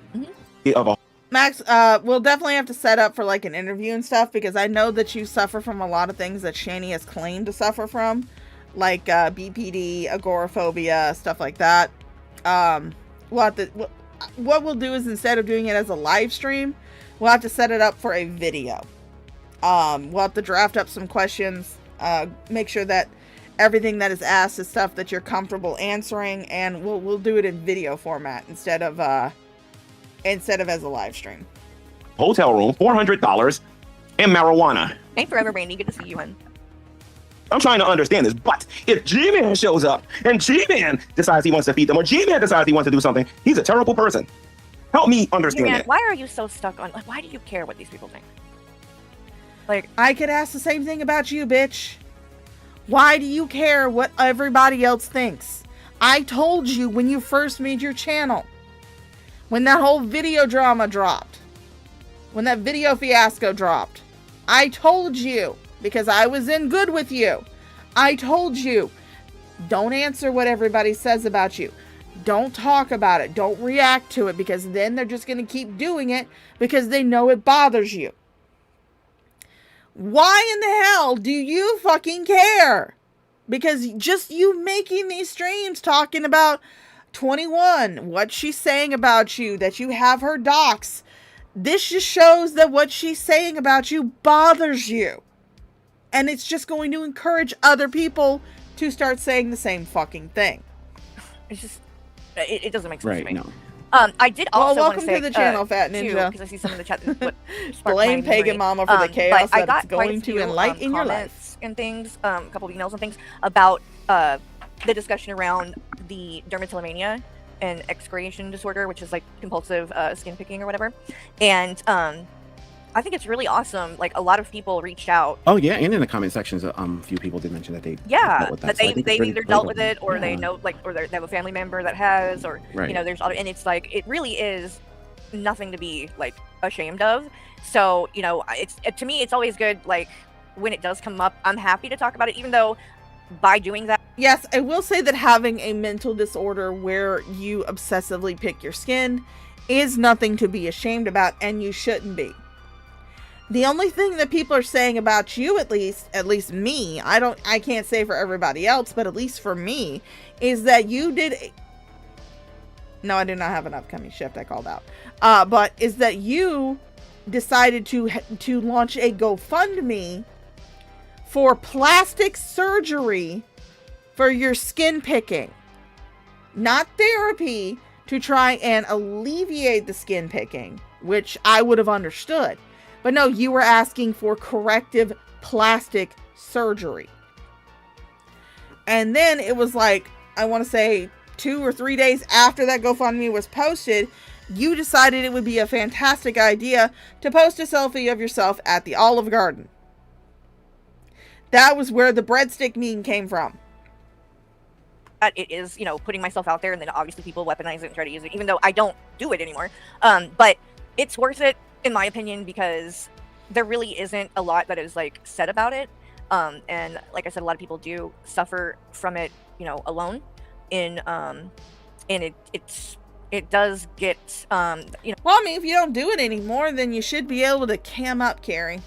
S4: yeah.
S6: of a
S2: Max, we'll definitely have to set up for like an interview and stuff, because I know that you suffer from a lot of things that Shani has claimed to suffer from, like BPD, agoraphobia, stuff like that. What we'll do is, instead of doing it as a live stream, we'll have to set it up for a video. We'll have to draft up some questions, make sure that everything that is asked is stuff that you're comfortable answering, and we'll do it in video format instead of as a live stream.
S6: hotel room, $400, and marijuana.
S4: Hey, Forever Brandy, good to see you in.
S6: I'm trying to understand this, but if G-Man shows up and G-Man decides he wants to feed them, or G-Man decides he wants to do something, he's a terrible person. Help me understand
S4: Man,
S6: that.
S4: why are you so stuck on? Like, why do you care what these people think? Like,
S2: I could ask the same thing about you, bitch. Why do you care what everybody else thinks? I told you when you first made your channel, when that whole video drama dropped, when that video fiasco dropped, I told you, because I was in good with you, I told you, Don't answer what everybody says about you. Don't talk about it. Don't react to it, because then they're just going to keep doing it because they know it bothers you. Why in the hell do you fucking care? Because just you making these streams talking about 21, what she's saying about you, that you have her docs, this just shows that what she's saying about you bothers you. And it's just going to encourage other people to start saying the same fucking thing.
S4: It's just, it doesn't make sense to me.
S5: No.
S4: I did also
S2: welcome
S4: want to say,
S2: to the channel, Fat Ninja.
S4: Because I see some in the chat that what
S2: Blame Pagan Mama for the chaos
S4: I
S2: that
S4: got
S2: it's going to enlighten your life.
S4: And things, a couple of emails and things about the discussion around the dermatillomania and excoriation disorder, which is like compulsive skin picking or whatever. And I think it's really awesome. Like, a lot of people reached out.
S5: Oh yeah, and in the comment sections, a few people did mention that they dealt with that.
S4: That they've either dealt with it, or they know, like, or they have a family member that has, or
S5: Right.
S4: you know, there's other, and it's like, it really is nothing to be like ashamed of. So, you know, it's, to me, it's always good, like, when it does come up, I'm happy to talk about it, even though by doing that.
S2: Yes, I will say that having a mental disorder where you obsessively pick your skin is nothing to be ashamed about, and you shouldn't be. The only thing that people are saying about you, at least me, I can't say for everybody else, but at least for me, is that you did. No, I do not have an upcoming shift. I called out. But is that you decided to launch a GoFundMe for plastic surgery for your skin picking, not therapy, to try and alleviate the skin picking, which I would have understood. But no, you were asking for corrective plastic surgery. And then it was like, I want to say 2 or 3 days after that GoFundMe was posted, you decided it would be a fantastic idea to post a selfie of yourself at the Olive Garden. That was where the breadstick meme came from.
S4: It is, you know, putting myself out there, and then obviously people weaponize it and try to use it, even though I don't do it anymore. But it's worth it, in my opinion, because there really isn't a lot that is like said about it. And like I said, a lot of people do suffer from it, you know, alone. And it does get, you know.
S2: Well, I mean, if you don't do it anymore, then you should be able to cam up, Carrie.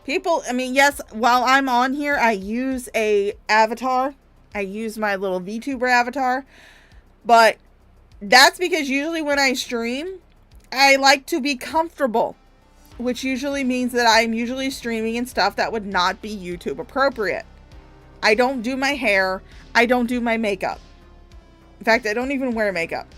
S2: People, I mean, yes, while I'm on here, I use a avatar. I use my little VTuber avatar. But that's because usually when I stream, I like to be comfortable, which usually means that I'm usually streaming in stuff that would not be YouTube appropriate. I don't do my hair. I don't do my makeup. In fact, I don't even wear makeup.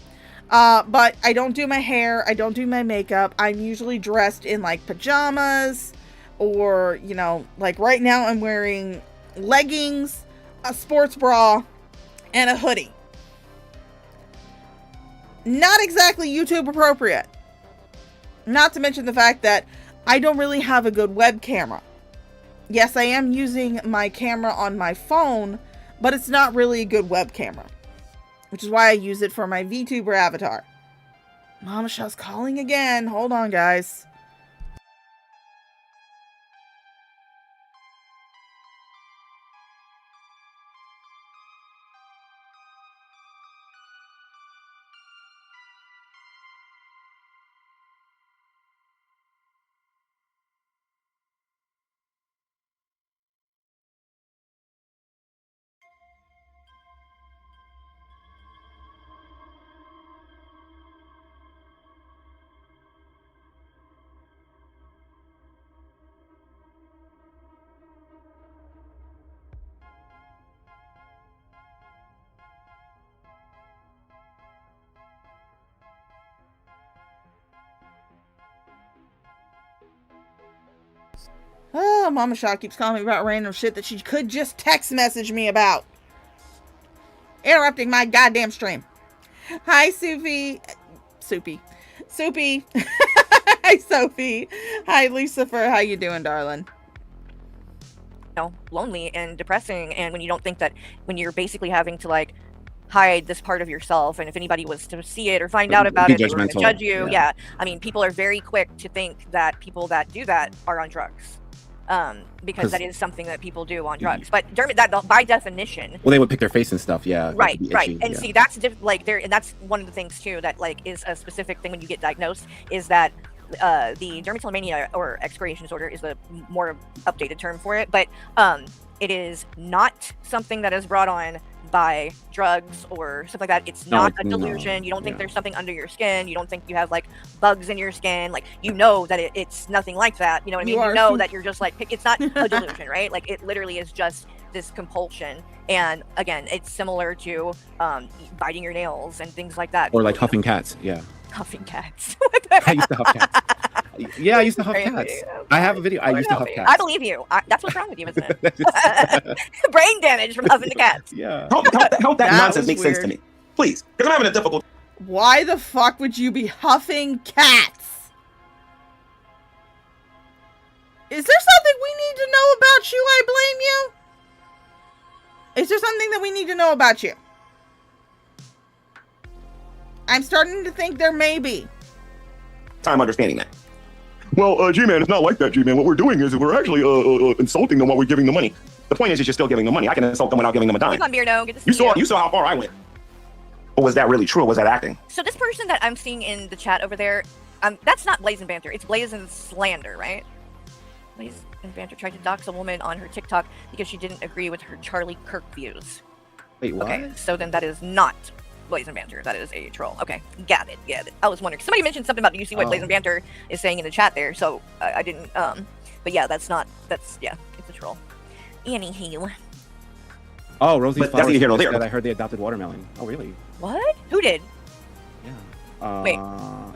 S2: But I don't do my hair. I don't do my makeup. I'm usually dressed in like pajamas, or, you know, like right now I'm wearing leggings, a sports bra, and a hoodie. Not exactly YouTube appropriate. Not to mention the fact that I don't really have a good web camera. Yes, I am using my camera on my phone, but it's not really a good web camera, which is why I use it for my VTuber avatar. Mama Shaw's calling again. Hold on, guys. Oh, Mama Shaw keeps calling me about random shit that she could just text message me about. Interrupting my goddamn stream. Hi, Soupy. Soupy. Hi, Sophie. Hi, Lucifer. How you doing, darling?
S4: Know, lonely and depressing, and when you don't think that, when you're basically having to like hide this part of yourself, and if anybody was to see it or find out about it, they were going to judge you. Yeah, I mean, people are very quick to think that people that do that are on drugs. because that is something that people do on drugs. But that by definition,
S5: well, they would pick their face and stuff. Yeah.
S4: Right. And
S5: yeah.
S4: see, that's like there, and that's one of the things too that like is a specific thing when you get diagnosed is that the dermatillomania or excoriation disorder is the more updated term for it, but it is not something that is brought on by drugs or stuff like that. It's not a delusion. You don't think there's something under your skin. You don't think you have like bugs in your skin. Like, you know that it's nothing like that. You know what I mean? You know that you're just like, it's not a delusion, right? Like, it literally is just this compulsion. And again, it's similar to biting your nails and things like that.
S5: Or like huffing cats. Yeah.
S4: Huffing cats.
S5: I used to huff cats. Yeah, I used to huff cats. I have a video. I used to huff cats.
S4: I believe you. That's what's wrong with you, isn't it? Brain damage from huffing the cats.
S5: Yeah.
S6: Help that nonsense make sense to me, please, because I'm having a difficult.
S2: Why the fuck would you be huffing cats? Is there something we need to know about you? I blame you. Is there something that we need to know about you? I'm starting to think there may be.
S6: Time understanding that. Well, G-Man, it's not like that, G-Man. What we're doing is we're actually insulting them while we're giving them money. The point is you're still giving them money. I can insult them without giving them a dime.
S4: Come on, Beardo. Good to see
S6: you saw how far I went. But was that really true, or was that acting?
S4: So this person that I'm seeing in the chat over there, that's not Blazing Banter. It's Blazing Slander, right? Blazing Banter tried to dox a woman on her TikTok because she didn't agree with her Charlie Kirk views.
S5: Wait, what?
S4: Okay, so then that is not Blazing Banter. That is a troll. Okay, got it. I was wondering. Somebody mentioned something about, do you see what Blazing Banter is saying in the chat there? So I didn't. But yeah, it's a troll. Anywho.
S5: Oh, Rosie's
S6: But that's neither here nor there.
S5: I heard they adopted watermelon. Oh, really?
S4: What? Who did?
S5: Yeah.
S4: Wait.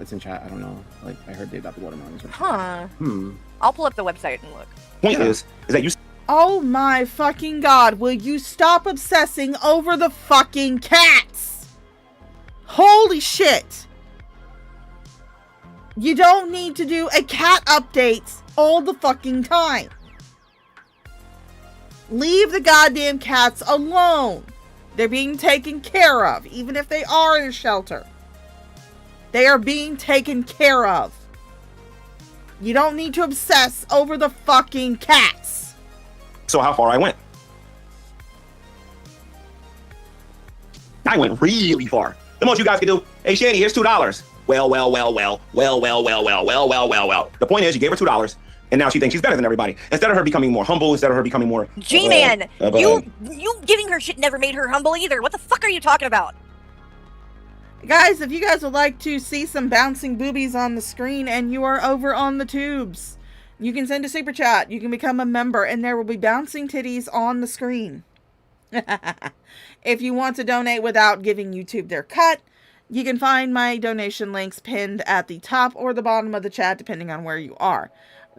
S5: It's in chat. I don't know. Like, I heard they adopted watermelon.
S4: Huh. I'll pull up the website and look.
S6: Point is that you.
S2: Oh my fucking god, will you stop obsessing over the fucking cats? Holy shit. You don't need to do a cat update all the fucking time. Leave the goddamn cats alone. They're being taken care of, even if they are in a shelter. They are being taken care of. You don't need to obsess over the fucking cats.
S6: So how far I went? I went really far. The most you guys can do, hey Shani, here's $2. Well. The point is, you gave her $2, and now she thinks she's better than everybody. Instead of her becoming more humble, instead of her becoming more
S4: G-Man, you giving her shit never made her humble either. What the fuck are you talking about?
S2: Guys, if you guys would like to see some bouncing boobies on the screen and you are over on the tubes, you can send a super chat. You can become a member and there will be bouncing titties on the screen. If you want to donate without giving YouTube their cut, you can find my donation links pinned at the top or the bottom of the chat, depending on where you are.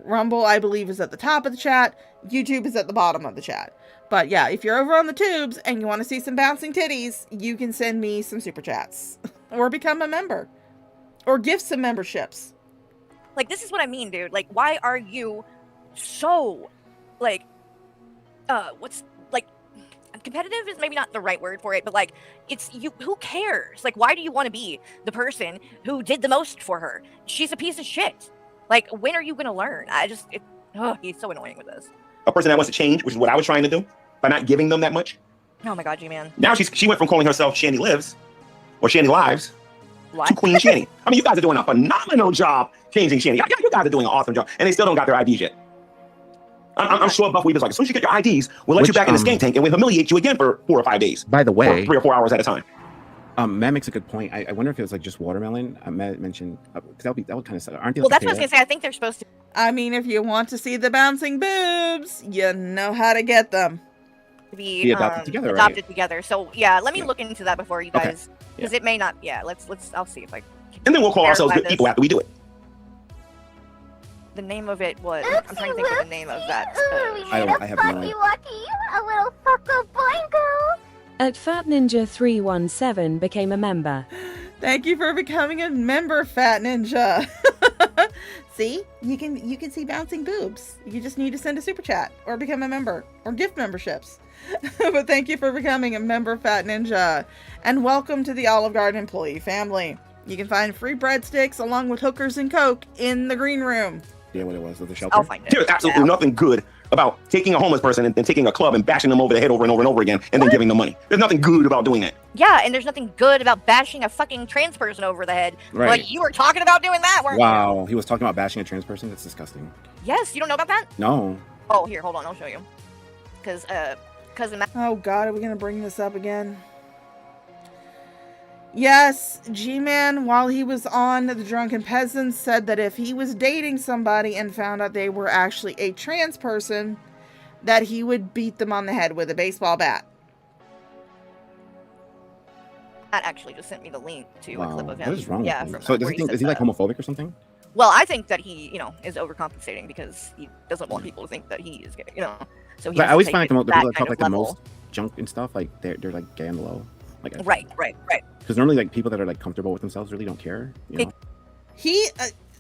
S2: Rumble, I believe, is at the top of the chat. YouTube is at the bottom of the chat. But yeah, if you're over on the tubes and you want to see some bouncing titties, you can send me some super chats. Or become a member. Or give some memberships.
S4: Like, this is what I mean, dude. Like, why are you so, like, competitive is maybe not the right word for it, but like, it's you, who cares? Like, why do you want to be the person who did the most for her? She's a piece of shit. Like, when are you going to learn? He's so annoying with this.
S6: A person that wants to change, which is what I was trying to do, by not giving them that much.
S4: Oh my god, G-Man.
S6: Now she went from calling herself Shani Lives, or Shani Lives,
S4: what?
S6: to Queen Shani. I mean, you guys are doing a phenomenal job changing Shani. You guys are doing an awesome job, and they still don't got their IDs yet. I'm sure Buff Weave is like, as soon as you get your IDs, we'll let you back in the skank tank and we'll humiliate you again for 4 or 5 days.
S5: By the way,
S6: or 3 or 4 hours at a time.
S5: Matt makes a good point. I wonder if it was like just watermelon. Matt mentioned because that would kind of suck. Aren't they?
S4: Well, that's what I was gonna say. I think they're supposed to.
S2: I mean, if you want to see the bouncing boobs, you know how to get them.
S4: To be adopted together. So yeah, let me look into that before you guys, because it may not. Yeah, let's. I'll see if I.
S6: And then we'll call ourselves good people after we do it.
S4: The name of it was. I'm trying to think of the name of that.
S5: I have no idea.
S3: A little fucko boingo.
S7: At Fat Ninja 317 became a member.
S2: Thank you for becoming a member, Fat Ninja. See, you can see bouncing boobs. You just need to send a super chat or become a member or gift memberships. But thank you for becoming a member, Fat Ninja, and welcome to the Olive Garden employee family. You can find free breadsticks along with hookers and coke in the green room.
S5: Yeah, what it was. The shelter.
S4: I'll find it.
S6: There's absolutely nothing good about taking a homeless person and taking a club and bashing them over the head over and over and over again and then giving them money. There's nothing good about doing that.
S4: Yeah, and there's nothing good about bashing a fucking trans person over the head.
S5: Right.
S4: Like, you were talking about doing that, weren't you?
S5: Wow, he was talking about bashing a trans person? That's disgusting.
S4: Yes, you don't know about that?
S5: No.
S4: Oh, here, hold on, I'll show you. Because, cousin Matt.
S2: Oh God, are we gonna bring this up again? Yes, G-Man, while he was on The Drunken Peasants, said that if he was dating somebody and found out they were actually a trans person, that he would beat them on the head with a baseball bat.
S4: Matt actually just sent me the link to a clip of him.
S5: What is wrong with him?
S4: from
S5: So
S4: that,
S5: does
S4: where
S5: he think,
S4: says
S5: is he like
S4: that.
S5: homophobic or something?
S4: Well, I think that he, is overcompensating because he doesn't want people to think that he is gay, So he
S5: But I
S4: has to
S5: always
S4: take
S5: find
S4: it
S5: like the
S4: to
S5: people that
S4: that
S5: talk
S4: kind
S5: like
S4: of
S5: the
S4: level.
S5: most junk and stuff, like they're like gay and low. Like
S4: Right.
S5: Because normally like people that are like comfortable with themselves really don't care. You know?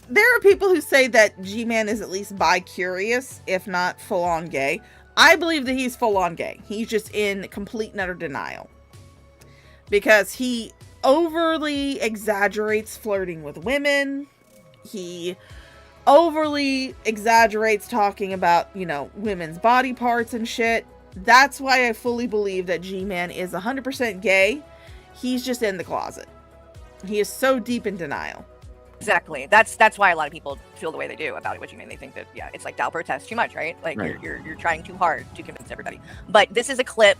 S2: There are people who say that G-Man is at least bi-curious, if not full-on gay. I believe that he's full-on gay. He's just in complete and utter denial. Because he overly exaggerates flirting with women. He overly exaggerates talking about, women's body parts and shit. That's why I fully believe that G-Man is 100% gay. He's just in the closet. He is so deep in denial.
S4: Exactly. That's why a lot of people feel the way they do about it. What you mean? They think that it's like Dow protests too much, right? Like
S5: Right.
S4: you're trying too hard to convince everybody. But this is a clip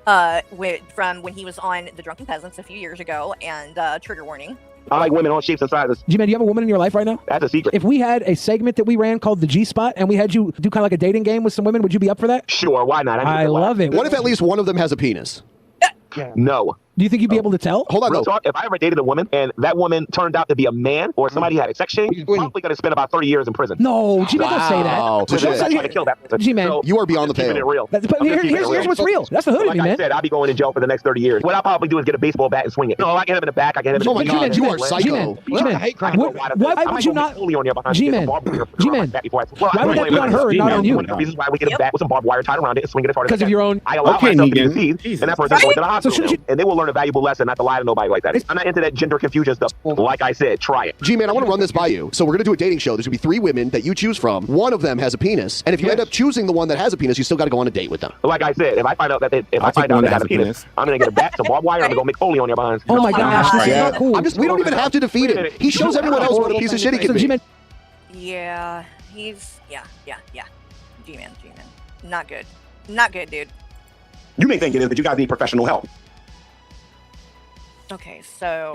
S4: from when he was on The Drunken Peasants a few years ago, and trigger warning.
S6: I like women all shapes and sizes.
S8: G-Man, do you have a woman in your life right now?
S6: That's a secret.
S8: If we had a segment that we ran called the G-Spot and we had you do kind of like a dating game with some women, would you be up for that?
S6: Sure, why not?
S8: I love it.
S9: What if at least one of them has a penis?
S6: No.
S8: Do you think you'd be able to tell?
S9: Hold on,
S6: Real
S9: no.
S6: talk, if I ever dated a woman and that woman turned out to be a man or somebody had a sex change, probably going to spend about 30 years in prison.
S8: No, G-Man, don't say that.
S9: Wow.
S6: So
S9: Touche.
S6: I'm trying to kill that person.
S8: G-Man.
S6: So,
S9: You are beyond the
S6: keeping
S9: pale.
S6: it real.
S8: But
S6: I'm just keeping it
S8: here's what's real. That's the hood of
S6: Like
S8: me,
S6: I
S8: man.
S6: said, I'll be going in jail for the next 30 years. What I'll probably do is get a baseball bat and swing it. No, I can have it in the back. I can have it in
S9: Oh
S6: the
S9: my
S6: back.
S9: God, you are psycho.
S8: G-Man, why would you not? G-Man, why would that be on her and not on you?
S6: One of the reasons why we get a bat with some barbed wire tied around it and swing it as hard as
S8: Because of your own.
S6: I allow
S5: Okay,
S6: myself to be
S5: Negan.
S6: deceived,
S5: Jesus.
S6: and that person goes to the
S8: So
S6: hospital,
S8: shouldn't you-
S6: and they will learn a valuable lesson not to lie to nobody like that. I'm not into that gender confusion stuff. Like I said, try it.
S9: G-Man, I want to run this by you. So we're going to do a dating show. There's going to be 3 women that you choose from. One of them has a penis. And if you end up choosing the one that has a penis, you still got to go on a date with them.
S6: Like I said, if I find out that they
S5: I'll take the one that has
S6: have
S5: a
S6: a penis, I'm gonna get a bat, some barbed wire, and I'm gonna go make Foley on your behinds.
S8: Oh my gosh, this is
S9: Yeah.
S8: not cool.
S9: we don't even have to defeat him. He shows everyone else what a piece of shit he
S8: So
S9: can be.
S8: G-Man,
S4: Yeah, he's G-Man. Not good. Not good, dude.
S6: You may think it is, but you guys need professional help.
S4: Okay, so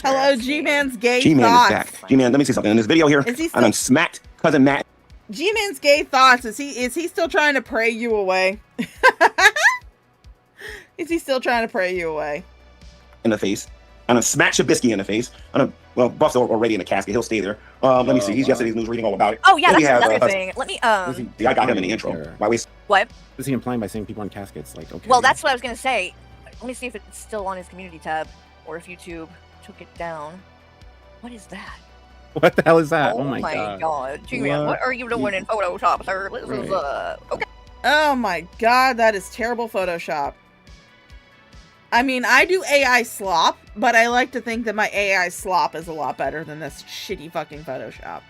S2: Hello, G-Man's gay
S6: G-Man is
S2: thoughts.
S6: back. G-Man, let me see something. In this video here,
S2: Is he
S6: I
S2: still-
S6: done smacked cousin Matt
S2: G-Man's gay thoughts. Is he still trying to pray you away? Is he still trying to pray you away?
S6: in the face. I done smacked Shabisky in the face. I done, well, Buff's already in the casket. He'll stay there. Let me see. He's yesterday's news reading all about it.
S4: Oh yeah,
S6: Then we
S4: that's
S6: have,
S4: another thing. Let me
S6: I got him in the intro. Why waste?
S4: What?
S5: Is he implying by saying people in caskets? Like, okay.
S4: Well, that's what I was gonna say. Let me see if it's still on his community tab, or if YouTube took it down. What is that?
S5: What the hell is that? Oh my
S4: god. G-Man, what are you doing in Photoshop, sir? This is okay.
S2: Oh my god, that is terrible Photoshop. I mean, I do AI slop, but I like to think that my AI slop is a lot better than this shitty fucking Photoshop.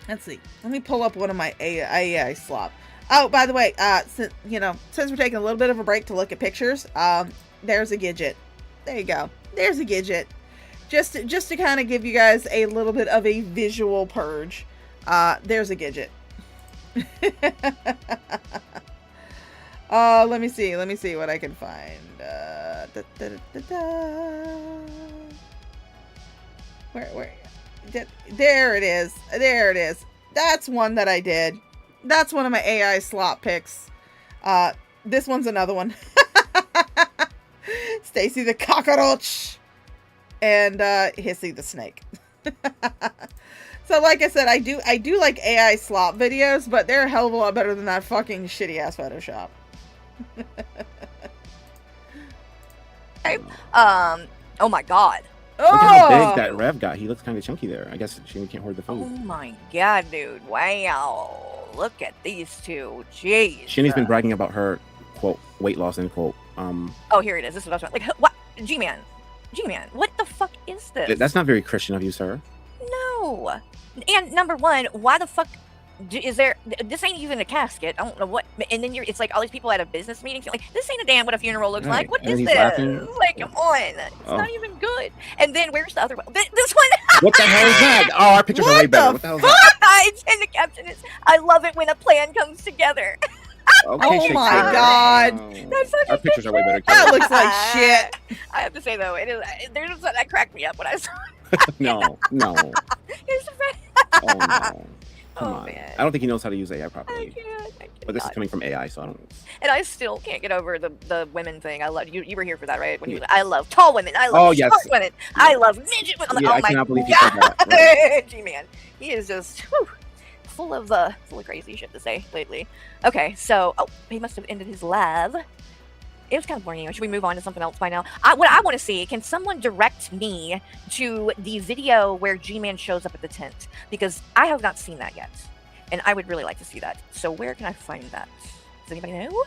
S2: Let's see. Let me pull up one of my AI slop. Oh, by the way, since we're taking a little bit of a break to look at pictures, there's a Gidget. There you go. There's a Gidget. Just to kind of give you guys a little bit of a visual purge. There's a Gidget. Let me see what I can find. Where? There it is. There it is. That's one that I did. That's one of my AI slop picks. This one's another one. Stacy the cockroach. And Hissy the snake. So like I said, I do like AI slop videos, but they're a hell of a lot better than that fucking shitty ass Photoshop.
S4: Oh my god.
S5: Look at how
S2: Oh!
S5: big that Rev got. He looks kind of chunky there. I guess she can't hoard the
S4: Oh
S5: food.
S4: my god, dude. Wow. Look at these two. Jeez.
S5: Shinny's been bragging about her, quote, weight loss, end quote.
S4: Oh, here it is. This is what I was like. What? G-Man, what the fuck is this?
S5: That's not very Christian of you, sir.
S4: No, No. And number one, why the fuck is there? This ain't even a casket. I don't know what. And then it's like all these people at a business meeting. Like, this ain't a damn what a funeral looks like. What is this? Like, come on. It's not even good. And then where's the other one? This one.
S5: What the hell is that? Oh, our pictures are way better. What the hell is that?
S4: And the caption is, I love it when a plan comes together.
S5: Okay,
S2: oh my God.
S4: That's such
S5: our pictures are way better.
S2: That looks like shit.
S4: I have to say, though, there's something that cracked me up when I saw
S5: No.
S4: Here's the fact.
S5: Oh, no. Come on.
S4: Man.
S5: I don't think he knows how to use AI properly.
S4: I can't.
S5: But this is coming from AI, so I don't.
S4: And I still can't get over the women thing. I love you. You were here for that, right? When I love tall women. I love short women. I love midget women. I'm like,
S5: I cannot believe he
S4: God.
S5: said that. Right?
S4: G-man, he is just full of crazy shit to say lately. Okay, so he must have ended his live. It was kind of boring. Should we move on to something else by now? What I want to see, can someone direct me to the video where G-Man shows up at the tent? Because I have not seen that yet. And I would really like to see that. So where can I find that? Does anybody know?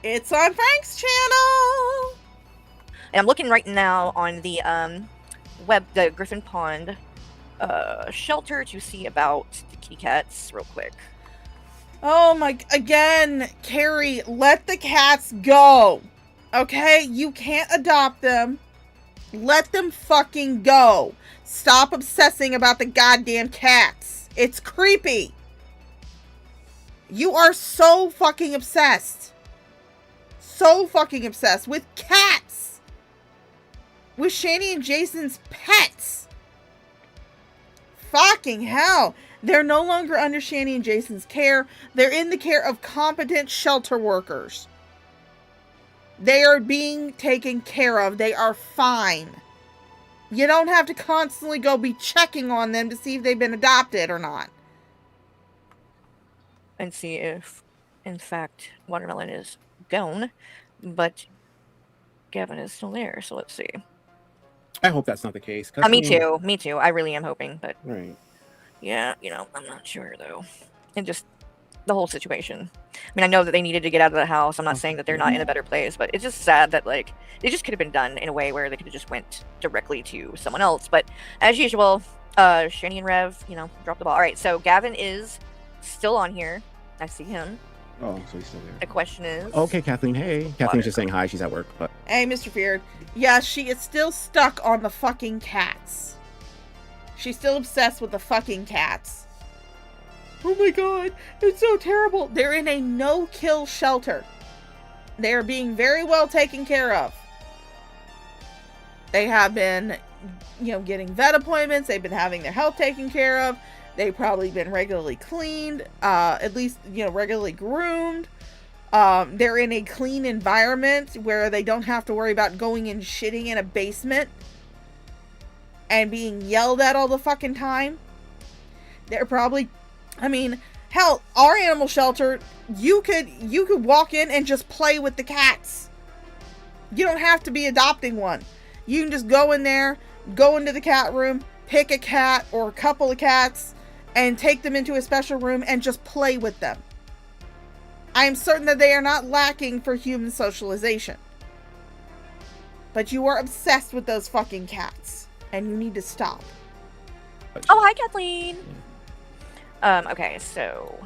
S2: It's on Frank's channel.
S4: And I'm looking right now on the the Griffin Pond shelter to see about the kitty cats real quick.
S2: Oh my, again, Carrie, let the cats go. Okay? You can't adopt them. Let them fucking go. Stop obsessing about the goddamn cats. It's creepy. You are so fucking obsessed. So fucking obsessed with cats. With Shani and Jason's pets. Fucking hell. They're no longer under Shani and Jason's care. They're in the care of competent shelter workers. They are being taken care of. They are fine. You don't have to constantly go be checking on them to see if they've been adopted or not.
S4: And see if, in fact, Watermelon is gone, but Gavin is still there. So let's see.
S5: I hope that's not the case.
S4: Me too. Me too. I really am hoping, but
S5: right.
S4: Yeah, I'm not sure though. And just the whole situation. I mean, I know that they needed to get out of the house. I'm not saying that they're not in a better place, but it's just sad that it just could have been done in a way where they could have just went directly to someone else. But as usual, Shani and Rev, dropped the ball. All right, so Gavin is still on here. I see him.
S5: Oh, so he's still there.
S4: The question is...
S5: Okay, Kathleen, hey. Kathleen's just saying hi. She's at work, but...
S2: Hey, Mr. Feared. Yeah, she is still stuck on the fucking cats. She's still obsessed with the fucking cats. Oh my God, it's so terrible. They're in a no-kill shelter. They are being very well taken care of. They have been, getting vet appointments. They've been having their health taken care of. They've probably been regularly cleaned, at least, regularly groomed. They're in a clean environment where they don't have to worry about going and shitting in a basement and being yelled at all the fucking time. They're probably, hell, our animal shelter, you could walk in and just play with the cats. You don't have to be adopting one. You can just go in there, go into the cat room, pick a cat or a couple of cats, and take them into a special room and just play with them. I am certain that they are not lacking for human socialization. But you are obsessed with those fucking cats. And you need to stop.
S4: Oh, hi, Kathleen. Okay, so...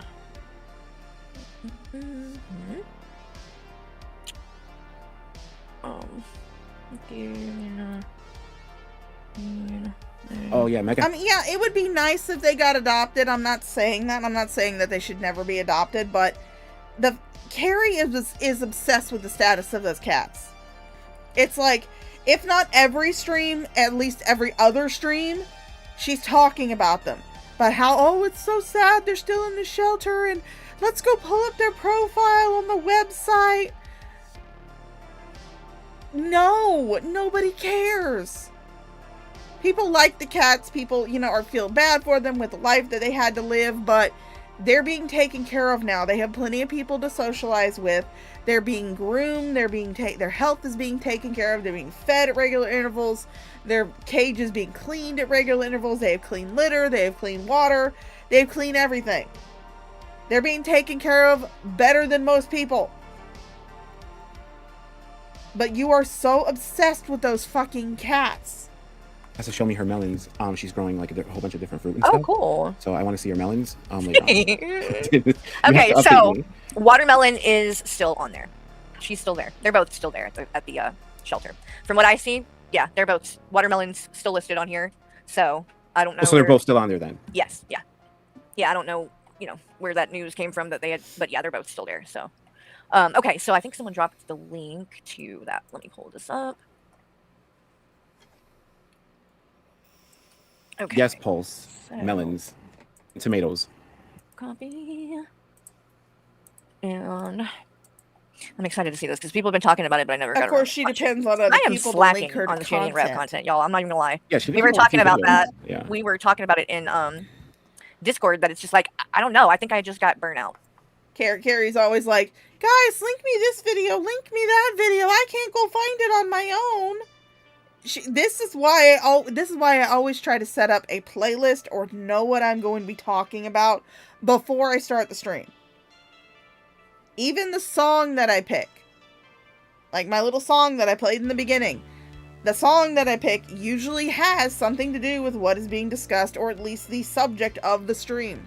S5: Oh, yeah, Megan.
S2: Yeah, it would be nice if they got adopted. I'm not saying that. I'm not saying that they should never be adopted, but Carrie is obsessed with the status of those cats. It's like, if not every stream, at least every other stream, she's talking about them. But how, it's so sad they're still in the shelter, and let's go pull up their profile on the website. No, nobody cares. People like the cats. People, or feel bad for them with the life that they had to live, but they're being taken care of now. They have plenty of people to socialize with. They're being groomed. Their health is being taken care of. They're being fed at regular intervals. Their cage is being cleaned at regular intervals. They have clean litter. They have clean water. They have clean everything. They're being taken care of better than most people. But you are so obsessed with those fucking cats.
S5: has to show me her melons. She's growing like a whole bunch of different fruit and
S4: Oh,
S5: stuff.
S4: cool.
S5: So I want to see her melons. Like,
S4: okay, so watermelon is still on there. She's still there. They're both still there at the shelter. From what I see, yeah, they're both watermelons still listed on here. So I don't know.
S5: So they're both still on there then.
S4: Yes. Yeah. Yeah. I don't know. Where that news came from that they had, but yeah, they're both still there. So, okay. So I think someone dropped the link to that. Let me pull this up. Okay.
S5: Yes, pulse, melons, tomatoes.
S4: Copy. And I'm excited to see this because people have been talking about it, but I never got around.
S2: Of course, she depends on other
S4: I am
S2: people to
S4: slacking
S2: link her
S4: on the
S2: to
S4: Shani and Rev
S2: content.
S4: content, y'all. I'm not even gonna lie.
S5: Yeah,
S4: we were talking about that.
S5: Yeah.
S4: We were talking about it in Discord. That it's just like I don't know. I think I just got burnt out.
S2: Carrie's always like, guys, link me this video, link me that video. I can't go find it on my own. This is why I always try to set up a playlist or know what I'm going to be talking about before I start the stream. Even the song that I pick, like my little song that I played in the beginning, the song that I pick usually has something to do with what is being discussed, or at least the subject of the stream.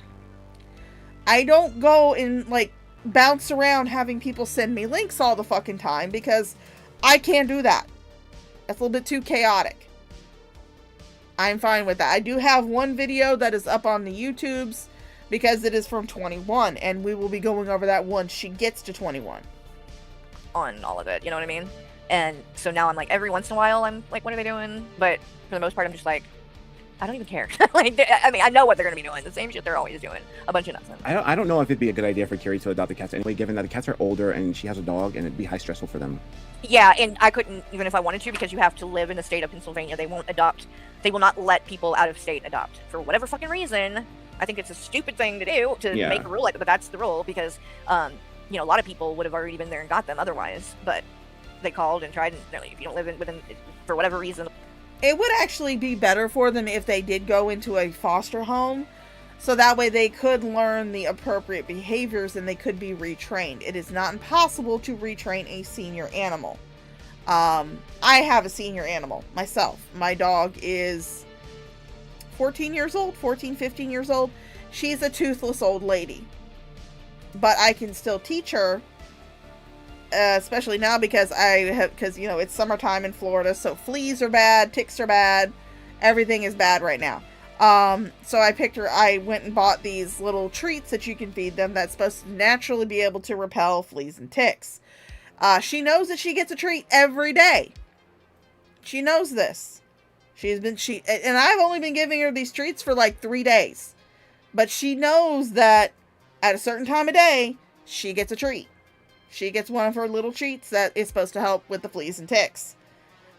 S2: I don't go and like bounce around having people send me links all the fucking time because I can't do that. That's a little bit too chaotic. I'm fine with that. I do have one video that is up on the YouTubes because it is from 21, and we will be going over that once she gets to 21.
S4: On all of it, you know what I mean? And so now I'm like, every once in a while, I'm like, what are they doing? But for the most part, I'm just like, I don't even care. I mean, I know what they're going to be doing. The same shit they're always doing. A bunch of nonsense.
S5: I don't know if it'd be a good idea for Carrie to adopt the cats anyway, given that the cats are older and she has a dog, and it'd be high stressful for them.
S4: Yeah, and I couldn't, even if I wanted to, because you have to live in the state of Pennsylvania. They won't adopt. They will not let people out of state adopt. For whatever fucking reason, I think it's a stupid thing to do, to make a rule like that, but that's the rule, because, a lot of people would have already been there and got them otherwise, but they called and tried, and they're like, if you don't live within, for whatever reason.
S2: It would actually be better for them if they did go into a foster home, so that way they could learn the appropriate behaviors and they could be retrained. It is not impossible to retrain a senior animal. I have a senior animal myself. My dog is 14 years old, 14, 15 years old. She's a toothless old lady. But I can still teach her, especially now because it's summertime in Florida, so fleas are bad, ticks are bad, everything is bad right now. So I went and bought these little treats that you can feed them that's supposed to naturally be able to repel fleas and ticks. She knows that she gets a treat every day. She knows this. And I've only been giving her these treats for like 3 days. But she knows that at a certain time of day, she gets a treat. She gets one of her little treats that is supposed to help with the fleas and ticks.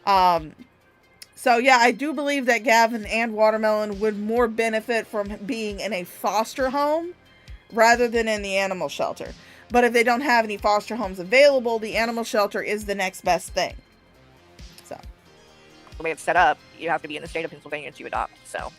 S2: So yeah, I do believe that Gavin and Watermelon would more benefit from being in a foster home rather than in the animal shelter. But if they don't have any foster homes available, the animal shelter is the next best thing. So
S4: the way it's set up, you have to be in the state of Pennsylvania to adopt. So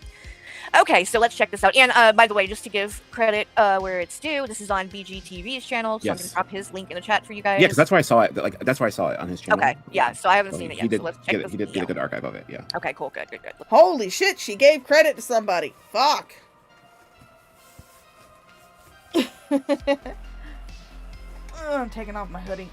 S4: okay, so let's check this out. And by the way, just to give credit where it's due, this is on BGTV's channel, so I'm going to drop his link in the chat for you guys.
S5: Yeah, because that's where I saw it. That's where I saw it on his channel.
S4: Okay, yeah, so I haven't seen it yet, so let's check this out.
S5: He did get a good archive of it, yeah.
S4: Okay, cool, good.
S2: Holy shit, she gave credit to somebody. Fuck. I'm taking off my hoodie.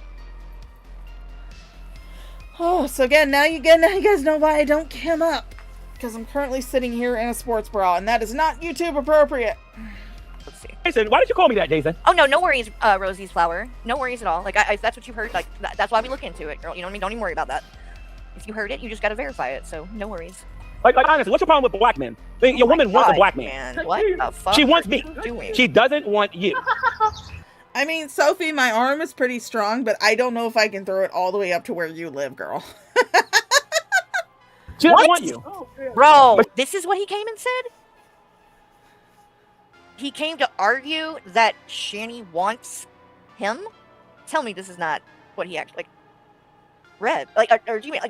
S2: Oh, so again, now you guys know why I don't cam up. Because I'm currently sitting here in a sports bra, and that is not YouTube appropriate.
S4: Let's see.
S8: Jason, why did you call me that, Jason?
S4: Oh, no worries, Rosie's Flower. No worries at all. Like, if that's what you heard, like, that's why we look into it, girl. You know what I mean? Don't even worry about that. If you heard it, you just gotta verify it, so no worries.
S8: Like honestly, what's your problem with black men? Your woman wants a black man.
S4: What the fuck?
S8: She wants me. She doesn't want you.
S2: I mean, Sophie, my arm is pretty strong, but I don't know if I can throw it all the way up to where you live, girl.
S8: She doesn't want you.
S4: Bro, this is what he came and said? He came to argue that Shani wants him? Tell me this is not what he actually, read. Or G-Man,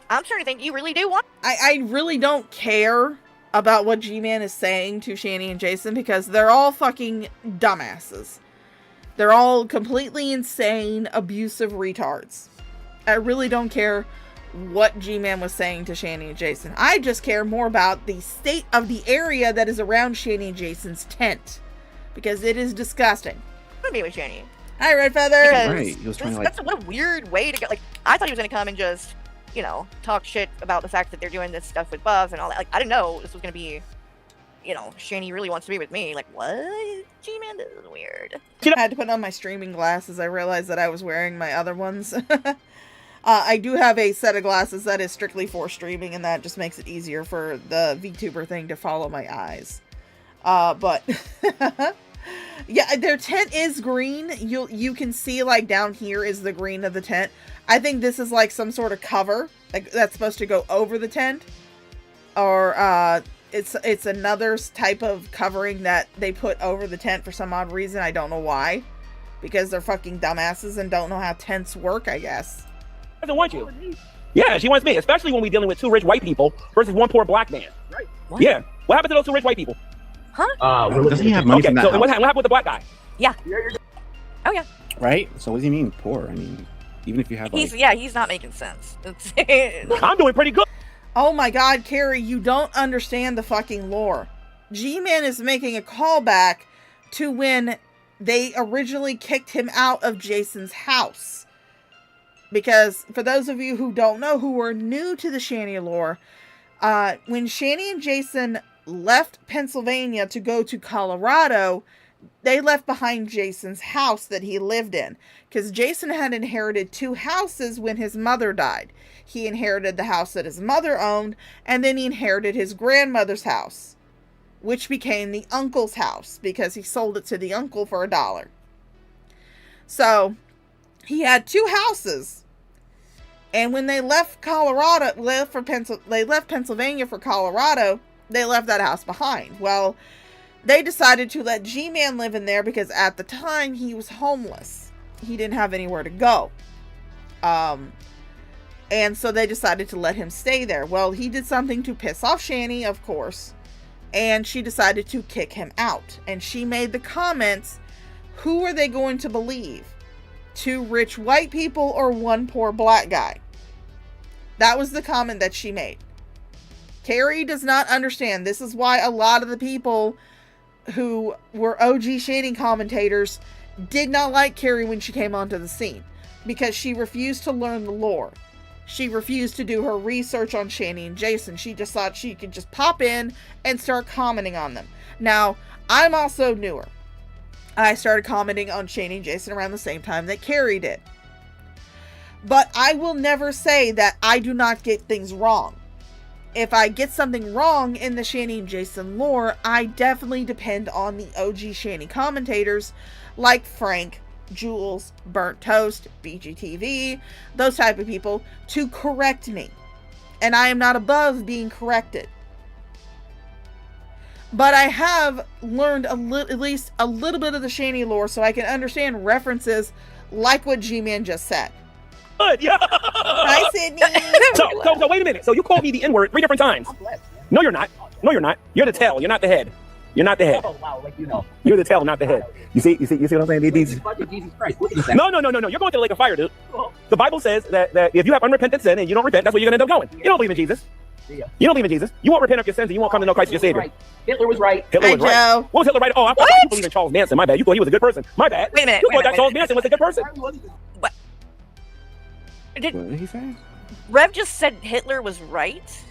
S4: I'm starting to think you really do want...
S2: I really don't care about what G-Man is saying to Shani and Jason because they're all fucking dumbasses. They're all completely insane, abusive retards. I really don't care what G-Man was saying to Shani and Jason. I just care more about the state of the area that is around Shani and Jason's tent, because it is disgusting.
S4: I'm with Shani.
S2: Hi, Red Feather.
S4: Because
S5: Right, he was trying to, like...
S4: That's what a weird way to get. Like, I thought he was gonna come and just, you know, talk shit about the fact that they're doing this stuff with buffs and all that. Like, I didn't know this was gonna be, you know, Shani really wants to be with me. Like, what? G-Man, this is weird.
S2: I had to put on my streaming glasses. I realized that I was wearing my other ones. I do have a set of glasses that is strictly for streaming, and that just makes it easier for the VTuber thing to follow my eyes. But yeah, their tent is green. You can see, like, down here is the green of the tent. I think this is like some sort of cover, like, that's supposed to go over the tent, or it's another type of covering that they put over the tent for some odd reason. I don't know why, because they're fucking dumbasses and don't know how tents work, I guess.
S8: Doesn't want you. Yeah, she wants me, especially when we're dealing with 2 rich white people versus 1 poor black man. Right. What? Yeah. What happened to those 2 rich white people?
S4: Huh?
S5: Doesn't he have money from that
S8: so
S5: house?
S8: what happened with the black guy?
S4: Yeah. Oh yeah.
S5: Right? So what does he mean poor? I mean, even if you have, like...
S4: He's not making sense.
S8: I'm doing pretty good.
S2: Oh my god, Carrie, you don't understand the fucking lore. G-Man is making a callback to when they originally kicked him out of Jason's house. Because, for those of you who don't know, who are new to the Shani lore, when Shani and Jason left Pennsylvania to go to Colorado, they left behind Jason's house that he lived in. Because Jason had inherited 2 houses when his mother died. He inherited the house that his mother owned, and then he inherited his grandmother's house, which became the uncle's house, because he sold it to the uncle for $1. So, he had 2 houses. And when they left they left Pennsylvania for Colorado, they left that house behind. Well, they decided to let G-Man live in there because at the time he was homeless. He didn't have anywhere to go. And so they decided to let him stay there. Well, he did something to piss off Shani, of course, and she decided to kick him out. And she made the comments, who are they going to believe? 2 rich white people or 1 poor black guy? That was the comment that she made. Carrie does not understand. This is why a lot of the people who were OG shading commentators did not like Carrie when she came onto the scene, because she refused to learn the lore. She refused to do her research on Shani and Jason. She just thought she could just pop in and start commenting on them. Now, I'm also newer. I started commenting on Shani and Jason around the same time that Carrie did. But I will never say that I do not get things wrong. If I get something wrong in the Shani and Jason lore, I definitely depend on the OG Shani commentators like Frank, Jules, Burnt Toast, BGTV, those type of people to correct me. And I am not above being corrected. But I have learned at least a little bit of the Shani lore so I can understand references like what G-Man just said.
S8: Good, yeah.
S2: Hi, Sydney.
S8: So wait a minute. So you called me the N-word 3 different times. No, you're not. No, you're not. You're the tail. You're not the head. You're not the head.
S10: Oh, wow, like you know.
S8: You're the tail, not the head. You see what I'm saying?
S10: Jesus Christ. Look at this.
S8: No. You're going to the lake of fire, dude. The Bible says that if you have unrepentant sin and you don't repent, that's where you're going to end up going. You don't believe in Jesus. You don't believe in Jesus. You won't repent of your sins and you won't come to know Christ as your Savior.
S10: Hitler was right.
S8: Hitler was right. What was Hitler right? Oh, I thought you believe in Charles Manson. My bad. You thought he was a good person. My bad.
S4: Wait a minute.
S8: You thought that Charles Manson was a good person.
S4: What?
S5: What did he say?
S4: Rev just said Hitler was right?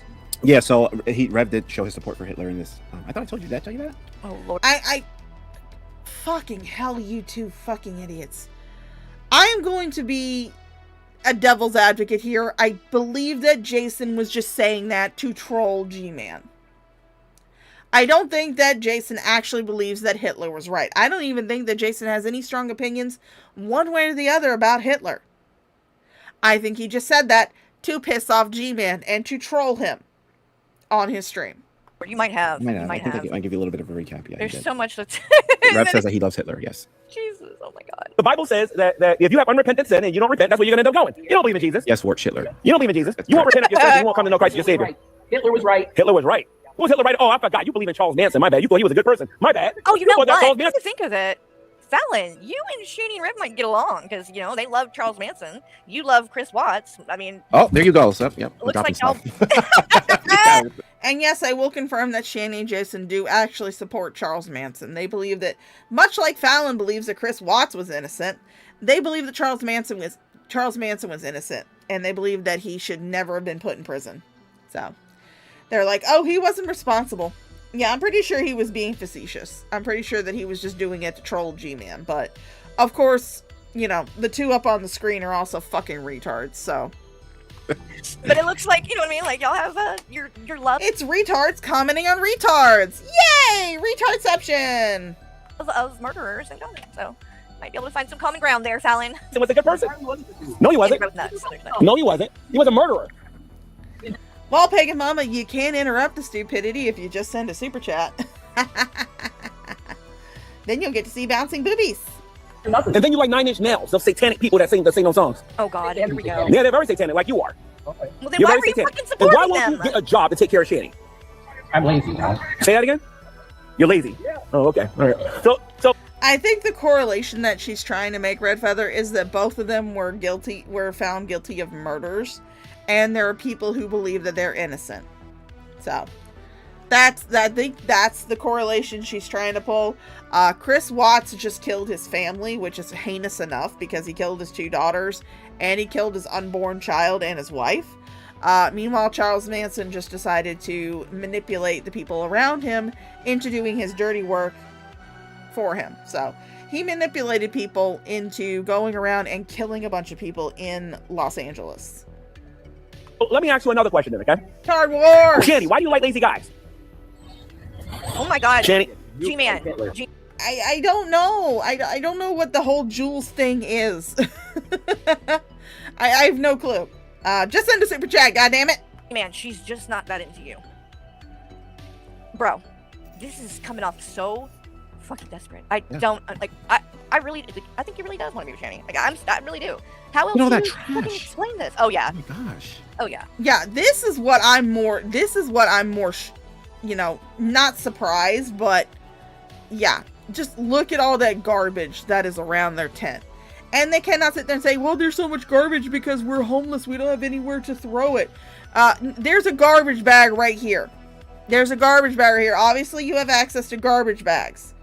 S5: Yeah, so Rev did show his support for Hitler in this. I thought I told you that. Did I tell you that?
S4: Oh, Lord.
S2: I fucking hell, you 2 fucking idiots. I am going to be a devil's advocate here. I believe that Jason was just saying that to troll G-Man. I don't think that Jason actually believes that Hitler was right. I don't even think that Jason has any strong opinions one way or the other about Hitler. I think he just said that to piss off G-Man and to troll him on his stream.
S4: Or you might have.
S5: I think I give you a little bit of a recap. Yeah,
S4: There's so much that's...
S5: Rev says that he loves Hitler, yes.
S4: Jesus, oh my God.
S8: The Bible says that if you have unrepentant sin and you don't repent, that's where you're going to end up going. You don't believe in Jesus.
S5: Yes, Wart Hitler.
S8: You don't believe in Jesus. You won't repent of your sins and you won't come to know Christ as your Savior.
S10: Hitler was right.
S8: Hitler was right. What was Hitler right? Oh, I forgot. You believe in Charles Manson. My bad. You thought he was a good person. My bad.
S4: Oh, you know
S8: thought
S4: what?
S8: that Charles
S4: Come
S8: Manson...
S4: to think of it, Fallon, you and Shani and Red might get along because you know they love Charles Manson. You love Chris Watts. I mean,
S5: Oh, there you go. So, yep.
S4: looks
S5: dropping
S4: like y'all.
S5: stuff.
S2: And yes, I will confirm that Shani and Jason do actually support Charles Manson. They believe that, much like Fallon believes that Chris Watts was innocent, they believe that Charles Manson was innocent, and they believe that he should never have been put in prison. So they're like, oh, he wasn't responsible. Yeah, I'm pretty sure he was being facetious. I'm pretty sure that he was just doing it to troll G-Man. But of course, you know, the two up on the screen are also fucking retards. So.
S4: But it looks like, you know what I mean? Like y'all have your love.
S2: It's retards commenting on retards. Yay! Retardception.
S4: Of murderers and guns. So might be able to find some common ground there, Fallon.
S8: He was a good person. No, he wasn't. No, he wasn't. He was a murderer.
S2: Well, Pagan Mama, you can't interrupt the stupidity if you just send a super chat. Then you'll get to see bouncing boobies.
S8: And then you like 9 Inch Nails, those satanic people that sing those songs.
S4: Oh God, here we go.
S8: Yeah, they're very satanic, like you are.
S4: Well, then
S8: You're
S4: why
S8: very
S4: were you
S8: satanic.
S4: fucking
S8: And
S4: supporting
S8: why won't
S4: them?
S8: you get a job to take care of Shani?
S10: I'm lazy now.
S8: Say that again? You're lazy. Oh, okay. All right. So
S2: I think the correlation that she's trying to make, Red Feather, is that both of them were found guilty of murders, and there are people who believe that they're innocent. So I think that's the correlation she's trying to pull. Chris Watts just killed his family, which is heinous enough because he killed his 2 daughters and he killed his unborn child and his wife. Meanwhile, Charles Manson just decided to manipulate the people around him into doing his dirty work for him. So he manipulated people into going around and killing a bunch of people in Los Angeles.
S8: let me ask you another question then, okay?
S2: Card War!
S8: Shani, why do you like lazy guys?
S4: Oh my God.
S8: Shani.
S4: G-Man.
S2: I don't know. I don't know what the whole Jules thing is. I have no clue. Just send a super chat, goddammit.
S4: Man, she's just not that into you. Bro, this is coming off so fucking desperate. I don't, like, I really, I think he really does want to be with Shani. Like, I really do. How else do you fucking explain this? Oh, yeah.
S5: Oh my gosh.
S4: Oh, yeah.
S2: Yeah, this is what I'm more, you know, not surprised, but yeah, just look at all that garbage that is around their tent. And they cannot sit there and say, well, there's so much garbage because we're homeless. We don't have anywhere to throw it. There's a garbage bag right here. There's a garbage bag right here. Obviously, you have access to garbage bags.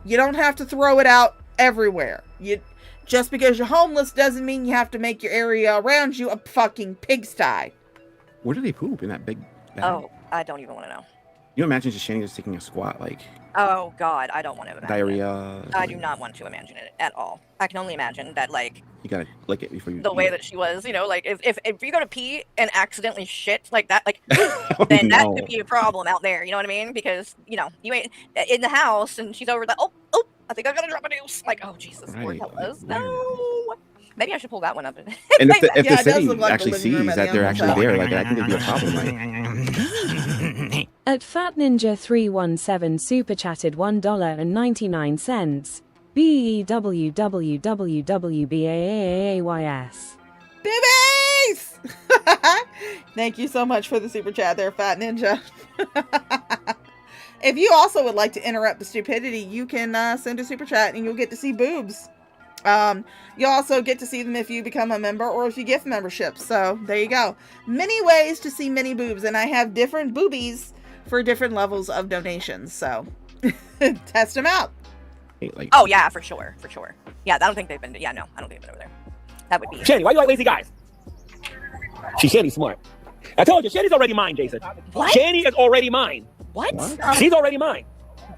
S2: You don't have to throw it out everywhere. Just because you're homeless doesn't mean you have to make your area around you a fucking pigsty.
S5: Where do they poop in that big bag?
S4: Oh, I don't even want to know.
S5: You imagine just Shani just taking a squat, like
S4: Oh God, I don't want to imagine
S5: diarrhea.
S4: it. I do not want to imagine it at all. I can only imagine that, like,
S5: You gotta lick it before you.
S4: the
S5: eat
S4: way
S5: it.
S4: that she was, you know, like if you go to pee and accidentally shit like that, like,
S5: Oh,
S4: then that
S5: no.
S4: could be a problem out there. You know what I mean? Because you know you ain't in the house and she's over the oh, I think I'm gonna drop a deuce. Like, oh Jesus, Lord,
S5: Right,
S4: help
S5: like,
S4: us. No. Maybe I should pull that one up.
S5: And if the,
S2: Yeah, it does
S5: city
S2: look like the
S5: actually
S2: living room
S5: sees
S2: at
S5: that
S2: the
S5: they're
S2: end of
S5: actually
S2: the
S5: there, like I think it'd be a problem. Like,
S7: At Fat Ninja 317 super chatted $1.99. BEWWWBAAAYS.
S2: Boobies! Thank you so much for the super chat there, Fat Ninja. If you also would like to interrupt the stupidity, you can send a super chat and you'll get to see boobs. You'll also get to see them if you become a member or if you gift memberships. So there you go. Many ways to see many boobs, and I have different boobies for different levels of donations. So test them out.
S5: like
S4: Oh yeah, for sure. Yeah, I don't think they've been. Yeah, no, I don't think they've been over there. That would be.
S8: Shani, why do you like lazy guys? Shani's smart. I told you, Shani's already mine, Jason.
S4: What?
S8: Shani is already mine.
S4: What?
S8: She's already mine.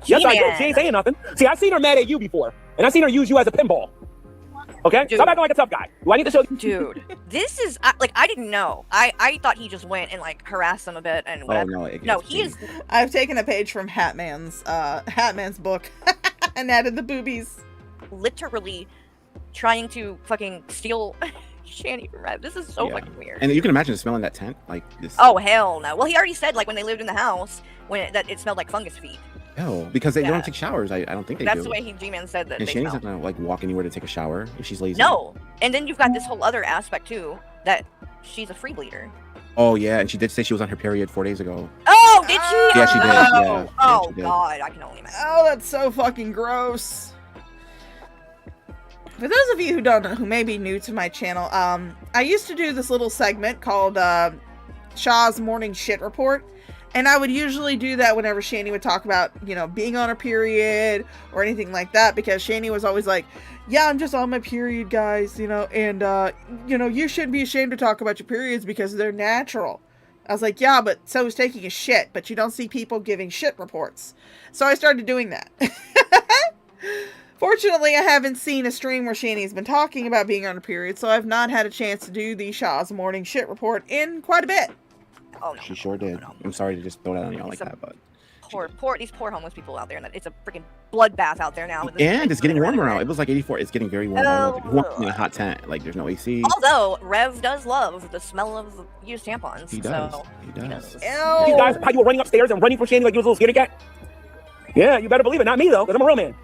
S8: Yes, I do.
S4: G-Man.
S8: She ain't saying nothing. See, I've seen her mad at you before, and I've seen her use you as a pinball. Okay?
S4: Dude.
S8: Stop acting like a tough guy. Do I need to show you?
S4: Dude, this is like I didn't know. I thought he just went and like harassed them a bit and
S5: Oh
S4: whatever.
S5: no, it
S4: No,
S5: gets
S4: he is.
S2: I've taken a page from Hatman's book and added the boobies.
S4: Literally trying to fucking steal Shani from Rev. This is so
S5: Yeah.
S4: fucking weird.
S5: And you can imagine smelling that tent, like this.
S4: Oh hell no! Well, he already said like when they lived in the house that it smelled like fungus feet.
S5: No, because they
S4: Yeah.
S5: don't take showers. I don't think they
S4: That's
S5: do.
S4: the way G-Man said that.
S5: And
S4: They
S5: Shani's
S4: smell.
S5: not gonna like walk anywhere to take a shower if she's lazy.
S4: No, and then you've got this whole other aspect too that she's a free bleeder.
S5: Oh yeah, and she did say she was on her period 4 days ago.
S4: Oh, did she?
S5: Yeah, she did,
S4: Oh,
S5: yeah.
S4: oh
S5: Yeah, she did.
S4: God, I can only imagine.
S2: Oh, that's so fucking gross. For those of you who don't know, who may be new to my channel, I used to do this little segment called Shaw's Morning Shit Report. And I would usually do that whenever Shani would talk about, you know, being on her period or anything like that. Because Shani was always like, yeah, I'm just on my period, guys, you know. And, you know, you shouldn't be ashamed to talk about your periods because they're natural. I was like, yeah, but so is taking a shit. But you don't see people giving shit reports. So I started doing that. Fortunately, I haven't seen a stream where Shani's been talking about being on her period. So I've not had a chance to do the Shaw's Morning Shit Report in quite a bit.
S4: Oh no.
S5: She sure did.
S4: No.
S5: I'm sorry to just throw that on y'all like that, but
S4: these poor homeless people out there, and it's a freaking bloodbath out there now.
S5: And it's getting warmer out. It was like 84. It's getting very warm. Who wants to be in a hot tent? Like there's no AC.
S4: Although Rev does love the smell of used tampons.
S5: He does.
S4: So,
S5: He does.
S4: Ew.
S8: You guys, how you were running upstairs and running for Shani like you was a little scaredy cat? Yeah, you better believe it. Not me though, because I'm a real man.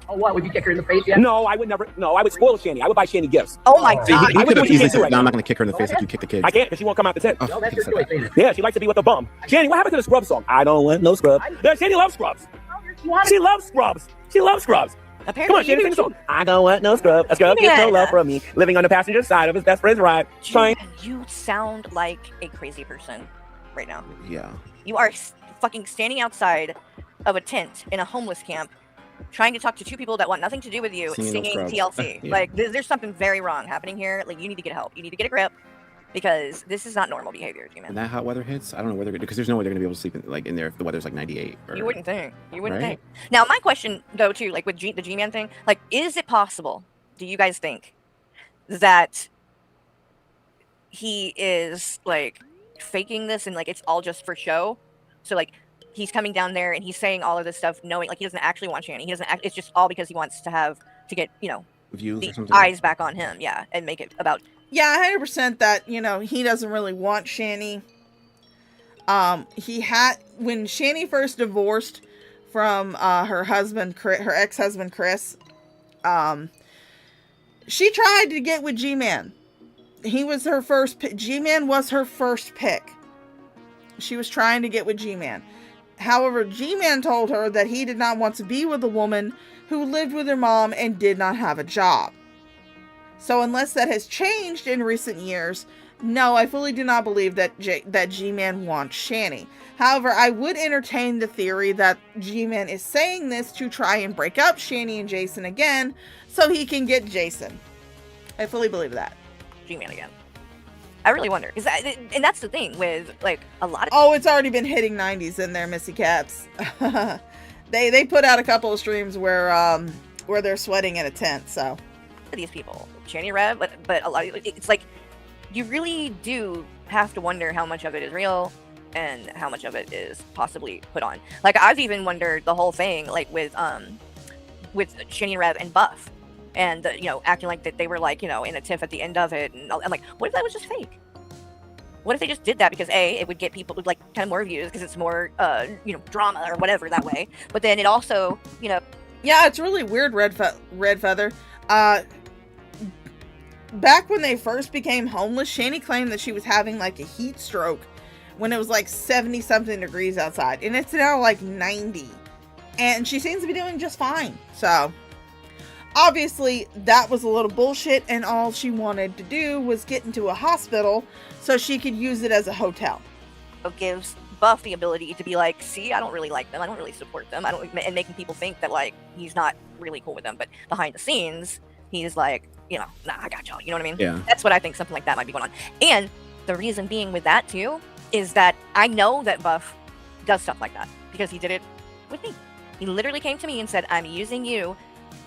S10: Oh, what? Would you kick her in the face yet?
S8: No, I would never. No, I would spoil Shani. I would buy Shani gifts.
S4: Oh my
S5: See,
S4: god.
S5: he
S8: I
S5: could have
S8: would do
S5: easily
S8: what
S5: said,
S8: you
S5: no, I'm not going to kick her in the face like you kick the kids.
S8: I can't, because she won't come out the tent.
S5: Oh,
S10: No, that's
S5: he
S10: her
S5: said
S10: choice,
S5: that.
S10: ain't it?
S8: Yeah, she likes to be with a bum. Shani, what happened to the Scrubs song? I don't want no scrubs. Yeah, Shani loves scrubs. She loves scrubs. She loves scrubs.
S4: Apparently,
S8: Come on, Shani, sing the song. I don't want no scrub. A scrub gets no love from me. Living on the passenger side of his best friend's ride. Trying.
S4: You sound like a crazy person right now.
S5: Yeah.
S4: You are fucking standing outside of a tent in a homeless camp, trying to talk to two people that want nothing to do with you, singing TLC.
S5: Yeah.
S4: Like, there's something very wrong happening here. Like, you need to get help. You need to get a grip, because this is not normal behavior, G-Man.
S5: When that hot weather hits, I don't know where they're going to, because there's no way they're going to be able to sleep in there if the weather's like 98. Or,
S4: You wouldn't think. You wouldn't
S5: Right?
S4: think. Now, my question, though, too, like with the G-Man thing, like, is it possible, do you guys think, that he is, like, faking this and, like, it's all just for show? So, like, he's coming down there and he's saying all of this stuff knowing, like, he doesn't actually want Shani. He doesn't it's just all because he wants to get, you know,
S5: views
S4: the
S5: or something.
S4: eyes back on him, yeah, and make it about...
S2: Yeah, 100% that, you know, he doesn't really want Shani. When Shani first divorced from her husband, her ex-husband, Chris, she tried to get with G-Man. He was her first pick. G-Man was her first pick. She was trying to get with G-Man. However, G-Man told her that he did not want to be with a woman who lived with her mom and did not have a job. So unless that has changed in recent years, no, I fully do not believe that G-Man wants Shani. However, I would entertain the theory that G-Man is saying this to try and break up Shani and Jason again so he can get Jason. I fully believe that.
S4: G-Man again. I really wonder, and that's the thing with, like, a lot of...
S2: Oh, it's already been hitting 90s in there, Missy Cats. They put out a couple of streams where they're sweating in a tent, so...
S4: These people, Shani, Rev, but a lot of... It's like, you really do have to wonder how much of it is real and how much of it is possibly put on. Like, I've even wondered the whole thing, like, with Shani, Rev, and Buff. And, you know, acting like that they were, like, you know, in a tiff at the end of it. And I'm like, what if that was just fake? What if they just did that because, A, it would get people, like, kind of more views because it's more, you know, drama or whatever that way. But then it also, you know...
S2: Yeah, it's really weird, Red Feather. Back when they first became homeless, Shani claimed that she was having, like, a heat stroke when it was, like, 70-something degrees outside. And it's now, like, 90. And she seems to be doing just fine. So... Obviously, that was a little bullshit, and all she wanted to do was get into a hospital so she could use it as a hotel.
S4: It gives Buff the ability to be like, see, I don't really like them, I don't really support them, and making people think that, like, he's not really cool with them, but behind the scenes, he's like, you know, nah, I got y'all, you know what I mean?
S5: Yeah.
S4: That's what I think something like that might be going on. And the reason being with that, too, is that I know that Buff does stuff like that, because he did it with me. He literally came to me and said, I'm using you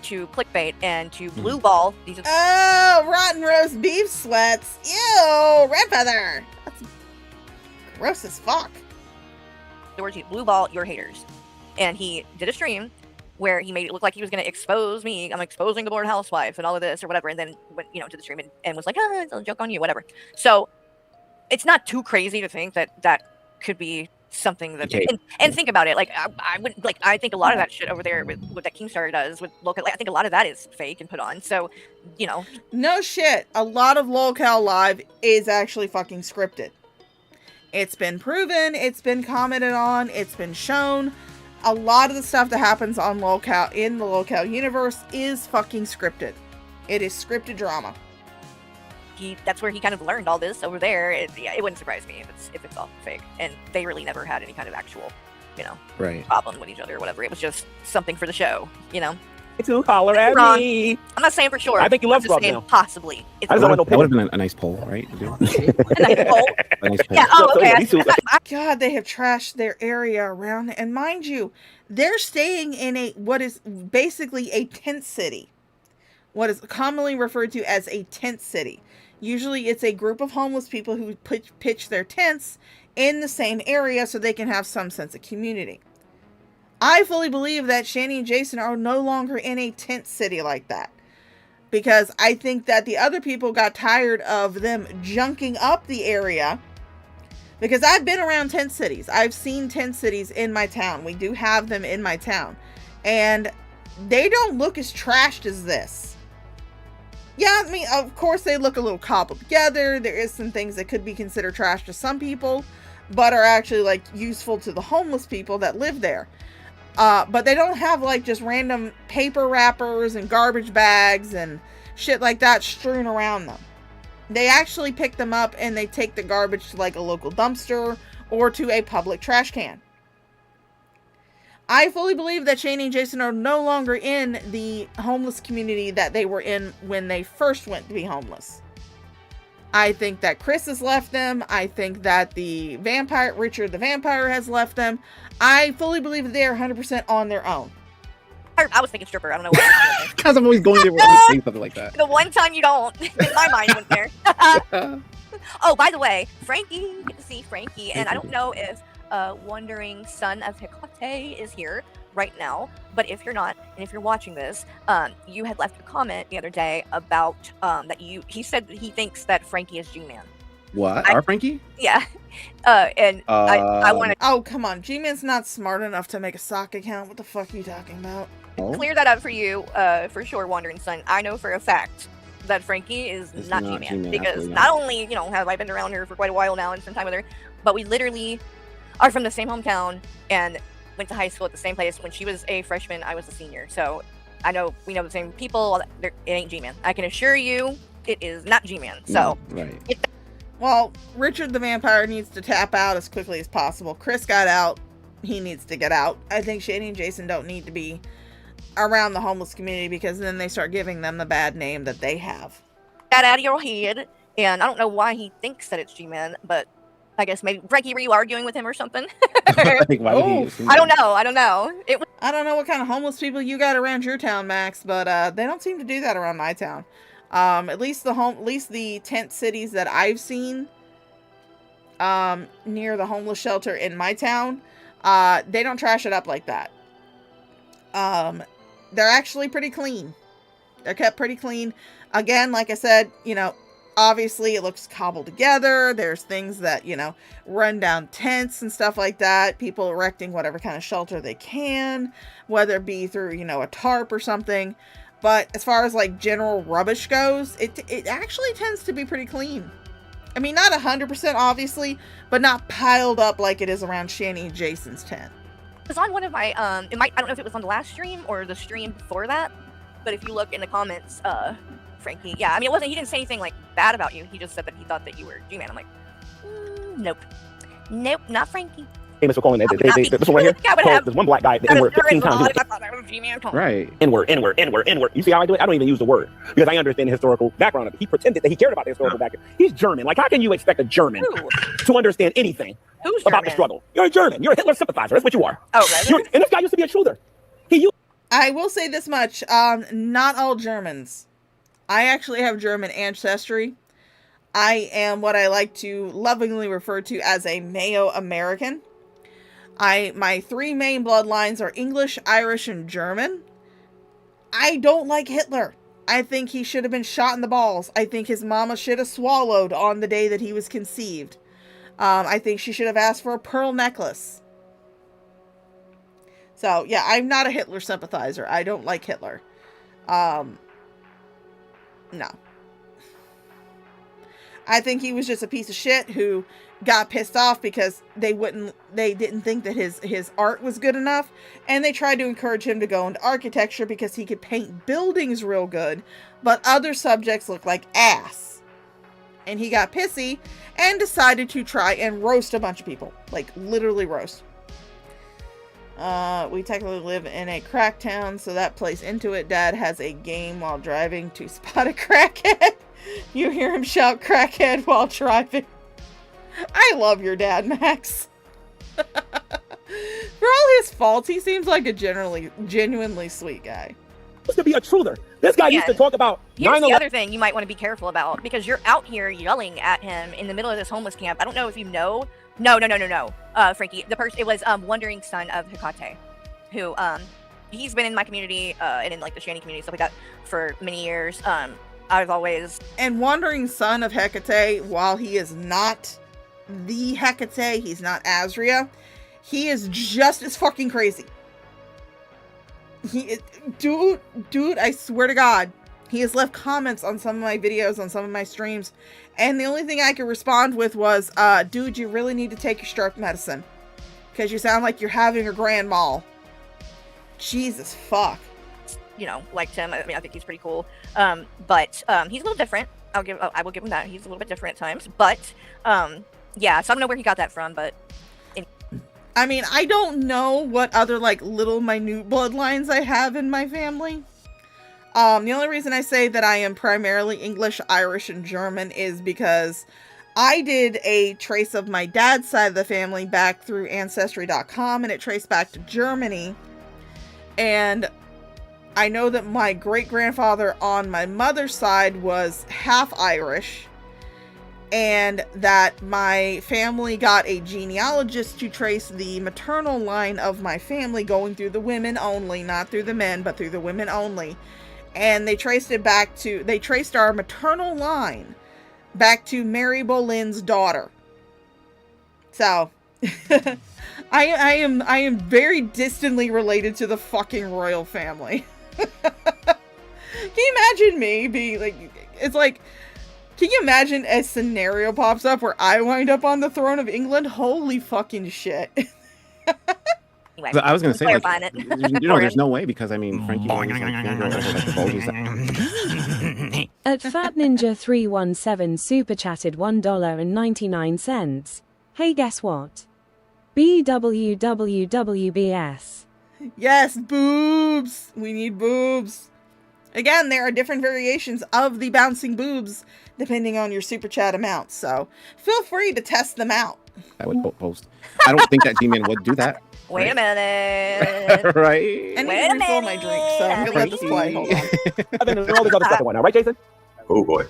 S4: to clickbait and to blue ball these.
S2: Oh, rotten roast beef sweats. Ew, Red Feather. That's gross as fuck.
S4: The words, blue ball your haters. And he did a stream where he made it look like he was going to expose me. I'm exposing the bored housewife and all of this or whatever. And then went, you know, to the stream and was like, oh, it's a joke on you, whatever. So it's not too crazy to think that that could be something that,
S5: okay.
S4: and think about it, like, I would, like, I think a lot of that shit over there with what that Keemstar does with local, like, I think a lot of that is fake and put on. So, you know,
S2: no shit, a lot of lolcow live is actually fucking scripted. It's been proven, it's been commented on, it's been shown. A lot of the stuff that happens on lolcow, in the lolcow universe, is fucking scripted. It is scripted drama.
S4: That's where he kind of learned all this over there. It wouldn't surprise me if it's all fake. And they really never had any kind of actual, problem with each other or whatever. It was just something for the show,
S8: To holler at me.
S4: I'm not saying for sure.
S8: I think you love Scrubs
S4: saying
S8: now.
S4: Possibly.
S5: That would have been a nice poll, right?
S4: A nice poll?
S5: A nice poll.
S4: Yeah. Oh, okay.
S2: God, they have trashed their area around. And mind you, they're staying in what is basically a tent city. What is commonly referred to as a tent city. Usually it's a group of homeless people who pitch their tents in the same area so they can have some sense of community. I fully believe that Shanny and Jason are no longer in a tent city like that. Because I think that the other people got tired of them junking up the area. Because I've been around tent cities. I've seen tent cities in my town. We do have them in my town. And they don't look as trashed as this. Yeah, I mean, of course they look a little cobbled together. There is some things that could be considered trash to some people, but are actually like useful to the homeless people that live there. But they don't have like just random paper wrappers and garbage bags and shit like that strewn around them. They actually pick them up and they take the garbage to like a local dumpster or to a public trash can. I fully believe that Shanny and Jason are no longer in the homeless community that they were in when they first went to be homeless. I think that Chris has left them. I think that Richard the vampire has left them. I fully believe that they are 100% on their own.
S4: I was thinking stripper. I don't know why.
S5: Because I'm always going there when I say something like that.
S4: The one time you don't. My mind went there. Oh, by the way, Frankie. Good to see Frankie. And I don't know if Wandering Son of Hecate is here right now, but if you're not, and if you're watching this, you had left a comment the other day about he said that he thinks that Frankie is G-Man.
S5: What? Our Frankie?
S4: Yeah. And I want to
S2: Oh, come on. G-Man's not smart enough to make a sock account. What the fuck are you talking about?
S4: clear that up for you, for sure, Wandering Son. I know for a fact that Frankie is not G-Man, because not only, you know, have I been around her for quite a while now and spent time with her, but we literally are from the same hometown and went to high school at the same place. When she was a freshman, I was a senior. So I know we know the same people. It ain't G-Man. I can assure you it is not G-Man. So
S2: well, Richard the Vampire needs to tap out as quickly as possible. Chris got out. He needs to get out. I think Shady and Jason don't need to be around the homeless community, because then they start giving them the bad name that they have.
S4: That out of your head. And I don't know why he thinks that it's G-Man, but I guess maybe, Frankie, were you arguing with him or something?
S2: I don't
S4: know. I don't know.
S2: I don't know what kind of homeless people you got around your town, Max, but they don't seem to do that around my town. At least the tent cities that I've seen near the homeless shelter in my town, they don't trash it up like that. They're actually pretty clean. They're kept pretty clean. Again, like I said, you know, obviously it looks cobbled together. There's things that, you know, run down tents and stuff like that. People erecting whatever kind of shelter they can, whether it be through, you know, a tarp or something. But as far as like general rubbish goes, it actually tends to be pretty clean. I mean, not 100% obviously, but not piled up like it is around Shanny and Jason's tent.
S4: It was on one of my, I don't know if it was on the last stream or the stream before that, but if you look in the comments, Frankie, yeah, I mean, he didn't say anything like bad about you. He just said that he thought that you were G-Man. I'm like, nope, not Frankie.
S8: Famous for calling this one right here. There's one black guy that N-word 15 times. Right. N-word. You see how I do it? I don't even use the word because I understand the historical background of it. He pretended that he cared about the historical background. He's German. Like, how can you expect a German to understand anything about the struggle? You're a German. You're a Hitler sympathizer. That's what you are.
S4: Oh, really?
S8: And this guy used to be a Schulter.
S2: I will say this much. Not all Germans. I actually have German ancestry. I am what I like to lovingly refer to as a Mayo-American. My three main bloodlines are English, Irish, and German. I don't like Hitler. I think he should have been shot in the balls. I think his mama should have swallowed on the day that he was conceived. I think she should have asked for a pearl necklace. So, yeah, I'm not a Hitler sympathizer. I don't like Hitler. No. I think he was just a piece of shit who got pissed off because they didn't think that his art was good enough, and they tried to encourage him to go into architecture because he could paint buildings real good, but other subjects look like ass. And he got pissy and decided to try and roast a bunch of people, like literally roast. We technically live in a crack town, so that plays into it. Dad has a game while driving to spot a crackhead. You hear him shout crackhead while driving. I love your dad, Max. For all his faults, he seems like a genuinely sweet guy.
S8: Used to be a truler. This guy used to talk about 9/11.
S4: Here's the other thing you might want to be careful about, because you're out here yelling at him in the middle of this homeless camp. I don't know if you know. No. Frankie, it was Wandering Son of Hecate, who he's been in my community and in like the Shanty community, stuff like that, for many years. I've always
S2: Wandering Son of Hecate, while he is not the Hecate, he's not Azria, he is just as fucking crazy. Dude, I swear to God, he has left comments on some of my videos, on some of my streams, and the only thing I could respond with was, dude, you really need to take your stroke medicine, because you sound like you're having a grand mal. Jesus fuck.
S4: Liked him. I mean, I think he's pretty cool. But he's a little different. I will give him that. He's a little bit different at times. But yeah, so I don't know where he got that from, but
S2: I mean, I don't know what other like little minute bloodlines I have in my family. The only reason I say that I am primarily English, Irish, and German is because I did a trace of my dad's side of the family back through Ancestry.com, and it traced back to Germany. And I know that my great-grandfather on my mother's side was half Irish, and that my family got a genealogist to trace the maternal line of my family, going through the women only, not through the men, but through the women only. And they traced our maternal line back to Mary Boleyn's daughter. So, I am very distantly related to the fucking royal family. Can you imagine me being like, it's like, can you imagine a scenario pops up where I wind up on the throne of England? Holy fucking shit.
S4: anyway,
S5: I was going to say, like,
S4: there's
S5: no way, because I mean, Frankie
S7: At Fat Ninja 317 super chatted $1.99. Hey, guess what? BWWWBS.
S2: Yes, boobs. We need boobs. Again, there are different variations of the bouncing boobs depending on your super chat amount, so feel free to test them out.
S5: I would post. I don't think that G-Man would do that.
S4: Wait a minute.
S5: Right?
S2: I need to refill my drink, so I'm gonna let this play. Hold on.
S8: I've been all this other stuff going now, right, Jason?
S6: Oh boy.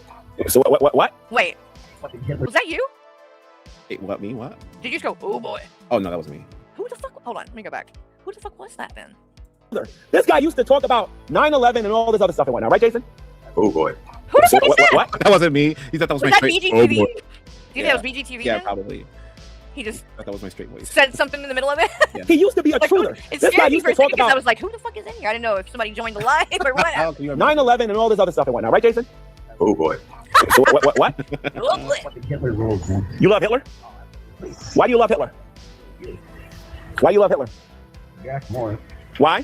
S8: So what?
S4: Wait. Was that you?
S5: Wait, what, me? What?
S4: Did you just go, oh boy?
S5: Oh, no, that was me.
S4: Who the fuck? Hold on, let me go back. Who the fuck was that then?
S8: This guy used to talk about 9/11 and all this other stuff and whatnot, right, Jason?
S6: Oh boy.
S4: Who the fuck is that?
S5: What? That wasn't me. He thought that was my
S4: that
S5: straight.
S4: BGTV?
S5: Oh, boy.
S4: Do you think that was BGTV?
S5: Yeah,
S4: then?
S5: probably.
S4: He just
S5: I thought that was my straight voice.
S4: said something in the middle of it.
S5: Yeah.
S8: He used to be a truler.
S4: It's
S8: This guy
S4: scary
S8: used
S4: for
S8: to
S4: a second
S8: talk
S4: because
S8: about
S4: I was like, who the fuck is in here? I didn't know if somebody joined the live or what.
S8: 9/11 and all this other stuff and whatnot, right, Jason?
S6: Oh boy.
S8: So what?
S4: Oh, boy.
S8: You love Hitler? Why do you love Hitler? Why do you love Hitler?
S10: Jack Morris.
S8: Why?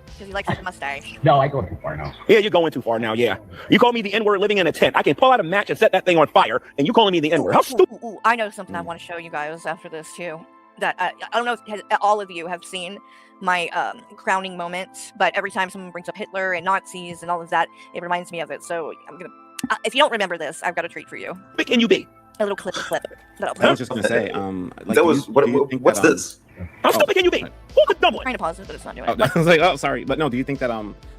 S4: Because he likes his mustache.
S10: No, I go too far now.
S8: Yeah, you're going too far now, yeah. You call me the N-word living in a tent. I can pull out a match and set that thing on fire, and you calling me the N-word. How stupid.
S4: Ooh, I know something I want to show you guys after this, too. That I don't know if all of you have seen my crowning moments, but every time someone brings up Hitler and Nazis and all of that, it reminds me of it. So I'm going to... if you don't remember this, I've got a treat for you.
S8: What can you be?
S4: A little clip.
S5: I was just going to say, like,
S6: That was what's this?
S8: How stupid can you be? Who's the dumb one?
S4: I'm trying to pause it, but it's not doing it.
S5: I was like, oh, sorry. But no, do you think that,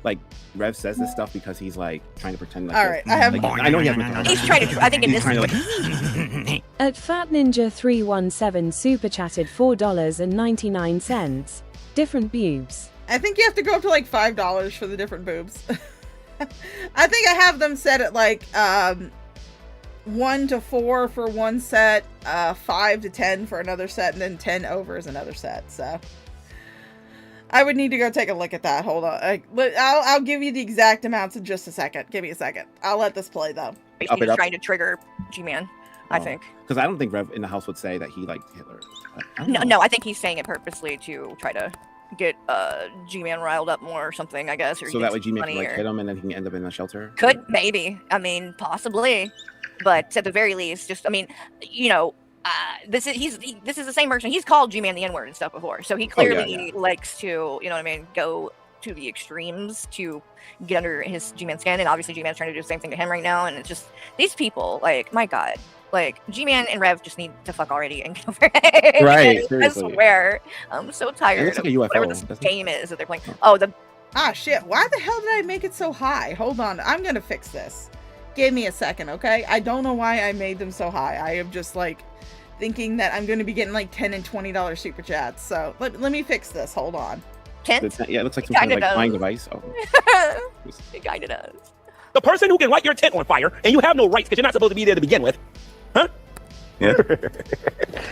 S5: like, Rev says this stuff because he's, like, trying to pretend like...
S2: All right, I have...
S5: Like, I know he has...
S4: He's trying to... I think in
S5: he's
S4: this...
S5: trying to, like...
S7: At Fat Ninja 317 super chatted $4.99. Different boobs.
S2: I think you have to go up to like $5 for the different boobs. I think I have them set at like 1 to 4 for one set, 5 to 10 for another set, and then 10 over is another set. So I would need to go take a look at that. Hold on, I'll give you the exact amounts in just a second. Give me a second. I'll let this play though.
S4: He's trying to trigger G-Man. I think.
S5: Because I don't think Rev in the house would say that he liked Hitler.
S4: No, I think he's saying it purposely to try to get G-Man riled up more or something, I guess. Or
S5: so that way G-Man can like hit him and then he can end up in a shelter?
S4: Could, maybe. I mean, possibly. But at the very least, just, I mean, you know, this is the same person. He's called G-Man the N-word and stuff before. So he clearly likes to, you know what I mean, go to the extremes to get under his G-Man skin. And obviously G-Man's trying to do the same thing to him right now. And it's just, these people, like, my God. Like, G-Man and Rev just need to fuck already and get over it.
S5: Right,
S4: I swear. I'm so tired
S5: of
S4: like whatever this game is that they're playing. Oh,
S2: shit. Why the hell did I make it so high? Hold on. I'm going to fix this. Give me a second, okay? I don't know why I made them so high. I am just, like, thinking that I'm going to be getting, like, $10 and $20 super chats. So, let me fix this. Hold on.
S5: Yeah, it looks like some kind of, like, flying device. Oh.
S4: It kind of does.
S8: The person who can light your tent on fire, and you have no rights because you're not supposed to be there to begin with. Huh?
S6: Yeah.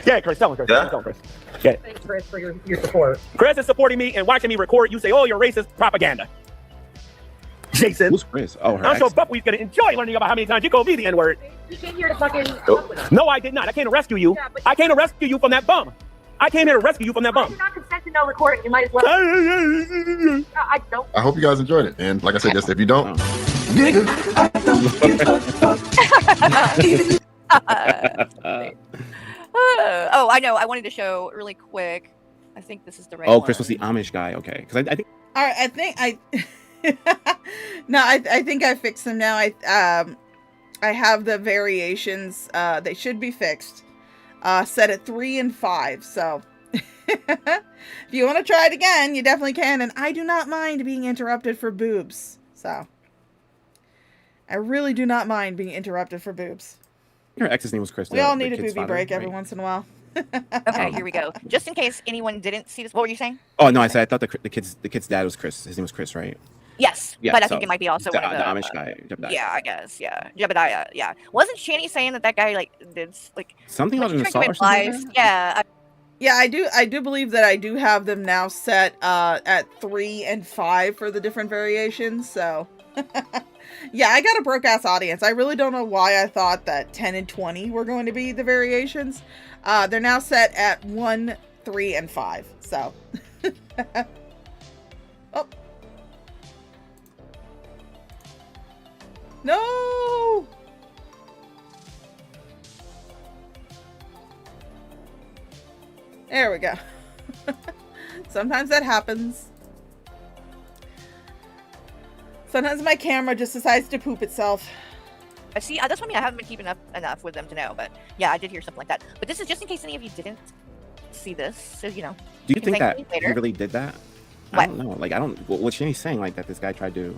S8: Yeah, Chris, tell him, Chris.
S6: Yeah.
S8: Tell him, Chris. Yeah.
S11: Thanks, Chris, for your support.
S8: Chris is supporting me and watching me record. You say, oh, you're racist propaganda. Jason.
S5: Who's Chris? Oh, her
S8: I'm sure Buckwheat's going to enjoy learning about how many times you called me the N-word.
S11: You came here to fucking...
S8: No, I did not. I came to rescue you.
S11: Yeah,
S8: I came to rescue you from that bum. I came here to rescue you from that bum.
S11: I did not consent to no recording. You might as well... I don't...
S12: I hope you guys enjoyed it. And like I said, just if you don't...
S4: Oh, I know. I wanted to show really quick. I think this is the right
S5: Oh,
S4: one.
S5: Chris was the Amish guy. Okay. Because I think...
S2: All right, I think I think I fixed them now. I have the variations. They should be fixed. Set at 3 and 5. So if you want to try it again, you definitely can. And I do not mind being interrupted for boobs. So I really do not mind being interrupted for boobs.
S5: Your ex's name was Chris.
S2: We all need a boobie break every once in a while.
S4: Okay, here we go. Just in case anyone didn't see this, what were you saying?
S5: Oh no, I said I thought the kid's dad was Chris. His name was Chris, right?
S4: Yes,
S5: Yeah,
S4: but I
S5: so
S4: think it might be also
S5: the
S4: one of
S5: Amish guy. Jebediah.
S4: Yeah, I guess. Yeah, Jebediah. Yeah, wasn't Shani saying that guy like did like
S5: something about an
S4: trying to
S5: assault or something?
S4: advise- Yeah.
S2: Yeah, I do believe that I do have them now set at 3 and 5 for the different variations. So yeah, I got a broke ass audience. I really don't know why I thought that 10 and 20 were going to be the variations. They're now set at 1, 3, and 5. So oh. No! There we go. Sometimes that happens. Sometimes my camera just decides to poop itself.
S4: See, that's what I mean. I haven't been keeping up enough with them to know, but yeah, I did hear something like that. But this is just in case any of you didn't see this, so you know.
S5: Do you think that
S4: me
S5: he
S4: later.
S5: really did that?
S4: What?
S5: I don't know. Like, I don't. What Shani's saying, like that this guy tried to.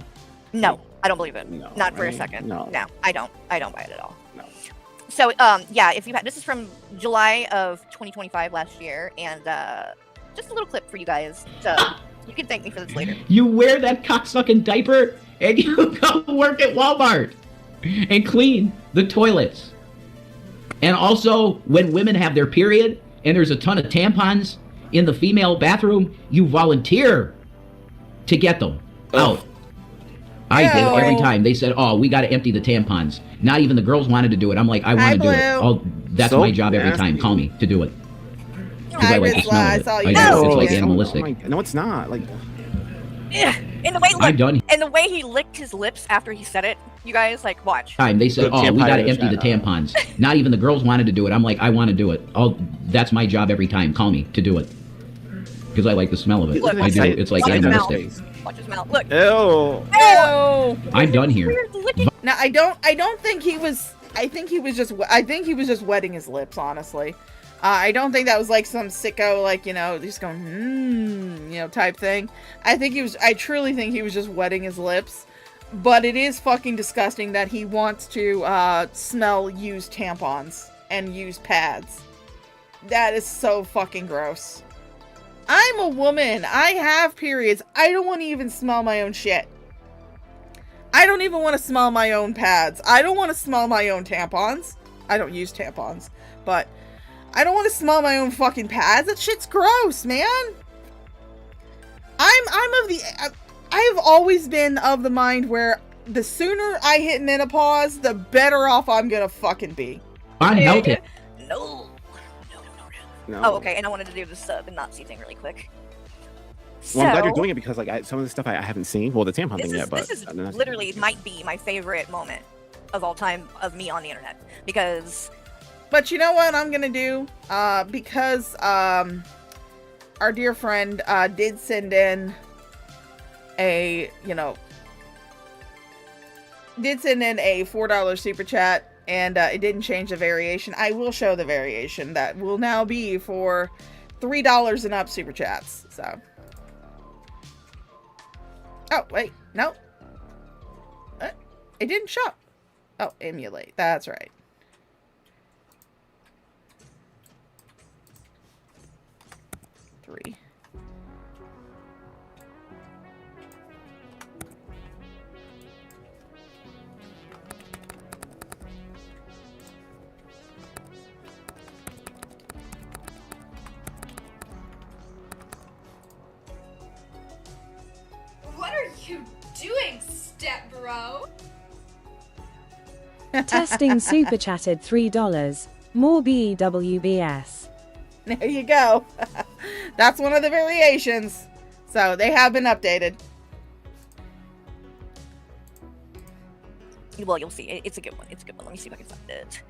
S4: No, I don't believe it.
S5: No,
S4: Not for a
S5: right?
S4: second.
S5: No.
S4: I don't buy it at all.
S5: No.
S4: So, yeah, if you had, this is from July of 2025 last year, and just a little clip for you guys. So you can thank me for this later.
S13: You wear that cocksucking diaper and you go work at Walmart and clean the toilets. And also, when women have their period and there's a ton of tampons in the female bathroom, you volunteer to get them out. I did every time. They said, oh, we got to empty the tampons. Not even the girls wanted to do it. I'm like, I want to do it. Oh, that's my job every time. Call me to do it. Because I like the smell of it. I know it's like animalistic.
S5: No, it's not. Like,
S4: And the way
S13: I'm done.
S4: And the way he licked his lips after he said it, you guys, like, watch.
S13: They said, oh, we got to empty the tampons. Not even the girls wanted to do it. I'm like, I want to do it. That's my job every time. Call me to do it. Because I like the smell of it.
S4: Look,
S13: I do. It's like animalistic.
S4: Watch his mouth. Look.
S5: Ew.
S2: Ew.
S13: I'm done here.
S2: Now I don't think he was. I think he was just wetting his lips. Honestly, I don't think that was like some sicko, like, you know, just going type thing. I truly think he was just wetting his lips. But it is fucking disgusting that he wants to smell used tampons and used pads. That is so fucking gross. I'm a woman. I have periods. I don't want to even smell my own shit. I don't even want to smell my own pads. I don't want to smell my own tampons. I don't use tampons, but I don't want to smell my own fucking pads. That shit's gross, man. I have always been of the mind where the sooner I hit menopause, the better off I'm gonna fucking be.
S13: Unhealthy.
S4: No.
S5: No.
S4: Oh, okay. And I wanted to do this the Nazi thing really quick.
S5: Well, I'm glad you're
S4: So,
S5: doing it because like some of the stuff I haven't seen. Well, the tampon thing yet, but
S4: this is literally might be my favorite moment of all time of me on the internet, because.
S2: But you know what I'm gonna do? Because our dear friend did send in a $4 super chat, and it didn't change the variation. I will show the variation that will now be for $3 and up super chats. So. Oh, wait, no. It didn't show. Oh, emulate. That's right. Three.
S14: What are you doing, step bro?
S7: Testing super chatted $3. More BEWBS.
S2: There you go. That's one of the variations. So they have been updated.
S4: Well, you'll see. It's a good one. It's a good one. Let me see if I can find it.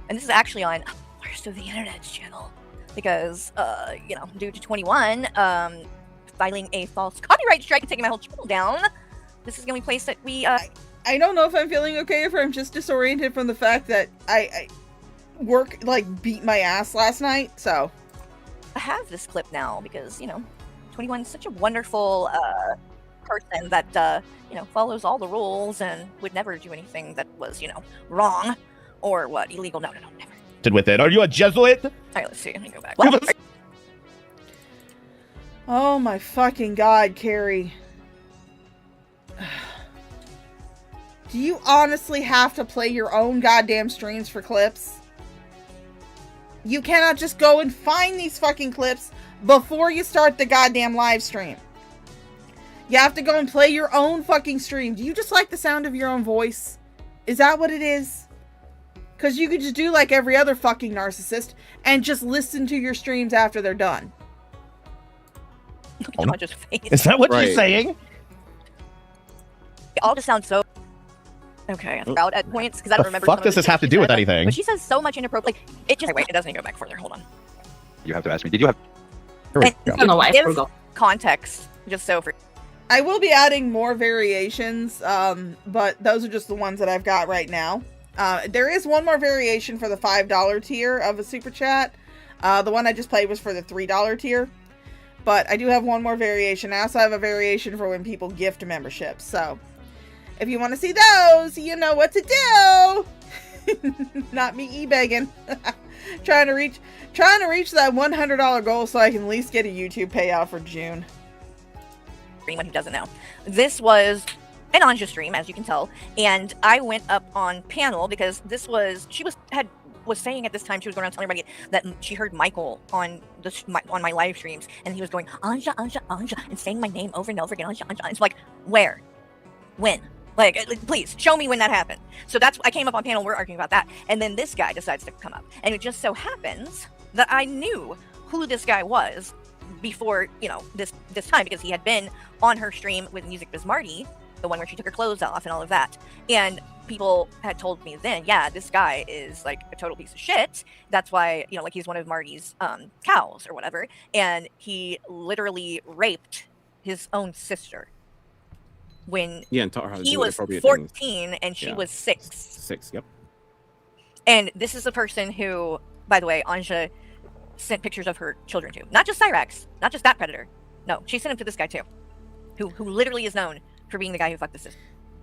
S4: And this is actually on Worst of the Internet's channel. Because, due to 21, filing a false copyright strike and taking my whole channel down, this is the only place that we,
S2: I don't know if I'm feeling okay or if I'm just disoriented from the fact that I work, beat my ass last night, so.
S4: I have this clip now because, 21 is such a wonderful, person that, follows all the rules and would never do anything that was, wrong or illegal. No, never.
S15: With it. Are you a Jesuit?
S4: All right, let's see. Let me go back.
S2: Oh my fucking god, Carrie. Do you honestly have to play your own goddamn streams for clips? You cannot just go and find these fucking clips before you start the goddamn live stream. You have to go and play your own fucking stream. Do you just like the sound of your own voice? Is that what it is? Because you could just do like every other fucking narcissist and just listen to your streams after they're done.
S15: Is that what you're saying?
S4: It all just sounds so... Okay, I forgot at points because I don't remember.
S15: The fuck does this have to do with anything?
S4: But she says so much inappropriate. It just... Wait, it doesn't even go back further. Hold on.
S12: You have to ask me. Did you have...
S4: Give context, just so for...
S2: I will be adding more variations, but those are just the ones that I've got right now. There is one more variation for the $5 tier of a super chat. The one I just played was for the $3 tier. But I do have one more variation. I also have a variation for when people gift memberships. So, if you want to see those, you know what to do. Not me e-begging. trying to reach that $100 goal so I can at least get a YouTube payout for June.
S4: Anyone who doesn't know, this was an Anja stream, as you can tell, and I went up on panel because she was saying at this time, she was going around telling everybody that she heard Michael on my live streams, and he was going Anja, Anja, Anja, and saying my name over and over again, Anja, Anja. It's like, where, when, please show me when that happened. So I came up on panel, we're arguing about that, and then this guy decides to come up, and it just so happens that I knew who this guy was before this time, because he had been on her stream with Music Biz Marty, the one where she took her clothes off and all of that, and people had told me then, yeah, this guy is like a total piece of shit. That's why, he's one of Marty's cows or whatever. And he literally raped his own sister when
S5: and taught her
S4: he was 14 and she was 6.
S5: 6, yep.
S4: And this is the person who, by the way, Anja sent pictures of her children to. Not just Cyrax, not just that predator. No, she sent him to this guy too, who literally is known for being the guy who fucked this sister.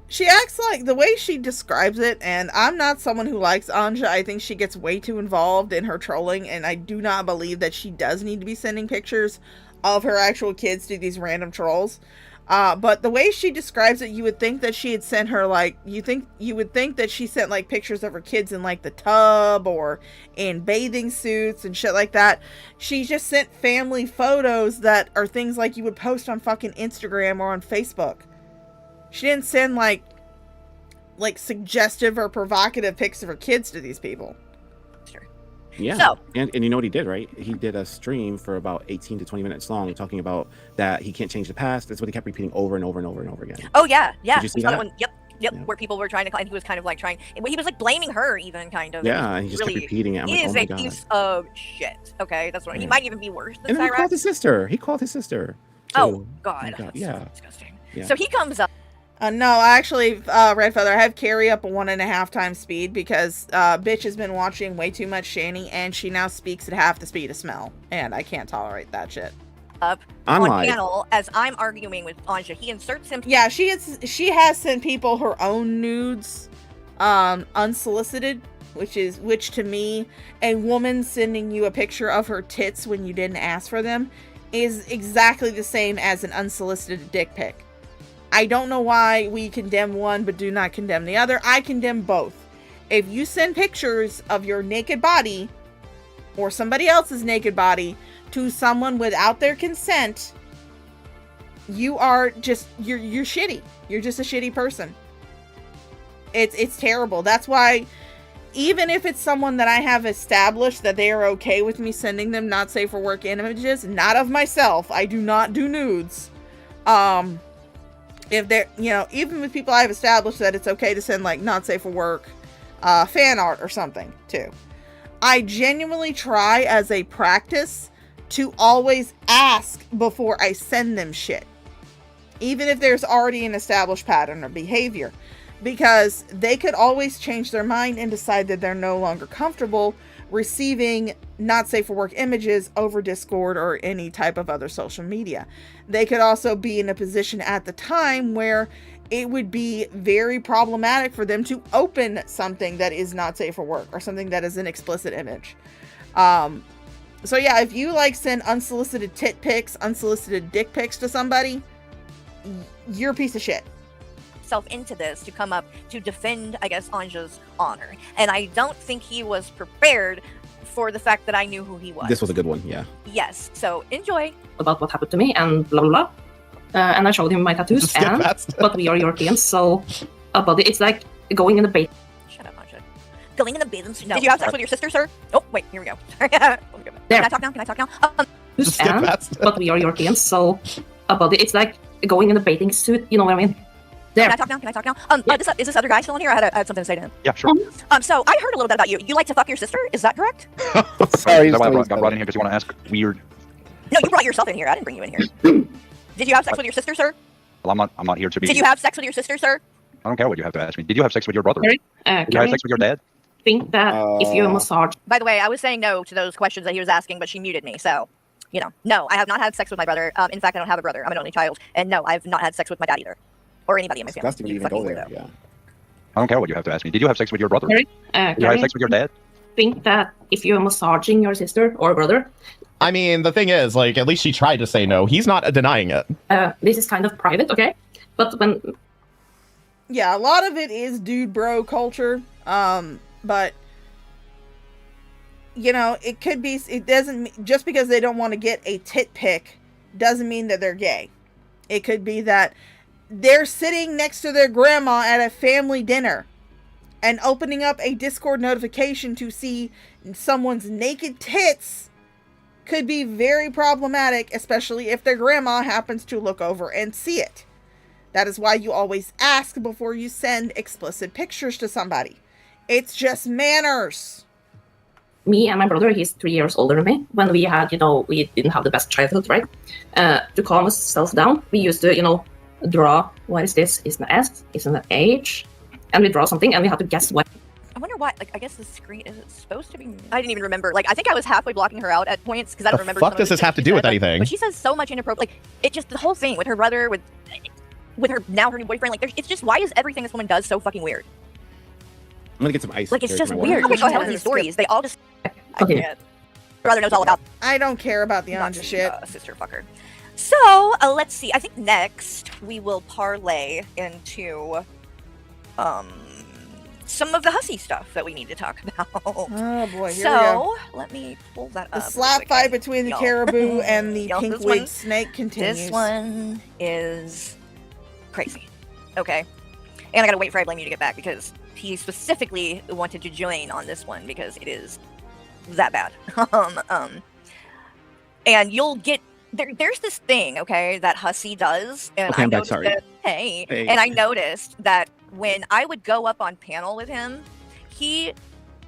S2: She acts like the way she describes it, and I'm not someone who likes Anja. I think she gets way too involved in her trolling, and I do not believe that she does need to be sending pictures of her actual kids to these random trolls. But the way she describes it, you would think that she had sent her you would think that she sent like pictures of her kids in like the tub or in bathing suits and shit like that. She just sent family photos that are things like you would post on fucking Instagram or on Facebook. She didn't send like suggestive or provocative pics of her kids to these people.
S5: Yeah.
S4: So,
S5: and you know what he did, right? He did a stream for about 18 to 20 minutes long talking about that he can't change the past. That's what he kept repeating over and over and over and over again.
S4: oh yeah, yeah.
S5: Did you see
S4: We saw
S5: that?
S4: one, yep,
S5: Yeah.
S4: where people were trying to, and he was kind of like trying, he was like blaming her even kind of.
S5: Yeah, and he just kept repeating it. I'm
S4: He
S5: like,
S4: is
S5: oh my
S4: a
S5: God.
S4: piece of shit. Okay, that's what he
S5: Yeah.
S4: might even be worse than
S5: And then he called
S4: Cyrax.
S5: his sister. He called his sister.
S4: Oh
S5: too.
S4: God,
S5: God,
S4: that's
S5: yeah.
S4: so disgusting.
S5: Yeah.
S4: So he comes up.
S2: No, actually, Red Feather, I have Carrie up a 1.5 times speed because bitch has been watching way too much Shani, and she now speaks at half the speed of Smell, and I can't tolerate that shit.
S4: Up
S5: On
S4: on
S5: live.
S4: panel as I'm arguing with Anja. He inserts him.
S2: Yeah, she has sent people her own nudes, unsolicited, which to me, a woman sending you a picture of her tits when you didn't ask for them is exactly the same as an unsolicited dick pic. I don't know why we condemn one but do not condemn the other. I condemn both. If you send pictures of your naked body or somebody else's naked body to someone without their consent, you are just you're shitty. You're just a shitty person. It's terrible. That's why even if it's someone that I have established that they are okay with me sending them not safe for work images, not of myself, I do not do nudes. If they're, even with people I've established that it's okay to send like not safe for work fan art or something too. I genuinely try as a practice to always ask before I send them shit. Even if there's already an established pattern of behavior. Because they could always change their mind and decide that they're no longer comfortable receiving not safe for work images over Discord or any type of other social media. They could also be in a position at the time where it would be very problematic for them to open something that is not safe for work or something that is an explicit image. So yeah, if you send unsolicited tit pics, unsolicited dick pics to somebody, you're a piece of shit.
S4: Into this to come up to defend, I guess, Anja's honor, and I don't think he was prepared for the fact that I knew who he was.
S5: This was a good one, yeah.
S4: Yes, so enjoy.
S11: About what happened to me and blah blah blah, and I showed him my tattoos. But we are Europeans, so a body. It's like going in the bait.
S4: Shut up, Anja. Going in the bathing suit. No, did you have sex with your sister, sir? Oh wait, here we go. Can I talk now? Can I talk now?
S11: But we are Europeans, so a body. It's like going in a bathing suit. You know what I mean? There.
S4: Can I talk now? Can I talk now? Is this other guy still in here? I had something to say to him.
S12: Yeah, sure.
S4: So I heard a little bit about you. You like to fuck your sister? Is that correct?
S5: Sorry.
S12: Is that why I got brought in here? Because you want to ask weird?
S4: No, you brought yourself in here. I didn't bring you in here. Did you have sex with your sister, sir?
S12: Well, I'm not here to be.
S4: Did you have sex with your sister, sir?
S12: I don't care what you have to ask me. Did you have sex with your brother?
S11: Carrie,
S12: Did you have sex with your dad?
S11: Think that if you massage.
S4: By the way, I was saying no to those questions that he was asking, but she muted me. So, no, I have not had sex with my brother. In fact, I don't have a brother. I'm an only child, and no, I've not had sex with my dad either. Or anybody in my family.
S5: Disgusting to even go there, yeah.
S12: I don't care what you have to ask me. Did you have sex with your brother?
S11: Carrie,
S12: Did you have sex with your dad?
S11: Think that if you're massaging your sister or brother.
S15: I mean, the thing is, at least she tried to say no. He's not denying it.
S11: This is kind of private, okay? But when...
S2: Yeah, a lot of it is dude bro culture. But... it could be... It doesn't... Just because they don't want to get a tit pic doesn't mean that they're gay. It could be that they're sitting next to their grandma at a family dinner and opening up a Discord notification to see someone's naked tits could be very problematic, especially if their grandma happens to look over and see it. That is why you always ask before you send explicit pictures to somebody. It's just manners.
S11: Me and my brother, he's 3 years older than me. When we had, we didn't have the best childhood, right? To calm ourselves down, we used to, draw, what is this? Is an S? Is an H? And we draw something and we had to guess what.
S4: I wonder why, I guess the screen, is it supposed to be? I didn't even remember. I think I was halfway blocking her out at points because I don't remember.
S15: What the fuck does this have to do with anything?
S4: But she says so much inappropriate. It just, the whole thing with her brother, with her, now her new boyfriend, it's just, why is everything this woman does so fucking weird?
S5: I'm gonna get some ice.
S4: It's just weird. Okay, go ahead with these stories. They all just, I can't. Her brother knows all about.
S2: I don't care about the Anja shit.
S4: Sister fucker. So, let's see. I think next we will parlay into some of the hussy stuff that we need to talk about.
S2: Oh boy, here we
S4: go. Let me pull that up.
S2: The slap fight between the caribou and the pink-winged snake continues.
S4: This one is crazy. Okay. And I gotta wait for I Blame You to get back because he specifically wanted to join on this one because it is that bad. And you'll get there's this thing, okay, that Hussy does, and
S5: Okay,
S4: I
S5: I'm back.
S4: noticed
S5: Sorry.
S4: that, and I noticed that when I would go up on panel with him, he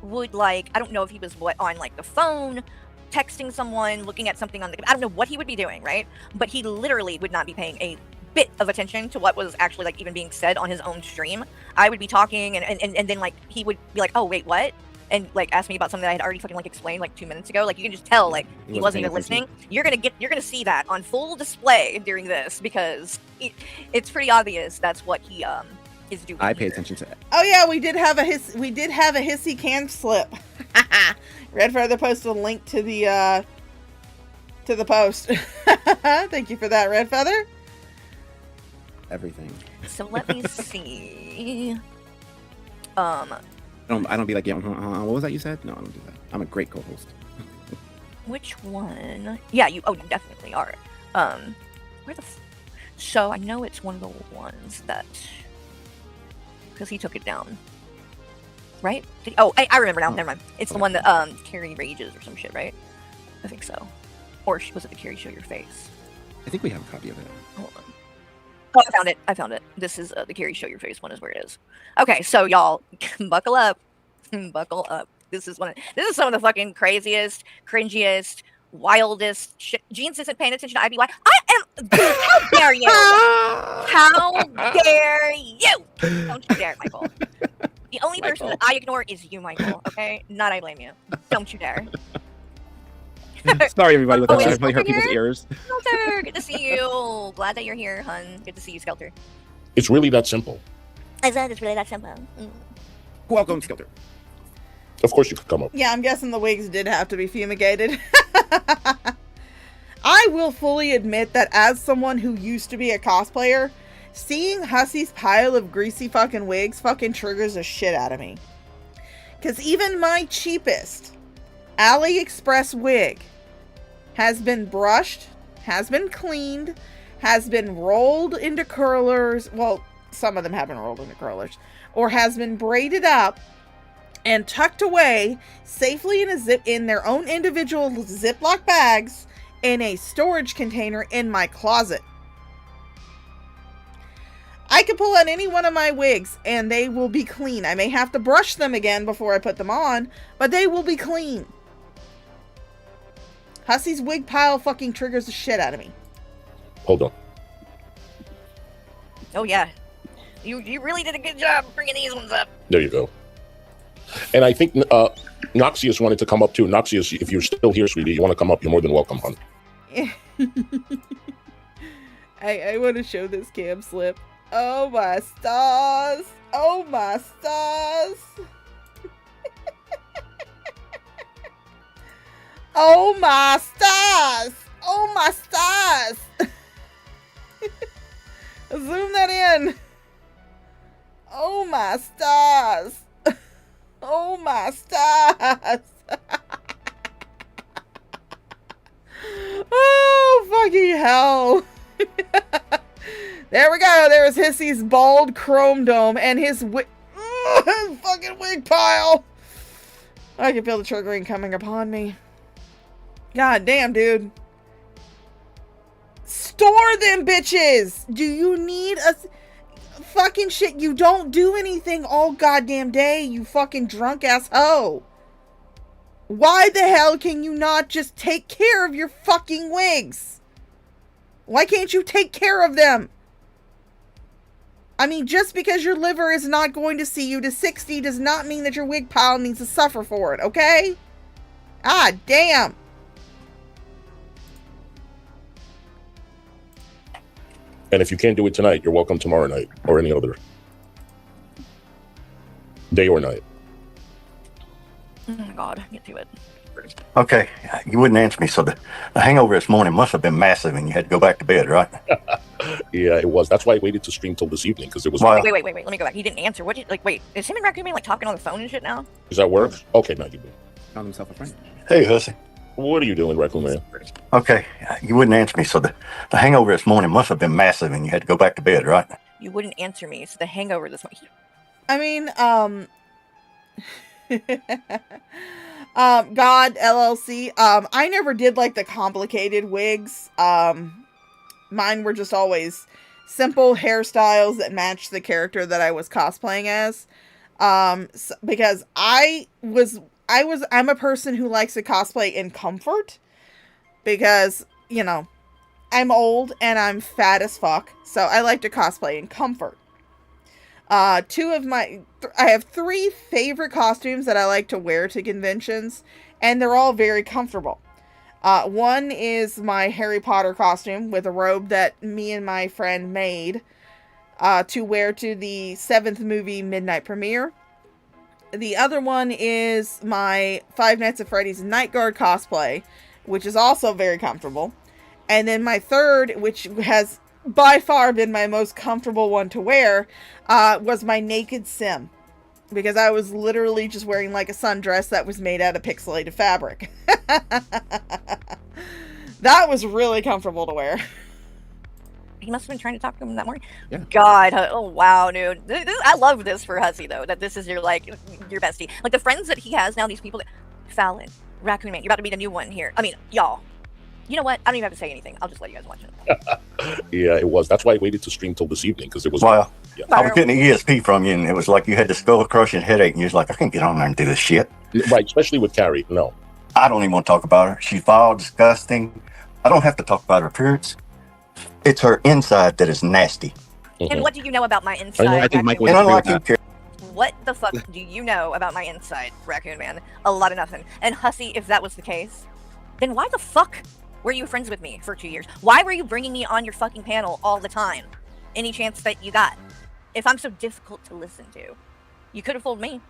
S4: would like, I don't know if he was on like the phone, texting someone, looking at something on the, I don't know what he would be doing, right? But he literally would not be paying a bit of attention to what was actually like even being said on his own stream. I would be talking and then like he would be like, oh wait, what? And like ask me about something that I had already fucking like explained like 2 minutes ago. Like you can just tell like he wasn't even listening. You're gonna see that on full display during this because it's pretty obvious that's what he is doing.
S5: I pay attention to that.
S2: Oh yeah, we did have a hissy can slip. Red Feather posted a link to the post. Thank you for that, Red Feather.
S5: Everything.
S4: So let me see.
S5: I don't be like, yeah, what was that you said? No, I don't do that. I'm a great co-host.
S4: Which one? Yeah, you definitely are. Where the so I know it's one of the ones that, because he took it down. Right? I remember now. Never mind. It's the one that Carrie rages or some shit, right? I think so. Or was it the Carrie show your face?
S5: I think we have a copy of it.
S4: Hold on. Oh, I found it. This is the Carrie show your face one is where it is. Okay, so y'all buckle up. Buckle up. This is some of the fucking craziest, cringiest, wildest shit. Jeans isn't paying attention to IBY. How dare you? How dare you? Don't you dare, Michael. The only person that I ignore is you, Michael. Okay? Not I blame you. Don't you dare.
S5: Sorry, everybody. I definitely hurt people's ears.
S4: Skelter, good to see you. Glad that you're here, hun. Good to see you, Skelter.
S16: It's really that simple.
S4: I said it's really that simple.
S5: Welcome, Skelter.
S16: Of course you could come up.
S2: Yeah, I'm guessing the wigs did have to be fumigated. I will fully admit that as someone who used to be a cosplayer, seeing Hussy's pile of greasy fucking wigs fucking triggers the shit out of me. Because even my cheapest AliExpress wig has been brushed, has been cleaned, has been rolled into curlers. Well, some of them have been rolled into curlers. Or has been braided up and tucked away safely in their own individual Ziploc bags in a storage container in my closet. I can pull out any one of my wigs and they will be clean. I may have to brush them again before I put them on, but they will be clean. Hussy's wig pile fucking triggers the shit out of me.
S16: Hold on.
S4: Oh yeah. You really did a good job bringing these ones up.
S16: There you go. And I think Noxious wanted to come up too. Noxious, if you're still here, sweetie, you want to come up, you're more than welcome, hon.
S2: I want to show this cam slip. Oh my stars. Oh my stars. Oh my stars. Oh my stars. Zoom that in. Oh my stars. Oh my stars. Oh fucking hell. There we go. There's Hissy's bald chrome dome and his fucking wig pile. I can feel the triggering coming upon me. God damn, dude. Store them bitches. Do you need a fucking shit? You don't do anything all goddamn day, you fucking drunk ass hoe. Why the hell can you not just take care of your fucking wigs? Why can't you take care of them? I mean, just because your liver is not going to see you to 60 does not mean that your wig pile needs to suffer for it, okay? Ah, damn.
S16: And if you can't do it tonight, you're welcome tomorrow night or any other day or night.
S4: Oh my God, get to it.
S17: Okay, you wouldn't answer me, so the hangover this morning must have been massive and you had to go back to bed, right?
S16: Yeah, it was. That's why I waited to stream till this evening, because it was...
S4: Wait, let me go back. He didn't answer. What did you, like, wait, is him and Raccoon Man, like, talking on the phone and shit now?
S16: Does that work? Okay, now you do.
S5: Found himself a friend.
S17: Hey, Hussy.
S16: What are you doing, Raccoon Man?
S17: Okay, you wouldn't answer me, so the hangover this morning must have been massive and you had to go back to bed, right?
S4: You wouldn't answer me, so the hangover this morning...
S2: I mean, God LLC. I never did like the complicated wigs. Mine were just always simple hairstyles that matched the character that I was cosplaying as. Because I'm a person who likes to cosplay in comfort because, you know, I'm old and I'm fat as fuck. So I like to cosplay in comfort. I have 3 favorite costumes that I like to wear to conventions, and they're all very comfortable. One is my Harry Potter costume with a robe that me and my friend made to wear to the 7th movie midnight premiere. The other one is my Five Nights at Freddy's Night Guard cosplay, which is also very comfortable. And then my third, which has by far been my most comfortable one to wear, was my Naked Sim. Because I was literally just wearing like a sundress that was made out of pixelated fabric. That was really comfortable to wear.
S4: He must have been trying to talk to him that morning.
S5: Yeah.
S4: God, oh wow, dude. I love this for Hussy though. That this is your bestie. Like the friends that he has now. These people. Fallon, Raccoon Man. You're about to meet a new one here. I mean, y'all. You know what? I don't even have to say anything. I'll just let you guys watch it.
S16: Yeah, it was. That's why I waited to stream till this evening because it was.
S17: Well,
S16: yeah.
S17: I was getting an ESP from you, and it was like you had the skull crushing headache, and you was like, I can't get on there and do this shit.
S16: Right, especially with Carrie. No.
S17: I don't even want to talk about her. She's foul, disgusting. I don't have to talk about her appearance. It's her inside that is nasty.
S4: And what do you know about my inside?
S5: I think Michael
S17: and
S5: would agree
S17: unlike
S5: with
S17: you,
S5: that.
S17: Carrie,
S4: What the fuck do you know about my inside, Raccoon Man? A lot of nothing. And Hussy, if that was the case, then why the fuck were you friends with me for 2 years? Why were you bringing me on your fucking panel all the time? Any chance that you got? If I'm so difficult to listen to, you could have fooled me.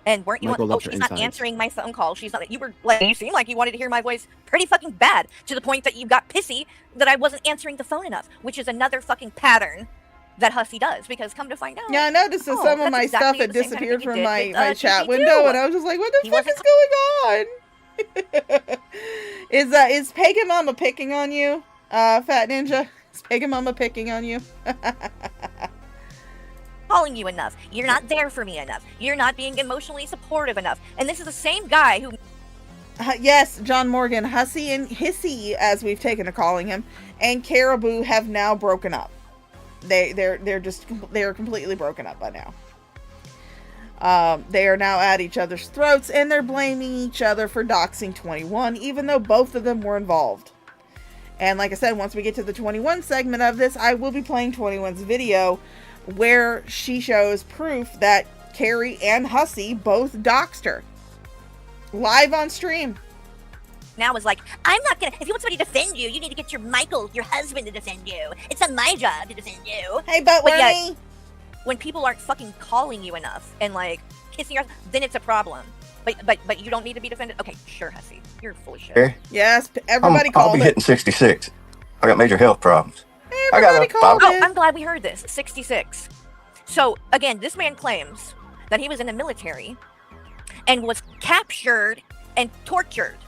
S4: And weren't you?
S5: Michael
S4: Oh,
S5: loves her
S4: she's not
S5: insides.
S4: answering my phone call. She's not. You were like, you seemed like you wanted to hear my voice pretty fucking bad, to the point that you got pissy that I wasn't answering the phone enough, which is another fucking pattern that Hussy does. Because come to find out,
S2: Yeah, I noticed that some of
S4: that's
S2: my
S4: exactly
S2: stuff had
S4: the same kind of
S2: disappeared
S4: thing you
S2: from
S4: did
S2: my
S4: with,
S2: chat
S4: GG2.
S2: window, and I was just like, what the
S4: He
S2: fuck
S4: wasn't
S2: is going on? Is Pagan Mama picking on you, Fat Ninja? Is Pagan Mama picking on you?
S4: calling you enough. You're not there for me enough. You're not being emotionally supportive enough. And this is the same guy who...
S2: Yes, John Morgan, Hussy and Hissy, as we've taken to calling him, and Caribou have now broken up. They're completely broken up by now. They are now at each other's throats, and they're blaming each other for doxing 21, even though both of them were involved. And like I said, once we get to the 21 segment of this, I will be playing 21's video where she shows proof that Carrie and Hussy both doxed her. Live on stream.
S4: now is like, I'm not gonna, if you want somebody to defend you, you need to get your Michael, your husband, to defend you. It's not my job to defend you.
S2: Hey, but
S4: yet, when people aren't fucking calling you enough and like kissing your, then it's a problem. But you don't need to be defended. Okay, sure, Hussy, you're full of shit.
S17: Okay.
S2: Yes, everybody called
S17: I'll be
S2: it.
S17: hitting 66. I got major health problems.
S2: Everybody called it.
S4: I'm glad we heard this. 66. So again, this man claims that he was in the military and was captured and tortured.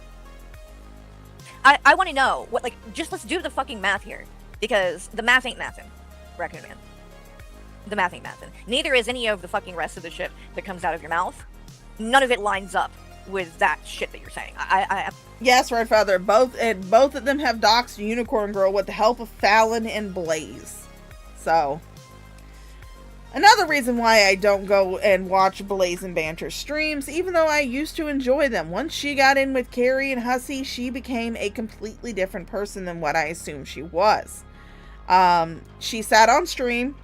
S4: I want to know what, like, just let's do the fucking math here, because the math ain't mathin', Raccoon Man. The math ain't mathin'. Neither is any of the fucking rest of the shit that comes out of your mouth. None of it lines up with that shit that you're saying.
S2: Yes, Red Feather. Both of them have doxed Unicorn Girl with the help of Fallon and Blaze. So, another reason why I don't go and watch Blaze and Banter streams, even though I used to enjoy them. Once she got in with Carrie and Hussy, she became a completely different person than what I assumed she was. She sat on stream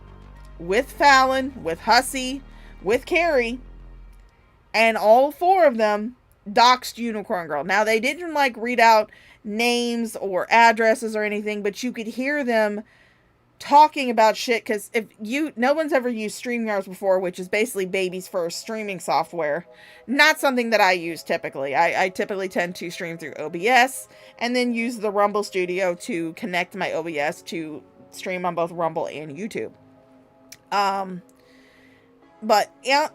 S2: with Fallon, with Hussy, with Carrie, and all four of them doxed Unicorn Girl. Now, they didn't like read out names or addresses or anything, but you could hear them talking about shit, because no one's ever used StreamYards before, which is basically baby's first streaming software. Not something that I use typically. I typically tend to stream through OBS and then use the Rumble Studio to connect my OBS to stream on both Rumble and YouTube. But yeah,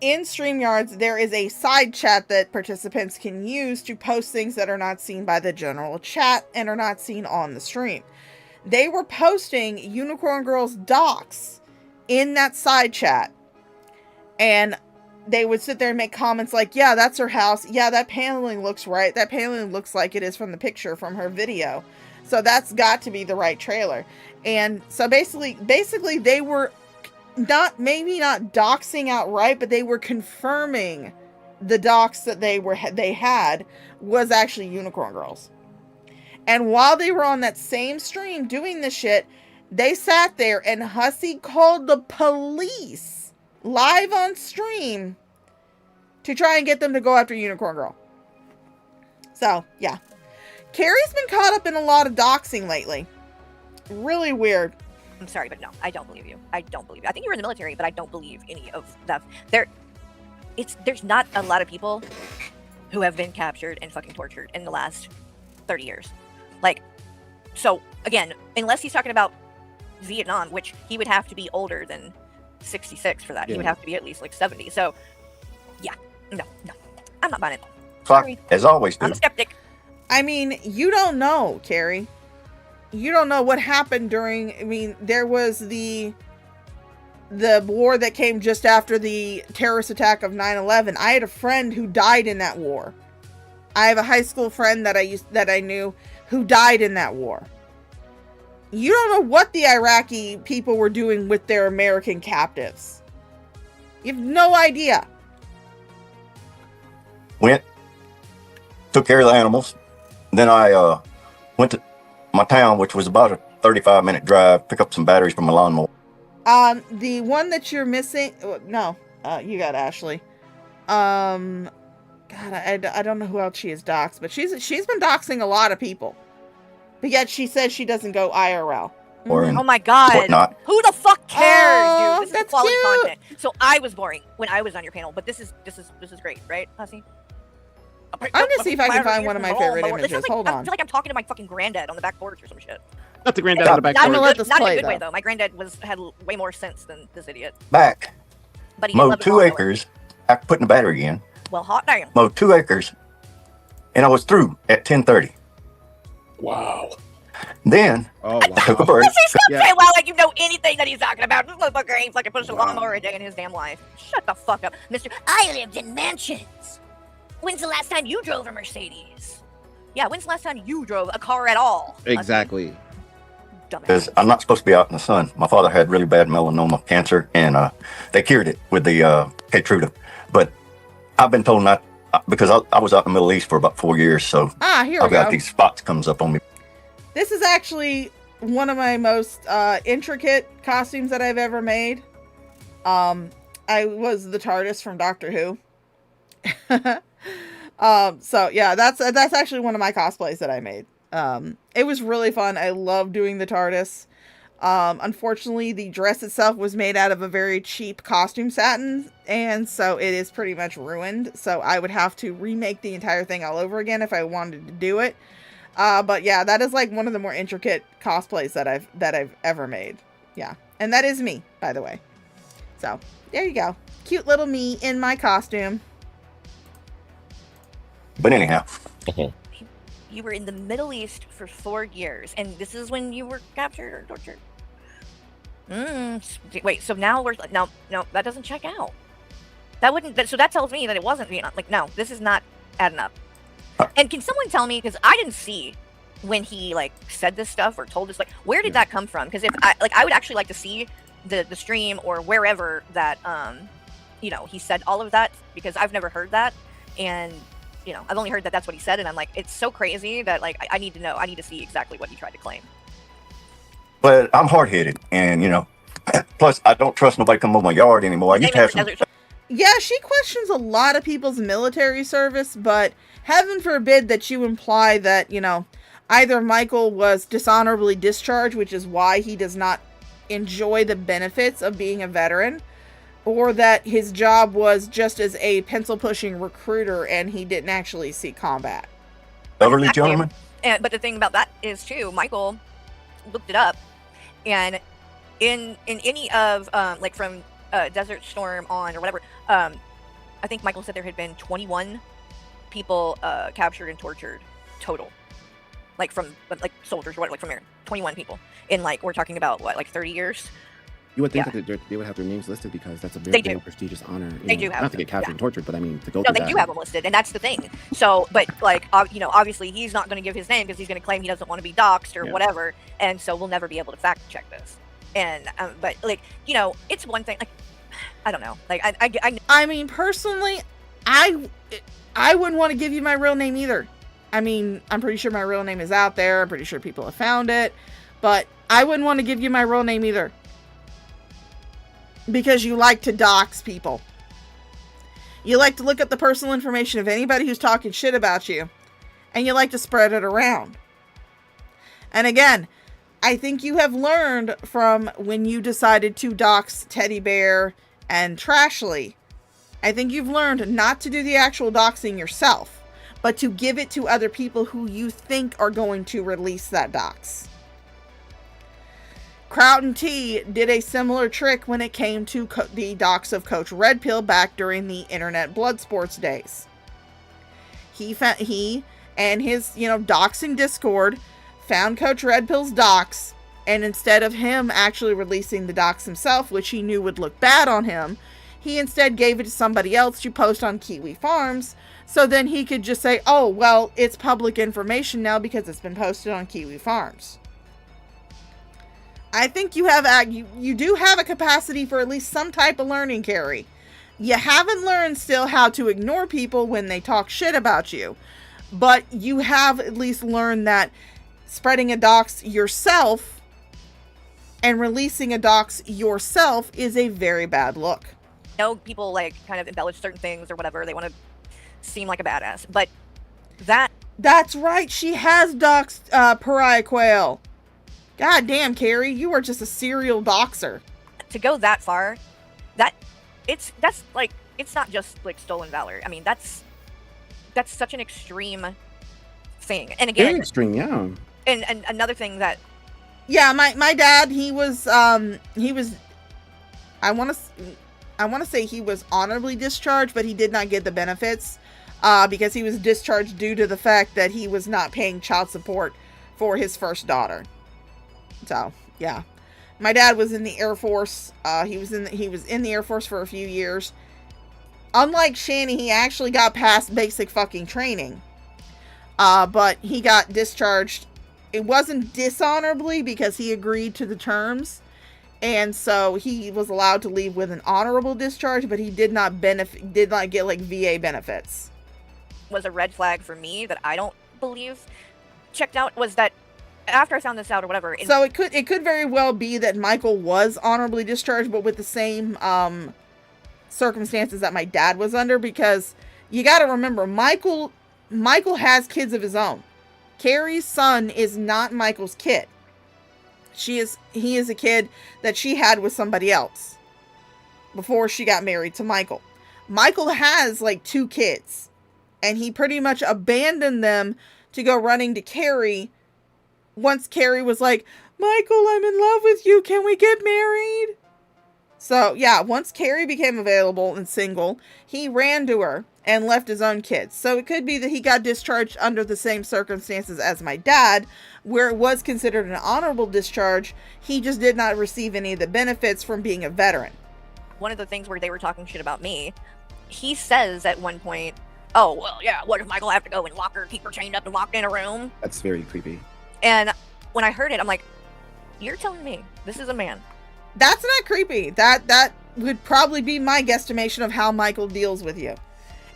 S2: in StreamYards, there is a side chat that participants can use to post things that are not seen by the general chat and are not seen on the stream. They were posting Unicorn Girl's docs in that side chat, and they would sit there and make comments like, yeah, that's her house. Yeah, that paneling looks right. That paneling looks like it is from the picture from her video. So that's got to be the right trailer. And so basically they were maybe not doxing outright, but they were confirming the dox that they had was actually unicorn girls. And while they were on that same stream doing this shit, they sat there and Hussy called the police live on stream to try and get them to go after Unicorn Girl. So, yeah. Carrie's been caught up in a lot of doxing lately. Really weird.
S4: I'm sorry, but no, I don't believe you. I don't believe you. I think you were in the military, but I don't believe any of that. There's not a lot of people who have been captured and fucking tortured in the last 30 years. Like, so, again, unless he's talking about Vietnam, which he would have to be older than 66 for that.
S17: Yeah.
S4: He would have to be at least like 70. So, yeah, no, I'm not buying it.
S17: Sorry. As always do.
S4: I'm a skeptic.
S2: I mean, you don't know, Carrie. You don't know what happened during, I mean, there was the war that came just after the terrorist attack of 9/11. I had a friend who died in that war. I have a high school friend that I knew who died in that war. You don't know what the Iraqi people were doing with their American captives. You have no idea.
S17: Went, took care of the animals. Then I went to my town, which was about a 35-minute drive, pick up some batteries from my lawnmower.
S2: The one that you're missing, no, you got Ashley. God, I don't know who else she is doxed, but she's been doxing a lot of people. But yet she says she doesn't go IRL.
S4: Oh my god.
S17: Whatnot.
S4: Who the fuck cares,
S2: Oh,
S4: dude? This is
S2: that's
S4: quality
S2: cute.
S4: content. So I was boring when I was on your panel, but this is great, right, Hussy?
S2: I'm gonna see if I can find one of my favorite images.
S4: Like,
S2: Hold
S4: I
S2: on.
S4: feel like I'm talking to my fucking granddad on the back porch or some shit.
S5: Not the granddad on the back
S2: I'm
S5: porch.
S2: gonna let this
S4: Not
S2: play,
S4: in a good way
S2: though.
S4: though. My granddad had way more sense than this idiot.
S17: Back.
S4: But he
S17: Mowed
S4: loved
S17: 2 acres after putting the battery in.
S4: Well, hot damn.
S17: Mowed 2 acres. And I was through at 10:30.
S16: Wow.
S17: Then
S5: Oh,
S17: I took a break.
S4: Stop saying wow like you know anything that he's talking about. This motherfucker ain't fucking pushed a lawnmower a day in his damn life. Shut the fuck up, Mister. I lived in mansions. When's the last time you drove a Mercedes? Yeah, when's the last time you drove a car at all?
S5: Exactly.
S17: Because I'm not supposed to be out in the sun. My father had really bad melanoma cancer, and they cured it with the Keytruda. But I've been told not, because I was out in the Middle East for about 4 years, so
S2: Here
S17: I've
S2: we
S17: got
S2: go.
S17: these spots comes up on me.
S2: This is actually one of my most intricate costumes that I've ever made. I was the TARDIS from Doctor Who. So yeah, that's actually one of my cosplays that I made. It was really fun. I love doing the TARDIS. Unfortunately, the dress itself was made out of a very cheap costume satin, and so it is pretty much ruined. So I would have to remake the entire thing all over again if I wanted to do it. But yeah, that is like one of the more intricate cosplays that I've ever made. Yeah, and that is me, by the way. So there you go, cute little me in my costume.
S17: But anyhow.
S4: You were in the Middle East for 4 years, and this is when you were captured or tortured. Wait, so now we're no, that doesn't check out. That wouldn't. So that tells me that it wasn't Vietnam. Like, no, this is not adding up. And can someone tell me, because I didn't see when he like said this stuff or told us, like, where did that come from? Because if I would actually like to see the stream or wherever that he said all of that, because I've never heard that, and I've only heard that that's what he said, and I'm like, it's so crazy that like I need to know. I need to see exactly what he tried to claim.
S17: But I'm hard-headed, and plus I don't trust nobody come over my yard anymore. I used to have some.
S2: Yeah, she questions a lot of people's military service, but heaven forbid that you imply that, either Michael was dishonorably discharged, which is why he does not enjoy the benefits of being a veteran, or that his job was just as a pencil-pushing recruiter and he didn't actually see combat.
S17: Elderly gentleman?
S4: But the thing about that is, too, Michael looked it up, and in any of, like, from Desert Storm on or whatever, I think Michael said there had been 21 people captured and tortured total. Like, from, like, soldiers or what, like, from there. 21 people. In, like, we're talking about, what, like, 30 years?
S5: You would think that they would have their names listed because that's a
S4: They
S5: very
S4: do.
S5: prestigious honor.
S4: They do have
S5: not to
S4: them,
S5: get captured and tortured, but I mean to go
S4: No,
S5: through
S4: they
S5: that.
S4: do have them listed, and that's the thing. So, but like, you know, obviously he's not going to give his name because he's going to claim he doesn't want to be doxxed or whatever, and so we'll never be able to fact check this. And but like, you know, it's one thing. Like, I don't know. Like,
S2: I mean, personally, I wouldn't want to give you my real name either. I mean, I'm pretty sure my real name is out there. I'm pretty sure people have found it, but I wouldn't want to give you my real name either. Because you like to dox people. You like to look up the personal information of anybody who's talking shit about you. And you like to spread it around. And again, I think you have learned from when you decided to dox Teddy Bear and Trashly. I think you've learned not to do the actual doxing yourself, but to give it to other people who you think are going to release that dox. Crowton T did a similar trick when it came to the dox of Coach Red Pill back during the internet blood sports days. He and his, doxing Discord found Coach Red Pill's dox, and instead of him actually releasing the dox himself, which he knew would look bad on him, he instead gave it to somebody else to post on Kiwi Farms, so then he could just say, oh, well, it's public information now because it's been posted on Kiwi Farms. I think you do have a capacity for at least some type of learning, Carrie. You haven't learned still how to ignore people when they talk shit about you, but you have at least learned that spreading a dox yourself and releasing a dox yourself is a very bad look.
S4: I know people like kind of embellish certain things or whatever. They want to seem like a badass, but
S2: that's right. She has doxed Pariah Quail. God damn, Carrie, you are just a serial doxer.
S4: To go that far, it's not just like stolen valor. I mean, that's such an extreme thing. And again,
S5: very extreme, yeah.
S4: And another thing that,
S2: yeah, my dad, he was I want to say he was honorably discharged, but he did not get the benefits because he was discharged due to the fact that he was not paying child support for his first daughter. So, yeah. My dad was in the Air Force. He was in the Air Force for a few years. Unlike Shanny, he actually got past basic fucking training. But he got discharged. It wasn't dishonorably because he agreed to the terms. And so he was allowed to leave with an honorable discharge, but he did not get like VA benefits.
S4: Was a red flag for me that I don't believe checked out was that after I found this out or whatever.
S2: So it could very well be that Michael was honorably discharged, but with the same circumstances that my dad was under, because you got to remember, Michael has kids of his own. Carrie's son is not Michael's kid. He is a kid that she had with somebody else before she got married to Michael. Michael has like 2 kids, and he pretty much abandoned them to go running to Carrie once Carrie was like, Michael, I'm in love with you. Can we get married? So, yeah, once Carrie became available and single, he ran to her and left his own kids. So it could be that he got discharged under the same circumstances as my dad, where it was considered an honorable discharge. He just did not receive any of the benefits from being a veteran.
S4: One of the things where they were talking shit about me, he says at one point, oh, well, yeah, what if Michael have to go and keep her chained up and locked in a room?
S5: That's very creepy.
S4: And when I heard it, I'm like, you're telling me this is a man?
S2: That's not creepy. That would probably be my guesstimation of how Michael deals with you.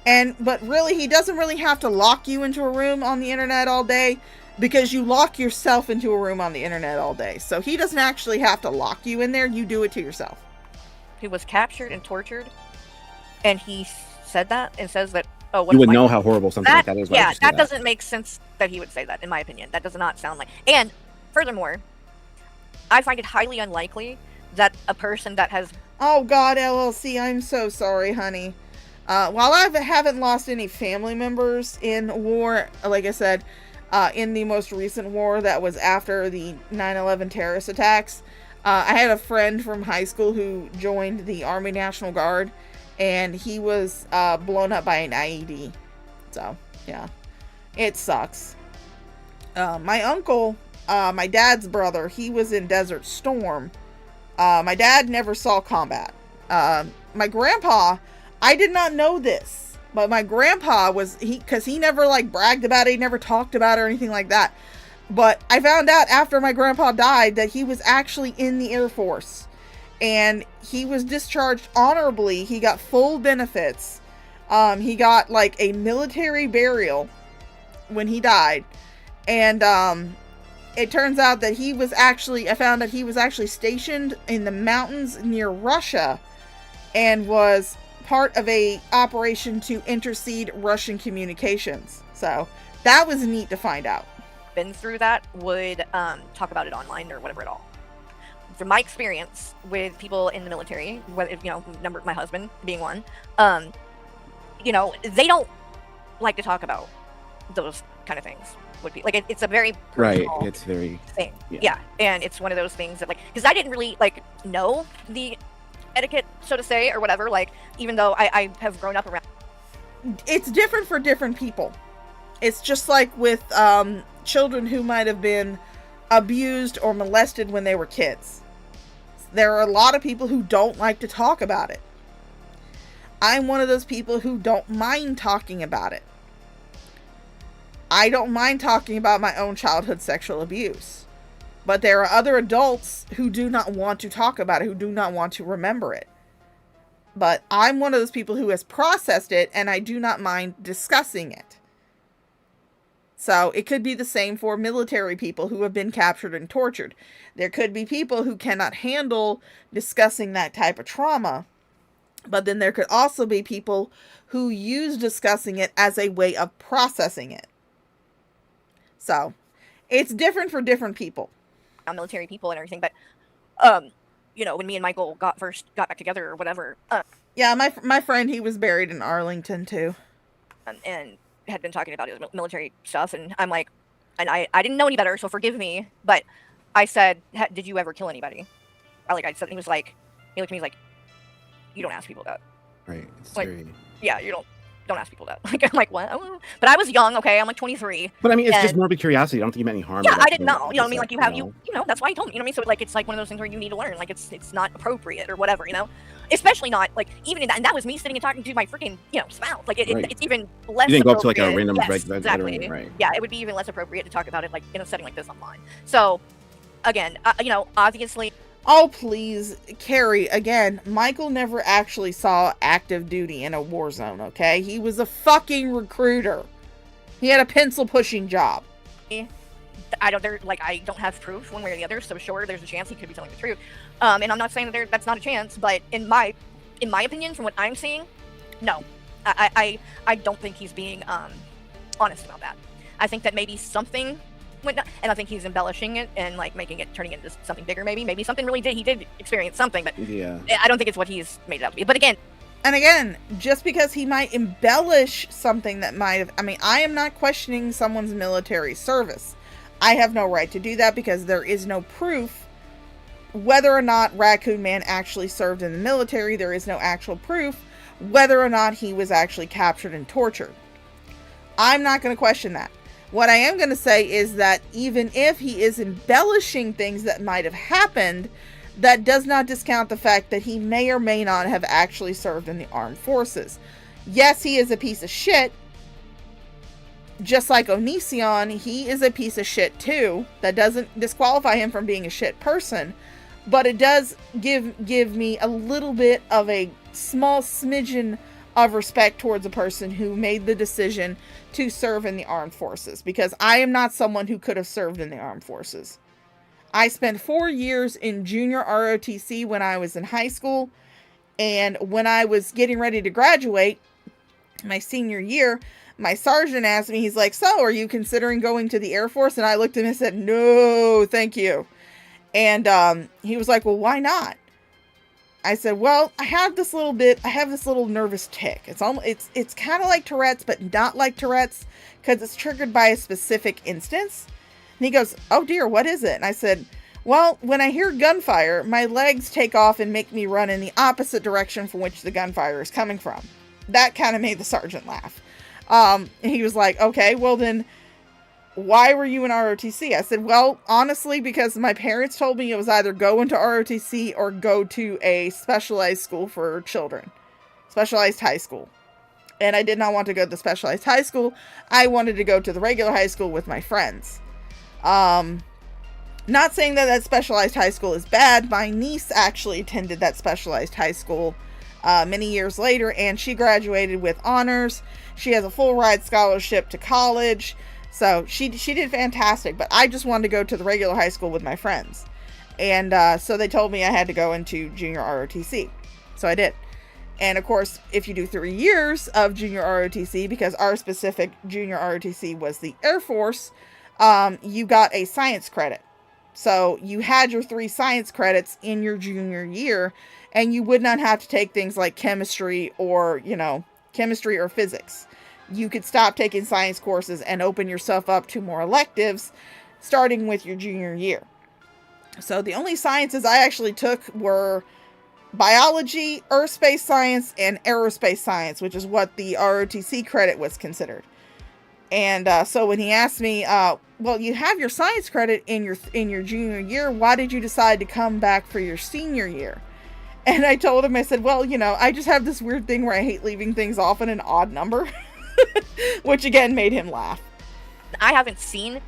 S2: But really, he doesn't really have to lock you into a room on the internet all day, because you lock yourself into a room on the internet all day. So he doesn't actually have to lock you in there. You do it to yourself.
S4: He was captured and tortured, and he said that and says that, oh, what
S5: you would know how horrible something like that is.
S4: Yeah, that doesn't make sense that he would say that, in my opinion. That does not sound like. And furthermore, I find it highly unlikely that a person that has.
S2: Oh God, LLC, I'm so sorry, honey. While I haven't lost any family members in war, like I said, in the most recent war that was after the 9/11 terrorist attacks, I had a friend from high school who joined the Army National Guard, and he was blown up by an IED. So, yeah. It sucks. My uncle, my dad's brother, he was in Desert Storm My dad never saw combat. My grandpa, I did not know this, but my grandpa was, because he never like bragged about it, he never talked about it or anything like that. But I found out after my grandpa died that he was actually in the Air Force, and he was discharged honorably. He got full benefits. He got like a military burial when he died. And it turns out that I found that he was actually stationed in the mountains near Russia and was part of a operation to intercede Russian communications. So that was neat to find out.
S4: Been through that would talk about it online or whatever at all. From my experience with people in the military, whether my husband being one, they don't like to talk about those kind of things. Would be like it's a very personal
S5: right. It's very
S4: thing. Yeah, and it's one of those things that because I didn't really know the etiquette, so to say, or whatever. Even though I have grown up around.
S2: It's different for different people. It's just like with children who might have been abused or molested when they were kids. There are a lot of people who don't like to talk about it. I'm one of those people who don't mind talking about it. I don't mind talking about my own childhood sexual abuse. But there are other adults who do not want to talk about it, who do not want to remember it. But I'm one of those people who has processed it, and I do not mind discussing it. So it could be the same for military people who have been captured and tortured. There could be people who cannot handle discussing that type of trauma. But then there could also be people who use discussing it as a way of processing it. So it's different for different people.
S4: Military people and everything, but when me and Michael first got back together or whatever.
S2: Yeah, my friend, he was buried in Arlington too.
S4: And had been talking about his military stuff, and I'm like, and I didn't know any better, so forgive me, but I said, did you ever kill anybody? I said, he was like, he looked at me, he's like, you don't ask people that.
S5: Right. It's
S4: very... Yeah, you don't ask people that. I'm like, what? Oh. But I was young, okay? I'm 23.
S5: But I mean, it's just morbid curiosity. I don't think you meant any harm.
S4: Yeah, I didn't know. You know what I mean? Like you have, that's why he told me. You know what I mean? So it's like one of those things where you need to learn. Like it's not appropriate or whatever, Especially not even in that. And that was me sitting and talking to my freaking, spouse. Like it's even less.
S5: You didn't go up to like a random
S4: exactly.
S5: veteran, right?
S4: Yeah, it would be even less appropriate to talk about it like in a setting like this online. So again, obviously.
S2: Oh, please, Carrie, again, Michael never actually saw active duty in a war zone, okay? He was a fucking recruiter. He had a pencil-pushing job.
S4: I don't have proof one way or the other, so sure, there's a chance he could be telling the truth. And I'm not saying that that's not a chance, but in my opinion, from what I'm seeing, no. I don't think he's being honest about that. I think that maybe something went down, and I think he's embellishing it and turning it into something bigger. Maybe something really he did experience something, but yeah, I don't think it's what he's made it out to be. But
S2: again, just because he might embellish something that might have, I am not questioning someone's military service. I have no right to do that because there is no proof whether or not Raccoon Man actually served in the military. There is no actual proof whether or not he was actually captured and tortured. I'm not going to question that. What I am going to say is that even if he is embellishing things that might have happened, that does not discount the fact that he may or may not have actually served in the armed forces. Yes, he is a piece of shit. Just like Onision, he is a piece of shit too. That doesn't disqualify him from being a shit person. But it does give me a little bit of a small smidgen of respect towards a person who made the decision to serve in the armed forces, because I am not someone who could have served in the armed forces. I spent 4 years in junior ROTC when I was in high school, and when I was getting ready to graduate my senior year, my sergeant asked me, he's like, so are you considering going to the Air Force? And I looked at him and said, no, thank you. And he was like, well, why not? I said, well, I have this little nervous tick. It's kind of like Tourette's, but not like Tourette's, because it's triggered by a specific instance. And he goes, oh dear, what is it? And I said, well, when I hear gunfire, my legs take off and make me run in the opposite direction from which the gunfire is coming from. That kind of made the sergeant laugh. And he was like, okay, well then, why were you in ROTC? I said, well, honestly, because my parents told me it was either go into ROTC or go to a specialized school for children. Specialized high school. And I did not want to go to the specialized high school. I wanted to go to the regular high school with my friends. Not saying that that specialized high school is bad. My niece actually attended that specialized high school many years later, and she graduated with honors. She has a full ride scholarship to college. So she did fantastic, but I just wanted to go to the regular high school with my friends. And so they told me I had to go into junior ROTC. So I did. And of course, if you do 3 years of junior ROTC, because our specific junior ROTC was the Air Force, you got a science credit. So you had your 3 science credits in your junior year, and you would not have to take things like chemistry or physics. You could stop taking science courses and open yourself up to more electives starting with your junior year. So the only sciences I actually took were biology, earth space science, and aerospace science, which is what the ROTC credit was considered. And so when he asked me, well, you have your science credit in your junior year, why did you decide to come back for your senior year? And I told him, I said, well, I just have this weird thing where I hate leaving things off in an odd number. Which again made him laugh.
S4: I haven't seen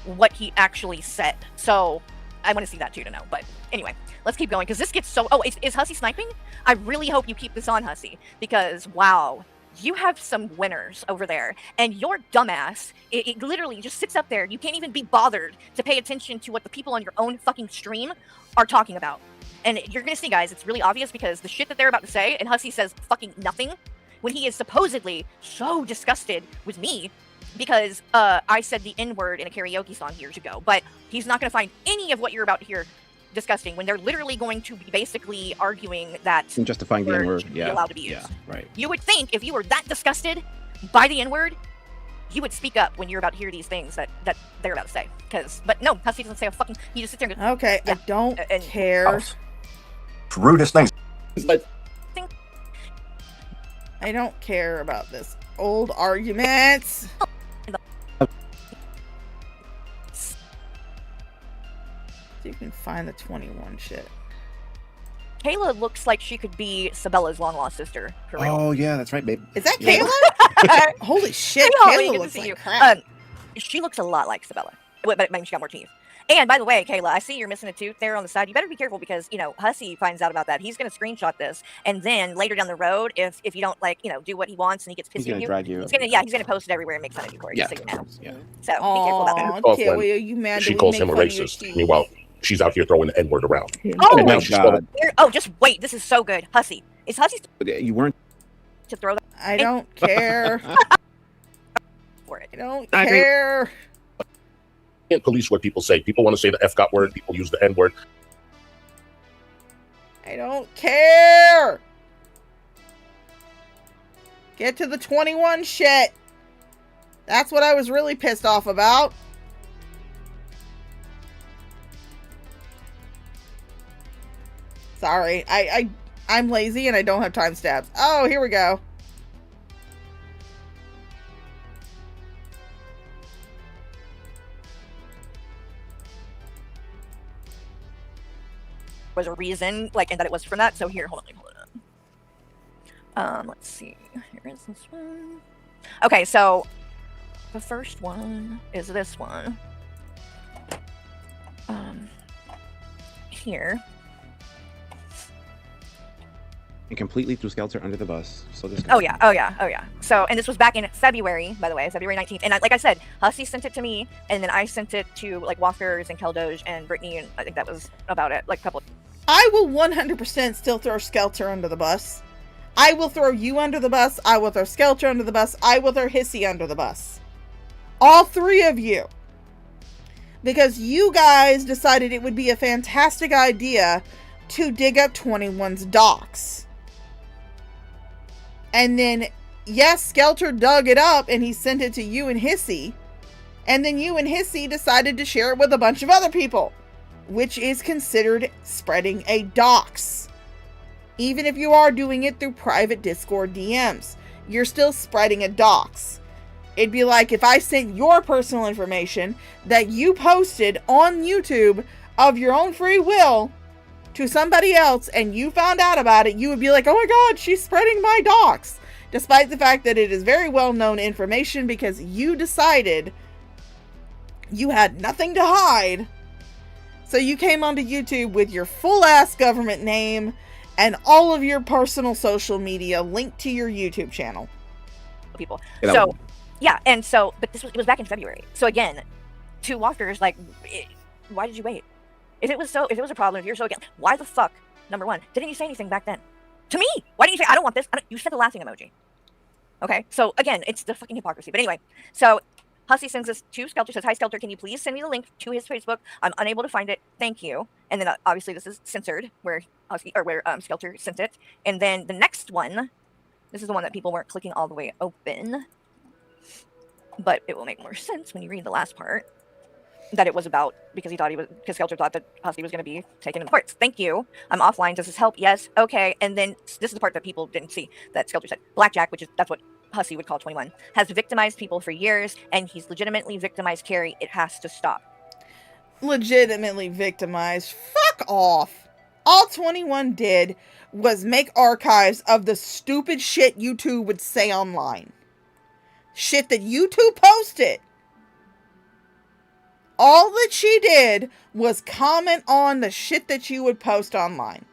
S4: what he actually said, so I want to see that too to know. But anyway, let's keep going because this gets so. Oh, is Hussy sniping? I really hope you keep this on, Hussy, because wow, you have some winners over there, and your dumbass, it literally just sits up there. You can't even be bothered to pay attention to what the people on your own fucking stream are talking about. And you're gonna see, guys, it's really obvious because the shit that they're about to say, and Hussy says fucking nothing. When he is supposedly so disgusted with me because I said the N-word in a karaoke song years ago, but he's not going to find any of what you're about to hear disgusting when they're literally going to be basically arguing that
S5: and justifying the N-word,
S4: be allowed to be used.
S5: Yeah, right.
S4: You would think if you were that disgusted by the N-word, you would speak up when you're about to hear these things that they're about to say. But no, Hussy doesn't say a fucking. He just sits there and goes,
S2: okay, yeah. I don't care.
S17: Rudest things.
S2: But I don't care about this old arguments. So you can find the 21 shit.
S4: Kayla looks like she could be Sabella's long lost sister. For real.
S5: Oh yeah, that's right, babe.
S2: Is that Kayla? Holy shit, Kayla looks like crap.
S4: She looks a lot like Sabella, but maybe she got more teeth. And by the way, Kayla, I see you're missing a tooth there on the side. You better be careful because, Hussy finds out about that. He's going to screenshot this. And then later down the road, if you don't, do what he wants and he gets pissed at you, he's going to post it everywhere and make fun of you for it.
S5: Yeah.
S4: Just so you know.
S5: Yeah.
S4: So be careful about that.
S2: Kayla, are you mad
S16: she calls him a racist. Meanwhile, she's out here throwing the N-word around.
S4: Oh,
S16: and now she's
S4: just wait. This is so good. Hussy. Is Hussy
S5: you weren't
S4: to throw that?
S2: I don't care.
S4: For it.
S2: I don't care.
S16: Can't police what people say. People want to say the F-got word. People use the N-word.
S2: I don't care. Get to the 21 shit. That's what I was really pissed off about. Sorry, I'm lazy and I don't have timestamps. Oh, here we go.
S4: Was a reason, and that it was from that. So here, hold on. Let's see. Here is this one. Okay, so the first one is this one. Here.
S5: and completely threw Skelter under the bus. So this.
S4: Oh yeah. So, and this was back in February, by the way, February 19th. And like I said, Hussy sent it to me, and then I sent it to Walkers and Keldoge and Brittany, and I think that was about it. A couple.
S2: I will 100% still throw Skelter under the bus. I will throw you under the bus. I will throw Skelter under the bus. I will throw Hissy under the bus. All three of you. Because you guys decided it would be a fantastic idea to dig up 21's docs. And then, yes, Skelter dug it up and he sent it to you and Hissy. And then you and Hissy decided to share it with a bunch of other people, which is considered spreading a dox. Even if you are doing it through private Discord DMs, you're still spreading a dox. It'd be like if I sent your personal information that you posted on YouTube of your own free will to somebody else and you found out about it, you would be like, oh my god, she's spreading my docs. Despite the fact that it is very well known information because you decided you had nothing to hide. So you came onto YouTube with your full ass government name and all of your personal social media linked to your YouTube channel.
S4: People. So, yeah, and so, but it was back in February. So again, to Walker's, like, why did you wait? If it was a problem, if you're so again, why the fuck, number one, didn't you say anything back then? To me, why didn't you say, I don't want this? You said the laughing emoji. Okay, so again, it's the fucking hypocrisy. But anyway, so Hussey sends this to Skelter, says, hi Skelter, can you please send me the link to his Facebook? I'm unable to find it. Thank you. And then obviously this is censored where Skelter sent it. And then the next one, this is the one that people weren't clicking all the way open, but it will make more sense when you read the last part. That it was about because Skelter thought that Hussey was going to be taken in the courts. Thank you. I'm offline. Does this help? Yes. Okay. And then this is the part that people didn't see that Skelter said. Blackjack, that's what Hussey would call 21, has victimized people for years, and he's legitimately victimized Carrie. It has to stop.
S2: Legitimately victimized? Fuck off. All 21 did was make archives of the stupid shit YouTube would say online. Shit that YouTube posted. All that she did was comment on the shit that you would post online.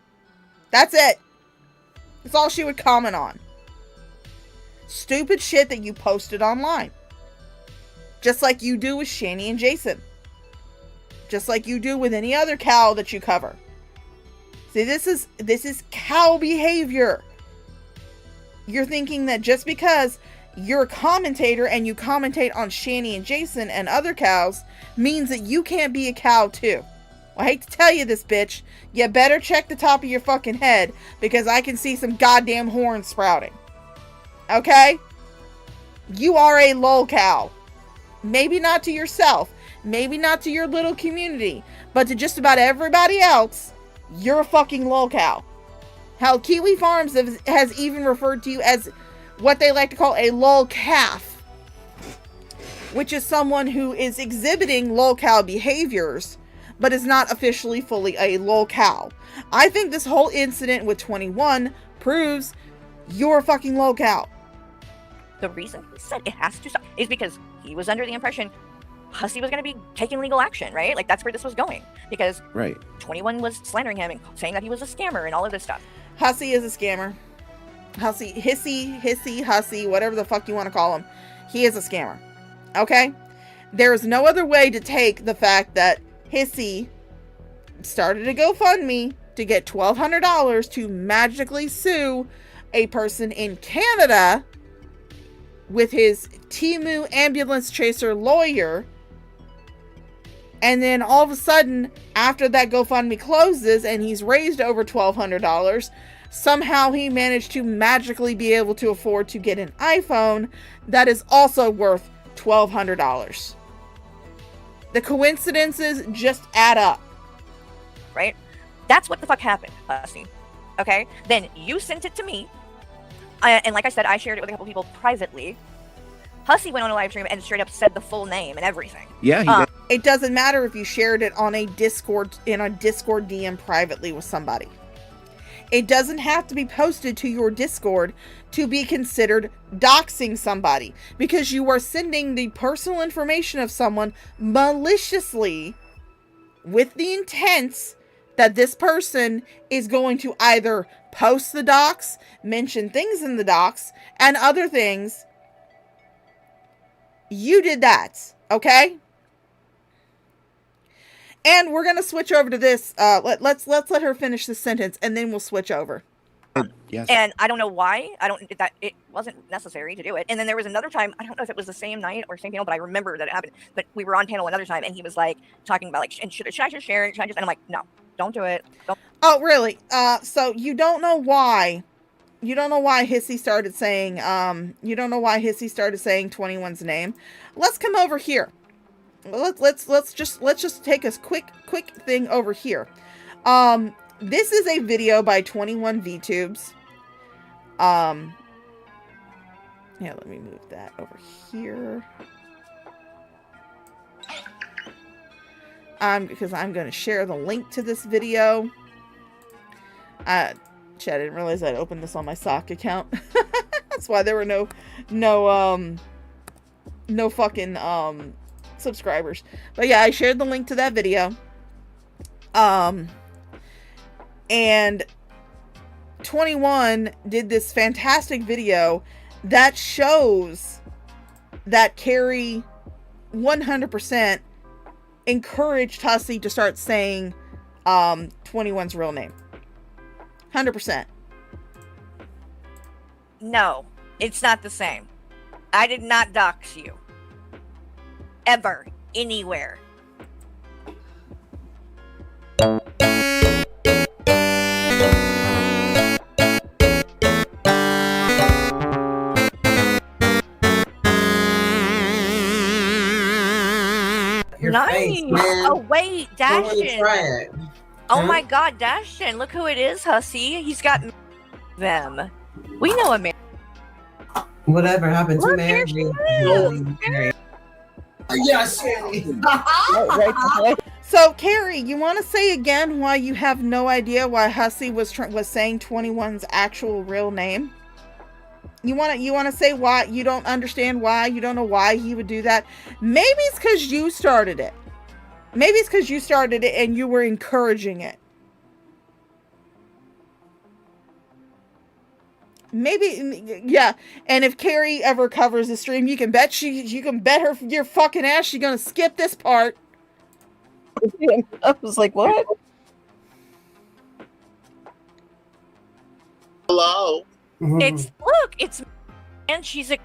S2: That's it. That's all she would comment on. Stupid shit that you posted online. Just like you do with Shani and Jason. Just like you do with any other cow that you cover. See, this is cow behavior. You're thinking that just because you're a commentator and you commentate on Shani and Jason and other cows means that you can't be a cow too. Well, I hate to tell you this, bitch. You better check the top of your fucking head because I can see some goddamn horns sprouting. Okay? You are a lolcow. Maybe not to yourself. Maybe not to your little community. But to just about everybody else, you're a fucking lolcow. Hell, Kiwi Farms has even referred to you as what they like to call a lolcalf, which is someone who is exhibiting lolcow behaviors, but is not officially fully a lolcow. I think this whole incident with 21 proves you're a fucking lolcow.
S4: The reason he said it has to stop is because he was under the impression Hussey was going to be taking legal action, right? Like, that's where this was going. Because 21 was slandering him and saying that he was a scammer and all of this stuff.
S2: Hussey is a scammer. Hussey, whatever the fuck you want to call him. He is a scammer. Okay? There is no other way to take the fact that Hissy started a GoFundMe to get $1,200 to magically sue a person in Canada with his Temu ambulance chaser lawyer. And then all of a sudden, after that GoFundMe closes and he's raised over $1,200, somehow he managed to magically be able to afford to get an iPhone that is also worth $1,200. The coincidences just add up.
S4: Right? That's what the fuck happened, Hussey. Okay? Then you sent it to me. And like I said, I shared it with a couple people privately. Hussey went on a live stream and straight up said the full name and everything.
S5: Yeah, he did.
S2: It doesn't matter if you shared it on a Discord, in a Discord DM privately with somebody. It doesn't have to be posted to your Discord to be considered doxing somebody, because you are sending the personal information of someone maliciously with the intents that this person is going to either post the docs, mention things in the docs, and other things. You did that, okay? And we're gonna switch over to this. Let's let her finish this sentence, and then we'll switch over.
S5: Yes.
S4: And I don't know why. It wasn't necessary to do it. And then there was another time. I don't know if it was the same night or same panel, but I remember that it happened. But we were on panel another time, and he was like talking about like, and should I just share it? And I'm like, no, don't do it. Don't.
S2: Oh, really? So you don't know why? You don't know why Hissy started saying. You don't know why Hissy started saying 21's name. Let's come over here. Let's just take a quick thing over here. This is a video by 21 VTubes. Yeah, let me move that over here. Because I'm going to share the link to this video. Chat, I didn't realize I'd opened this on my sock account. That's why there were no fucking subscribers. But yeah, I shared the link to that video. And 21 did this fantastic video that shows that Carrie 100% encouraged Hussey to start saying 21's real name. 100%.
S4: No, it's not the same. I did not dox you. Ever. Anywhere. Nice. Oh wait, Dashton. Oh my God, Dashton! Look who it is, Hussey. He's got them. We know a man.
S18: Whatever happened to Mary?
S2: Yes. So, Carrie, you want to say again why you have no idea why Hussey was saying 21's actual real name? You want to say why you don't understand why you don't know why he would do that? Maybe it's because you started it. Maybe it's because you started it and you were encouraging it. Maybe, yeah. And if Carrie ever covers the stream, you can bet her your fucking ass she's gonna skip this part.
S4: I was like, what?
S16: Hello.
S4: It's and she's a.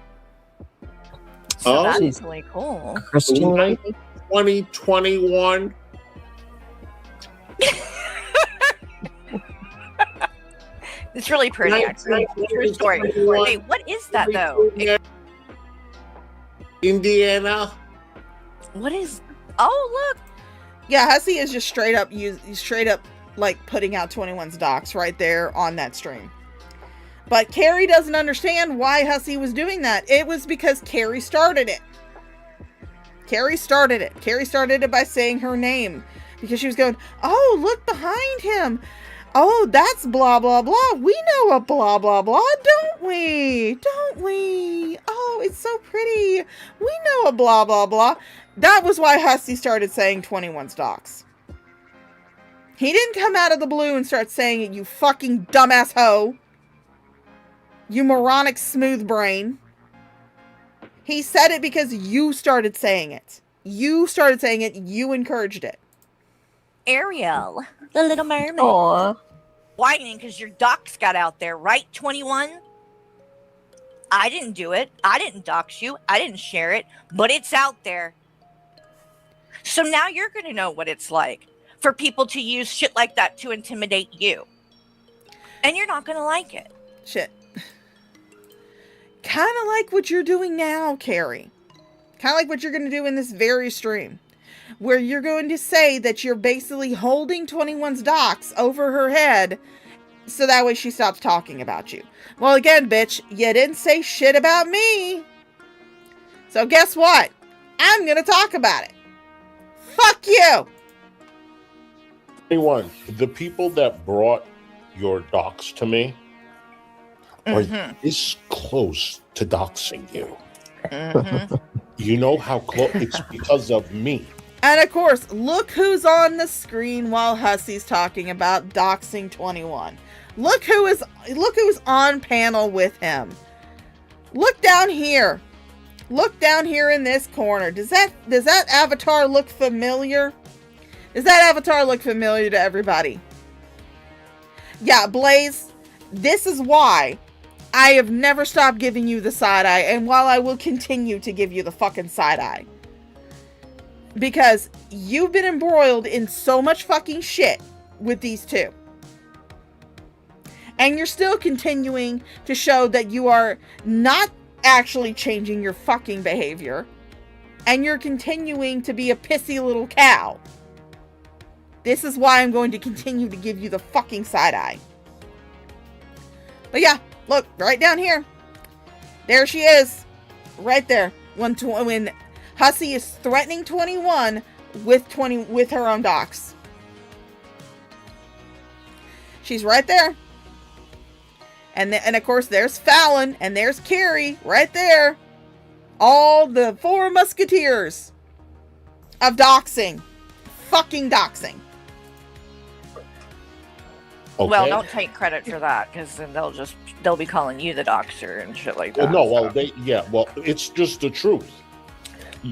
S4: So that's really cool.
S16: 2021.
S4: It's really pretty, actually. True story. Wait, what is that though?
S16: Indiana.
S4: What is? Oh, look.
S2: Yeah, Hussey is just straight up like putting out 21's docs right there on that stream. But Carrie doesn't understand why Hussey was doing that. It was because Carrie started it. Carrie started it by saying her name. Because she was going, oh, look behind him. Oh, that's blah, blah, blah. We know a blah, blah, blah, don't we? Don't we? Oh, it's so pretty. We know a blah, blah, blah. That was why Hussey started saying 21's docs. He didn't come out of the blue and start saying it, you fucking dumbass hoe. You moronic smooth brain. He said it because you started saying it. You started saying it. You encouraged it.
S4: Ariel, the Little Mermaid.
S2: Aww.
S4: Whining because your docs got out there, right, 21? I didn't do it. I didn't dox you. I didn't share it. But it's out there. So now you're going to know what it's like for people to use shit like that to intimidate you. And you're not going to like it.
S2: Shit. Kind of like what you're doing now, Carrie. Kind of like what you're going to do in this very stream. Where you're going to say that you're basically holding 21's docs over her head so that way she stops talking about you. Well, again, bitch, you didn't say shit about me. So guess what? I'm going to talk about it. Fuck you.
S16: 21. The people that brought your docs to me are this close to doxing you. You know how close? It's because of me.
S2: And of course, look who's on the screen while Hussey's talking about doxing 21. Look who's on panel with him. Look down here. Look down here in this corner. Does that avatar look familiar? Does that avatar look familiar to everybody? Yeah, Blaze, this is why I have never stopped giving you the side eye, and while I will continue to give you the fucking side eye. Because you've been embroiled in so much fucking shit with these two. And you're still continuing to show that you are not actually changing your fucking behavior. And you're continuing to be a pissy little cow. This is why I'm going to continue to give you the fucking side eye. But yeah, look, right down here. There she is. Right there. When Hussey is threatening 21 with her own docs. She's right there. And of course there's Fallon and there's Carrie right there. All the 4 musketeers of doxing. Fucking doxing.
S4: Okay. Well, don't take credit for that, because then they'll be calling you the doxer and shit like that.
S16: Well, no, it's just the truth.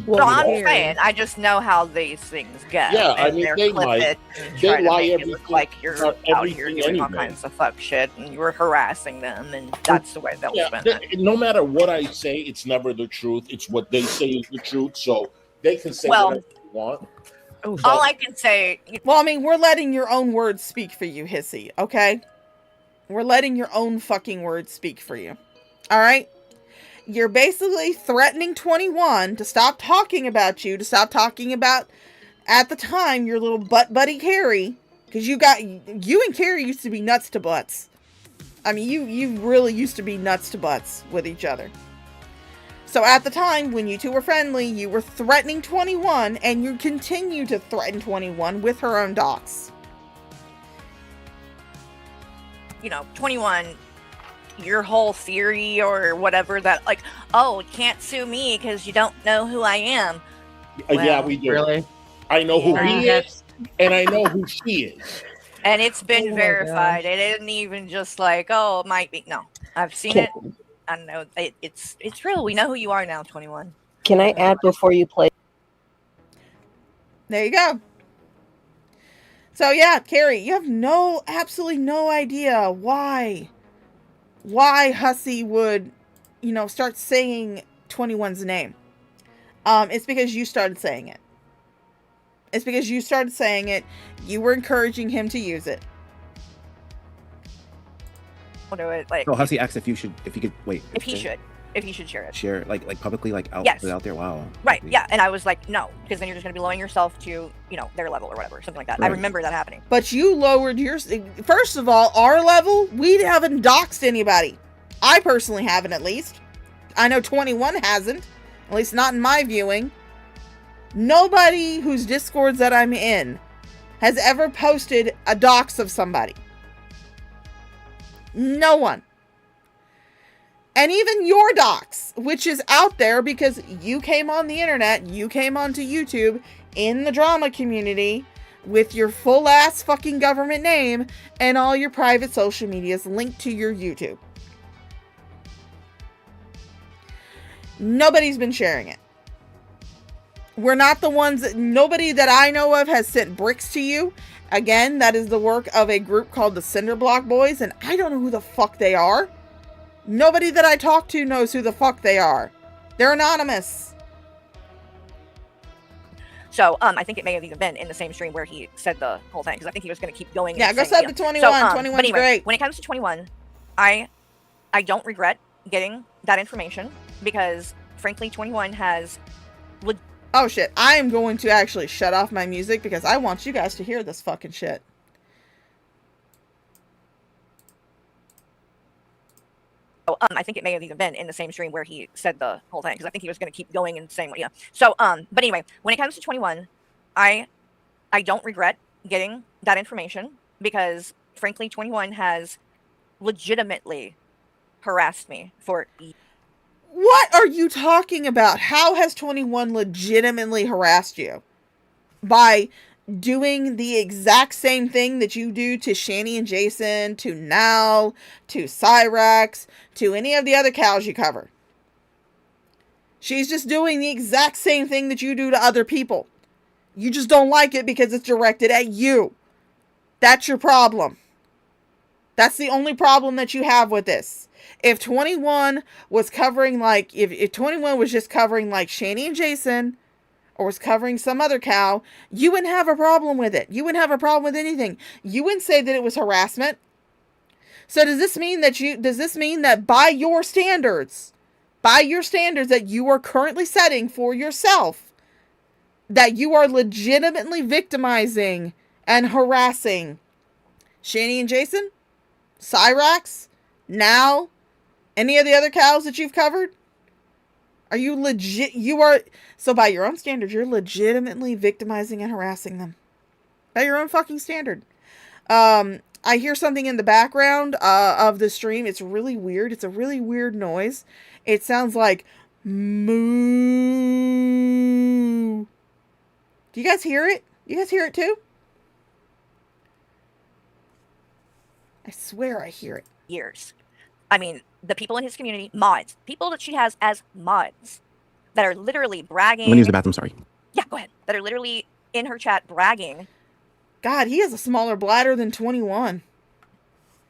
S4: Well, I'm saying, I just know how these things go.
S16: Yeah, I mean, they lie. They lie everything.
S4: Look like you're out here doing all kinds of fuck shit, and you're harassing them, and that's the way they'll spend it.
S16: No matter what I say, it's never the truth. It's what they say is the truth, so they can say whatever they want.
S4: All I can say...
S2: Well, I mean, we're letting your own words speak for you, Hissy, okay? We're letting your own fucking words speak for you. Alright? You're basically threatening 21 to stop talking about you, to stop talking about, at the time, your little butt buddy Carrie. Because you and Carrie used to be nuts to butts. I mean, you really used to be nuts to butts with each other. So at the time, when you two were friendly, you were threatening 21, and you continue to threaten 21 with her own docs.
S4: 21, your whole theory or whatever that, like, oh, can't sue me because you don't know who I am.
S16: Yeah, we do. Really? I know who he is, and I know who she is.
S4: And it's been verified. It isn't even just like, oh, it might be. No, I've seen it. I know it's real. We know who you are now, 21.
S19: Can I add before you play?
S2: There you go. So yeah, Carrie, you have absolutely no idea why Hussey would, start saying 21's name. It's because you started saying it. It's because you started saying it. You were encouraging him to use it.
S4: Do it like.
S5: Oh, Hussey asked if he could wait.
S4: If he should share it.
S5: Share like publicly, like out there. Wow.
S4: Right. Yeah. And I was like, no, because then you're just gonna be lowering yourself to their level or whatever, something like that. Right. I remember that happening.
S2: But you lowered yours. First of all, our level, we haven't doxed anybody. I personally haven't, at least. I know 21 hasn't, at least not in my viewing. Nobody whose Discords that I'm in has ever posted a dox of somebody. No one. And even your docs, which is out there because you came on the internet, you came onto YouTube in the drama community with your full ass fucking government name and all your private social medias linked to your YouTube. Nobody's been sharing it. We're not the ones nobody that I know of has sent bricks to you. Again, that is the work of a group called the Cinderblock Boys, and I don't know who the fuck they are. Nobody that I talk to knows who the fuck they are. They're anonymous.
S4: So, I think it may have even been in the same stream where he said the whole thing, because I think he was going to keep going.
S2: Yeah, go sub to 21. 21's
S4: but anyway,
S2: great.
S4: When it comes to 21, I don't regret getting that information, because, frankly, 21 has...
S2: Oh shit, I am going to actually shut off my music because I want you guys to hear this fucking shit.
S4: So, I think it may have even been in the same stream where he said the whole thing, because I think he was going to keep going in the same way. Yeah. So, but anyway, when it comes to 21, I don't regret getting that information, because, frankly, 21 has legitimately harassed me for...
S2: What are you talking about? How has 21 legitimately harassed you? By doing the exact same thing that you do to Shani and Jason, to Nal, to Cyrax, to any of the other cows you cover. She's just doing the exact same thing that you do to other people. You just don't like it because it's directed at you. That's your problem. That's the only problem that you have with this. If 21 was covering if 21 was just covering like Shani and Jason, or was covering some other cow, you wouldn't have a problem with it. You wouldn't have a problem with anything. You wouldn't say that it was harassment. So does this mean that by your standards that you are currently setting for yourself, that you are legitimately victimizing and harassing Shani and Jason, Cyrax, now Any of the other cows that you've covered? Are you legit? You are. So by your own standards, you're legitimately victimizing and harassing them. By your own fucking standard. I hear something in the background of the stream. It's really weird. It's a really weird noise. It sounds like moo. Do you guys hear it? You guys hear it too? I swear I hear it.
S4: Years. I mean, the people in his community, mods, people that she has as mods, that are literally bragging.
S5: I'm gonna use the bathroom, sorry.
S4: Yeah, go ahead. That are literally in her chat bragging.
S2: God, he has a smaller bladder than 21.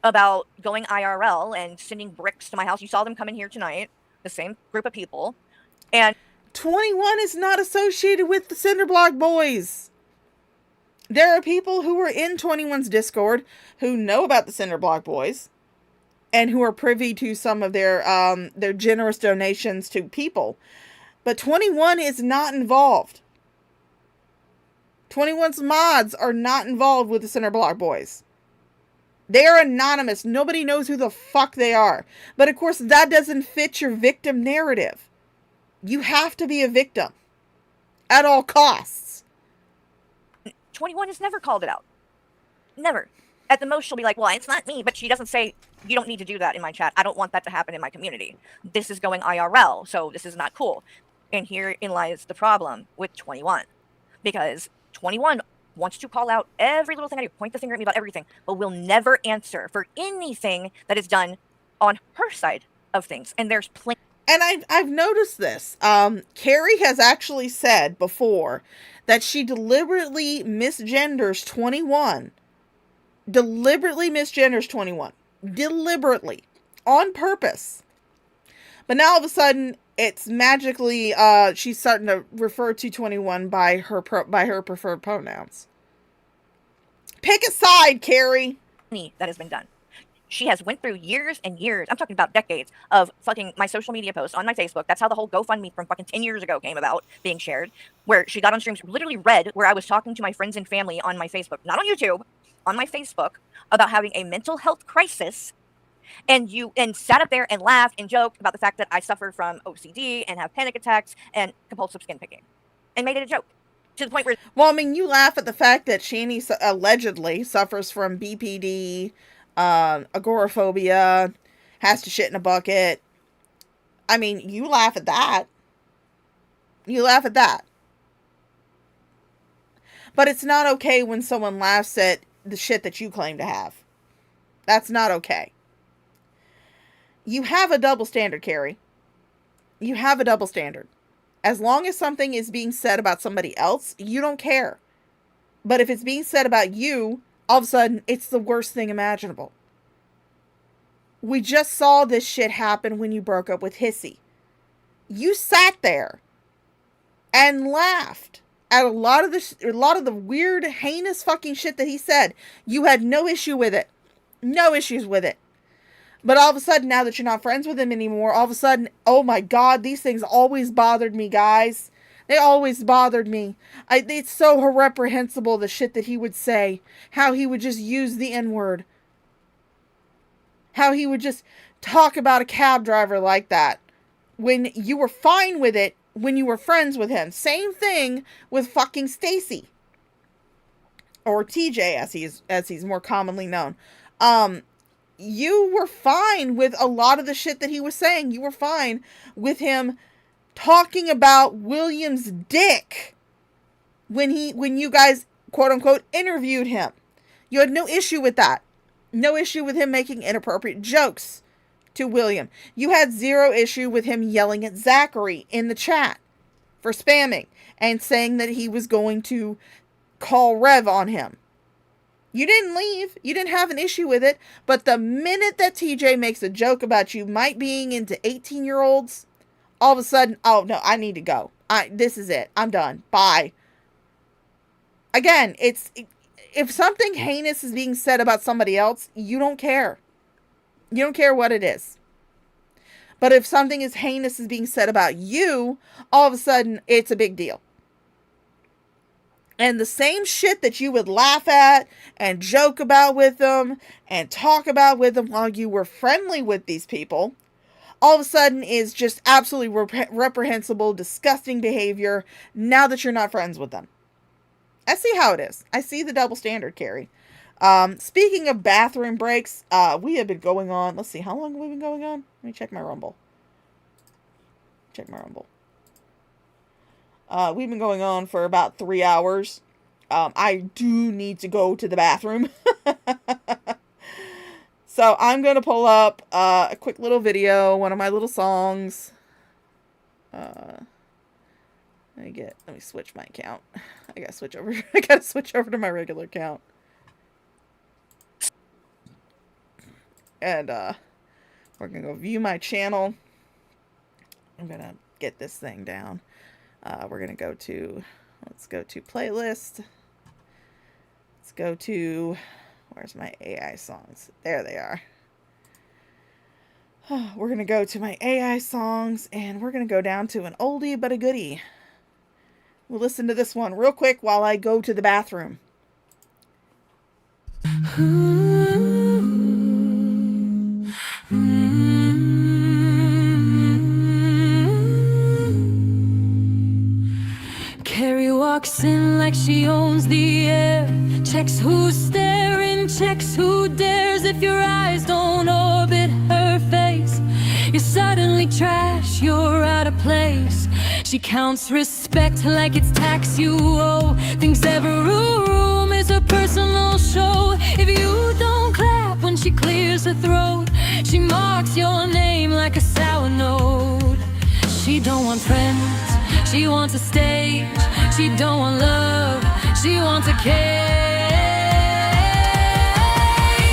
S4: About going IRL and sending bricks to my house. You saw them come in here tonight, the same group of people. And
S2: 21 is not associated with the Cinderblock boys. There are people who are in 21's Discord who know about the Cinderblock boys and who are privy to some of their generous donations to people. But 21 is not involved. 21's mods are not involved with the Cinderblock boys. They are anonymous. Nobody knows who the fuck they are. But of course, that doesn't fit your victim narrative. You have to be a victim. At all costs.
S4: 21 has never called it out. Never. At the most, she'll be like, well, it's not me. But she doesn't say, you don't need to do that in my chat. I don't want that to happen in my community. This is going IRL, so this is not cool. And herein lies the problem with 21. Because 21 wants to call out every little thing I do, point the finger at me about everything, but will never answer for anything that is done on her side of things. And there's plenty.
S2: And I've noticed this. Carrie has actually said before that she deliberately misgenders 21. Deliberately misgenders 21. Deliberately. On purpose. But now all of a sudden, it's magically, she's starting to refer to 21 by her preferred pronouns. Pick a side, Carrie.
S4: That has been done. She has went through years and years, I'm talking about decades, of fucking my social media posts on my Facebook. That's how the whole GoFundMe from fucking 10 years ago came about, being shared, where she got on streams, literally read where I was talking to my friends and family on my Facebook, not on YouTube, on my Facebook, about having a mental health crisis. And sat up there and laughed and joked about the fact that I suffer from OCD and have panic attacks and compulsive skin picking, and made it a joke to the point where.
S2: Well, I mean, you laugh at the fact that Shani allegedly suffers from BPD, agoraphobia, has to shit in a bucket. I mean, you laugh at that. You laugh at that. But it's not okay when someone laughs at the shit that you claim to have. That's not okay. You have a double standard, Carrie. You have a double standard. As long as something is being said about somebody else, you don't care. But if it's being said about you, all of a sudden, it's the worst thing imaginable. We just saw this shit happen when you broke up with Hissy. You sat there and laughed at a lot of the weird, heinous fucking shit that he said. You had no issue with it. No issues with it. But all of a sudden, now that you're not friends with him anymore, all of a sudden, oh my God, these things always bothered me, guys. They always bothered me. It's so reprehensible, the shit that he would say. How he would just use the N-word. How he would just talk about a cab driver like that. When you were fine with it, when you were friends with him. Same thing with fucking Stacy. Or TJ, as he's more commonly known. You were fine with a lot of the shit that he was saying. You were fine with him talking about William's dick when you guys, quote unquote, interviewed him. You had no issue with that. No issue with him making inappropriate jokes to William. You had zero issue with him yelling at Zachary in the chat for spamming and saying that he was going to call Rev on him. You didn't leave. You didn't have an issue with it. But the minute that TJ makes a joke about you might being into 18-year-olds, all of a sudden, oh no, I need to go. This is it. I'm done. Bye. Again, if something heinous is being said about somebody else, you don't care. You don't care what it is. But if something is heinous is being said about you, all of a sudden, it's a big deal. And the same shit that you would laugh at and joke about with them and talk about with them while you were friendly with these people, all of a sudden is just absolutely reprehensible, disgusting behavior now that you're not friends with them. I see how it is. I see the double standard, Carrie. Speaking of bathroom breaks, we have been going on, let's see, how long have we been going on? Let me check my Rumble. We've been going on for about 3 hours. I do need to go to the bathroom. So I'm going to pull up a quick little video, one of my little songs. Let me switch my account. I gotta switch over to my regular account. And we're gonna go view my channel. I'm gonna get this thing down. We're gonna go to, let's go to playlist. Let's go to, where's my AI songs? There they are. We're gonna go to my AI songs, and we're gonna go down to an oldie but a goodie. We'll listen to this one real quick while I go to the bathroom.
S1: Carrie walks in like she owns the air. Checks who's staring, checks who dares. If your eyes don't orbit her face, you're suddenly trash, you're out of place. She counts respect like it's tax you owe. Thinks every room is a personal show. If you don't clap when she clears her throat, she marks your name like a sour note. She don't want friends, she wants a stage. She don't want love, she wants a cage.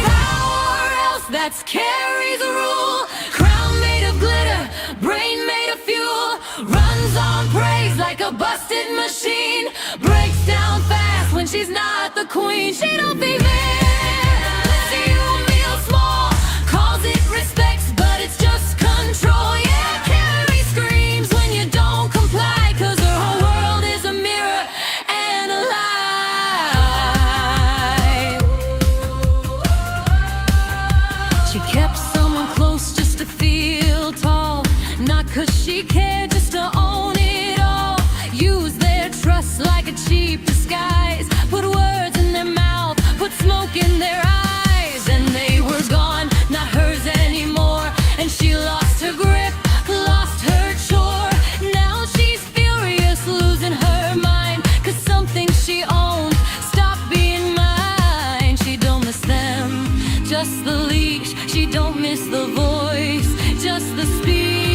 S1: Power else, that's Carrie's rule. Crown made of glitter, brain made of fuel. Runs on praise like a busted machine. Breaks down fast when she's not the queen. She don't be mad, see you feel small. Calls it respect, but it's just control. Yeah, Carrie screams when you don't comply, 'cause her whole world is a mirror and a lie. She kept someone close just to feel tall, not 'cause she cared, just to own it all. Use their trust like a cheap disguise. Put words in their mouth, put smoke in their eyes. And they were gone, not hers anymore. And she lost her grip, lost her chore. Now she's furious, losing her mind, 'cause something she owned stopped being mine. She don't miss them, just the leash. She don't miss the voice, just the speech.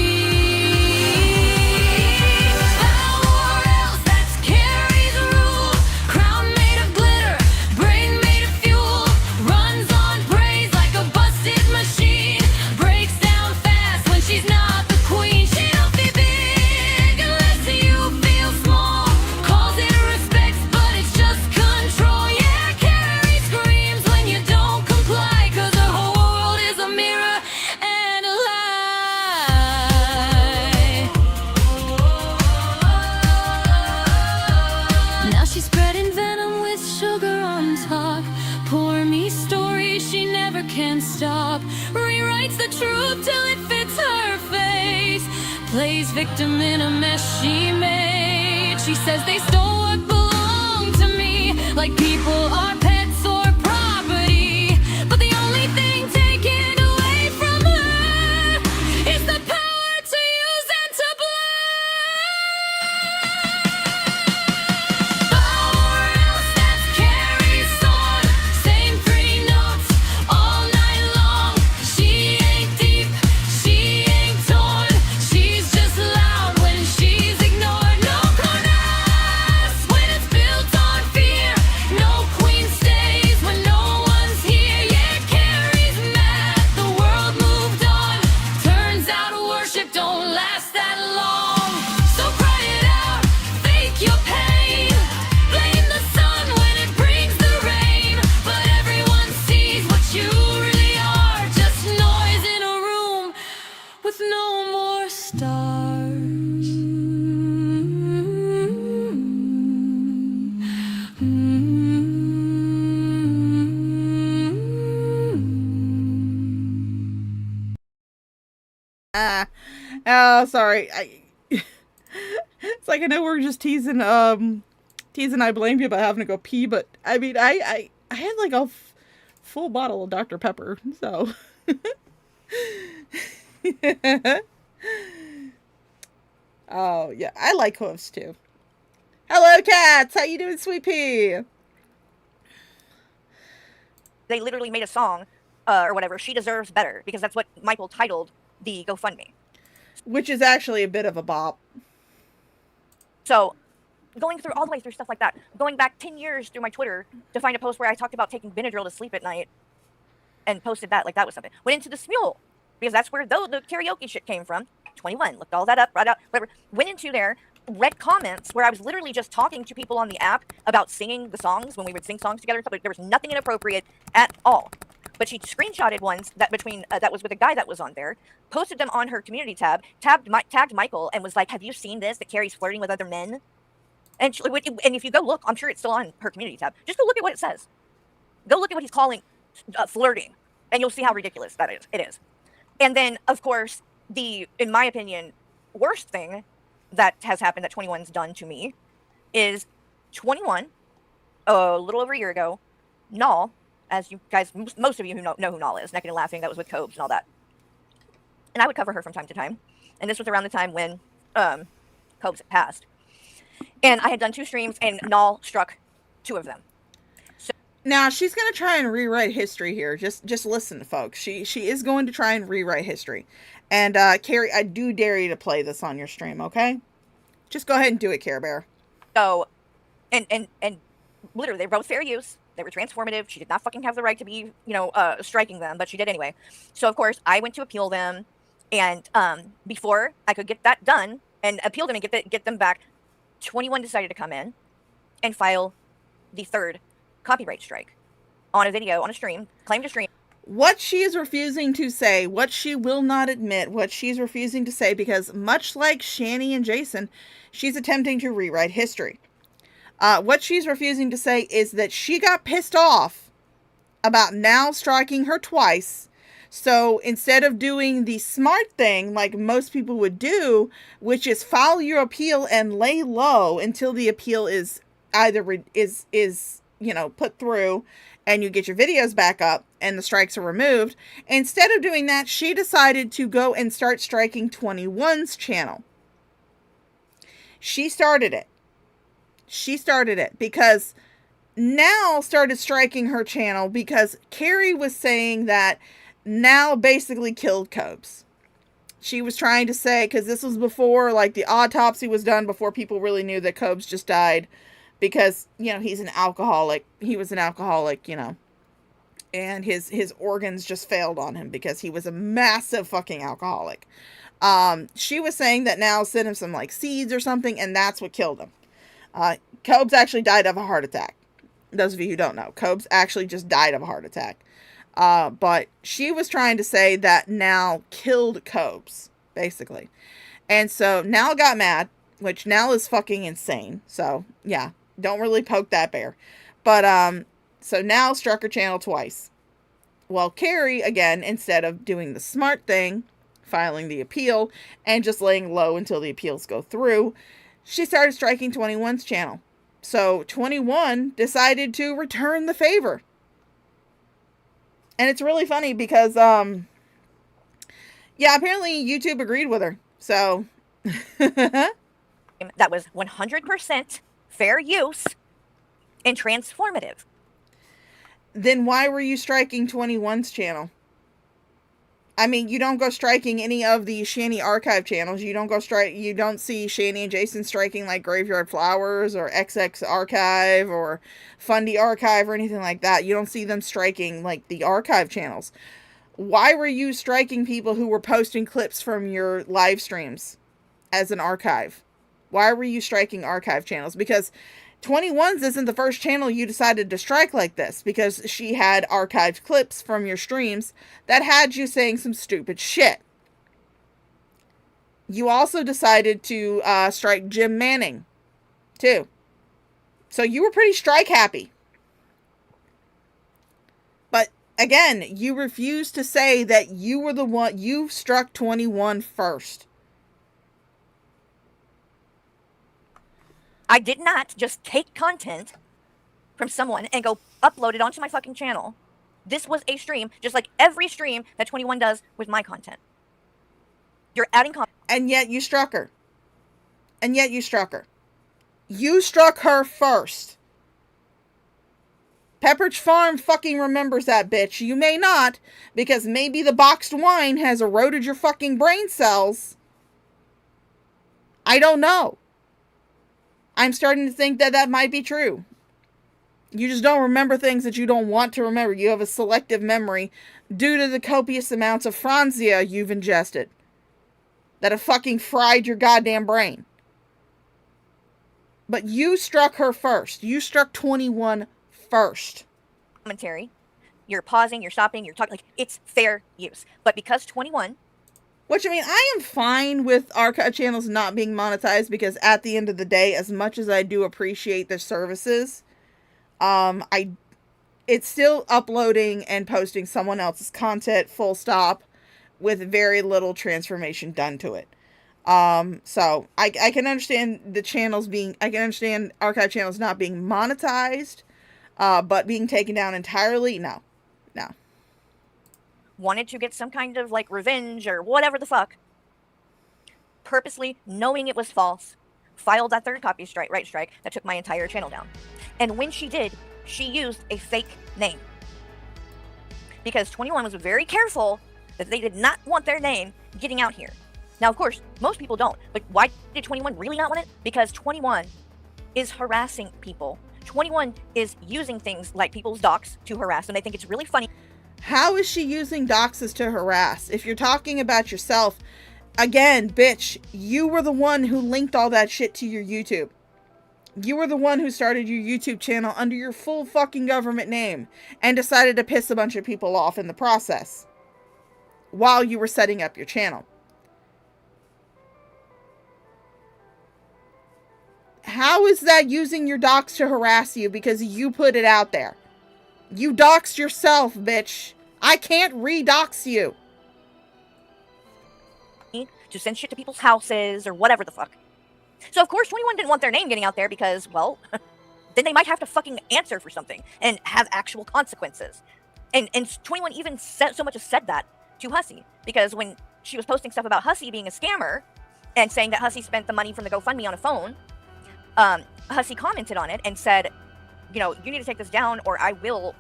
S1: Power else, that's Carrie's rule. Crown made of glitter, brain made of fuel. Runs on praise like a busted machine. Breaks down fast when she's not the queen. She don't be big unless you feel small. Calls it respect, but it's just control. Yeah, Carrie screams when you don't comply, 'cause her whole world is a mirror and a lie. Now she's spreading venom with sugar on top. Pour me stories she never can stop. Rewrites the truth till it fits her face. Plays victim in a mess she made. She says they stole what belonged to me, like people are pets or property. But the only thing taken away from her is the power to use and to blame. Power else, that's Carrie's song. Same three notes all night long. She ain't deep, she ain't torn. She's just loud when she's ignored. No corners when it's built on fear. No queen stays when no one's here. Yeah, Carrie's mad, the world moved on. Turns out worship don't last that long. So cry it out, fake your pain. Blame the sun when it brings the rain. But everyone sees what you really are. Just noise in a room with no more stars.
S2: Yeah, sorry. It's like, I know we're just teasing I blamed you about having to go pee, but I mean, I had like a full bottle of Dr. Pepper, so. Oh, yeah, I like hooves too. Hello, cats! How you doing, sweet pea?
S4: They literally made a song, or whatever, She Deserves Better, because that's what Michael titled the GoFundMe.
S2: Which is actually a bit of a bop.
S4: So, going through all the way through stuff like that, going back 10 years through my Twitter to find a post where I talked about taking Benadryl to sleep at night, and posted that like that was something. Went into the Smule, because that's where the karaoke shit came from. 21, looked all that up, right out, whatever. Went into there, read comments where I was literally just talking to people on the app about singing the songs when we would sing songs together and stuff. Like, there was nothing inappropriate at all. But she screenshotted ones that that was with a guy that was on there, posted them on her community tab, tagged Michael, and was like, "Have you seen this? That Carrie's flirting with other men?" And if you go look, I'm sure it's still on her community tab. Just go look at what it says. Go look at what he's calling flirting, and you'll see how ridiculous that is. It is. And then, of course, in my opinion, worst thing that has happened that 21's done to me is 21, a little over a year ago, Null, as you guys, most of you who know who Null is, Naked and Laughing, that was with Cobes and all that. And I would cover her from time to time. And this was around the time when Cobes had passed. And I had done 2 streams, and Null struck 2 of them.
S2: Now, she's going to try and rewrite history here. Just listen, folks. She is going to try and rewrite history. And, Carrie, I do dare you to play this on your stream, okay? Just go ahead and do it, Care Bear.
S4: So, and literally, they were both fair use. They were transformative. She did not fucking have the right to be, striking them, but she did anyway. So, of course, I went to appeal them. And before I could get that done and appeal them and get them back, 21 decided to come in and file the 3rd copyright strike on a video, on a stream, claim to stream.
S2: What she is refusing to say, what she will not admit, what she's refusing to say, because much like Shani and Jason, she's attempting to rewrite history. What she's refusing to say is that she got pissed off about now striking her twice. So instead of doing the smart thing like most people would do, which is file your appeal and lay low until the appeal is either put through and you get your videos back up and the strikes are removed. Instead of doing that, she decided to go and start striking 21's channel. She started it. Because Now started striking her channel because Carrie was saying that Now basically killed Cobes. She was trying to say, because this was before like the autopsy was done, before people really knew that Cobes just died. Because, he's an alcoholic. He was an alcoholic, and his organs just failed on him because he was a massive fucking alcoholic. She was saying that Now sent him some like seeds or something, and that's what killed him. Cobes actually died of a heart attack. Those of you who don't know, Cobes actually just died of a heart attack. But she was trying to say that Now killed Cobes, basically. And so Now got mad, which Now is fucking insane. So, yeah. Don't really poke that bear. But, so Now struck her channel twice. Well, Carrie, again, instead of doing the smart thing, filing the appeal, and just laying low until the appeals go through, she started striking 21's channel. So 21 decided to return the favor. And it's really funny because, yeah, apparently YouTube agreed with her. So.
S4: That was 100% fair use and transformative.
S2: Then why were you striking 21's channel? I mean, you don't go striking any of the Shani archive channels. You don't see Shani and Jason striking like Graveyard Flowers or XX Archive or Fundy Archive or anything like that. You don't see them striking like the archive channels. Why were you striking people who were posting clips from your live streams as an archive? Why were you striking archive channels? Because 21's isn't the first channel you decided to strike like this, because she had archived clips from your streams that had you saying some stupid shit. You also decided to strike Jim Manning, too. So you were pretty strike happy. But again, you refused to say that you were the one, you struck 21 first.
S4: I did not just take content from someone and go upload it onto my fucking channel. This was a stream, just like every stream that 21 does with my content. You're adding content.
S2: And yet you struck her. You struck her first. Pepperidge Farm fucking remembers that, bitch. You may not, because maybe the boxed wine has eroded your fucking brain cells. I don't know. I'm starting to think that that might be true. You just don't remember things that you don't want to remember. You have a selective memory due to the copious amounts of Franzia you've ingested that have fucking fried your goddamn brain. But you struck her first. You struck 21 first.
S4: Commentary. You're pausing, you're stopping, you're talking. Like, it's fair use. But because 21...
S2: Which, I mean, I am fine with archive channels not being monetized, because at the end of the day, as much as I do appreciate their services, it's still uploading and posting someone else's content, full stop, with very little transformation done to it. So I can understand I can understand archive channels not being monetized, but being taken down entirely, no.
S4: Wanted to get some kind of, like, revenge or whatever the fuck. Purposely, knowing it was false, filed that third copy strike that took my entire channel down. And when she did, she used a fake name. Because 21 was very careful that they did not want their name getting out here. Now, of course, most people don't. But why did 21 really not want it? Because 21 is harassing people. 21 is using things like people's docs to harass, and they think it's really funny.
S2: How is she using doxes to harass? If you're talking about yourself, again, bitch, you were the one who linked all that shit to your YouTube. You were the one who started your YouTube channel under your full fucking government name and decided to piss a bunch of people off in the process while you were setting up your channel. How is that using your docs to harass you because you put it out there? You doxed yourself, bitch. I can't re-dox you.
S4: To send shit to people's houses or whatever the fuck. So, of course, 21 didn't want their name getting out there because, well, then they might have to fucking answer for something and have actual consequences. And 21 even said that to Hussy, because when she was posting stuff about Hussy being a scammer and saying that Hussy spent the money from the GoFundMe on a phone, Hussy commented on it and said, you know, you need to take this down or I will,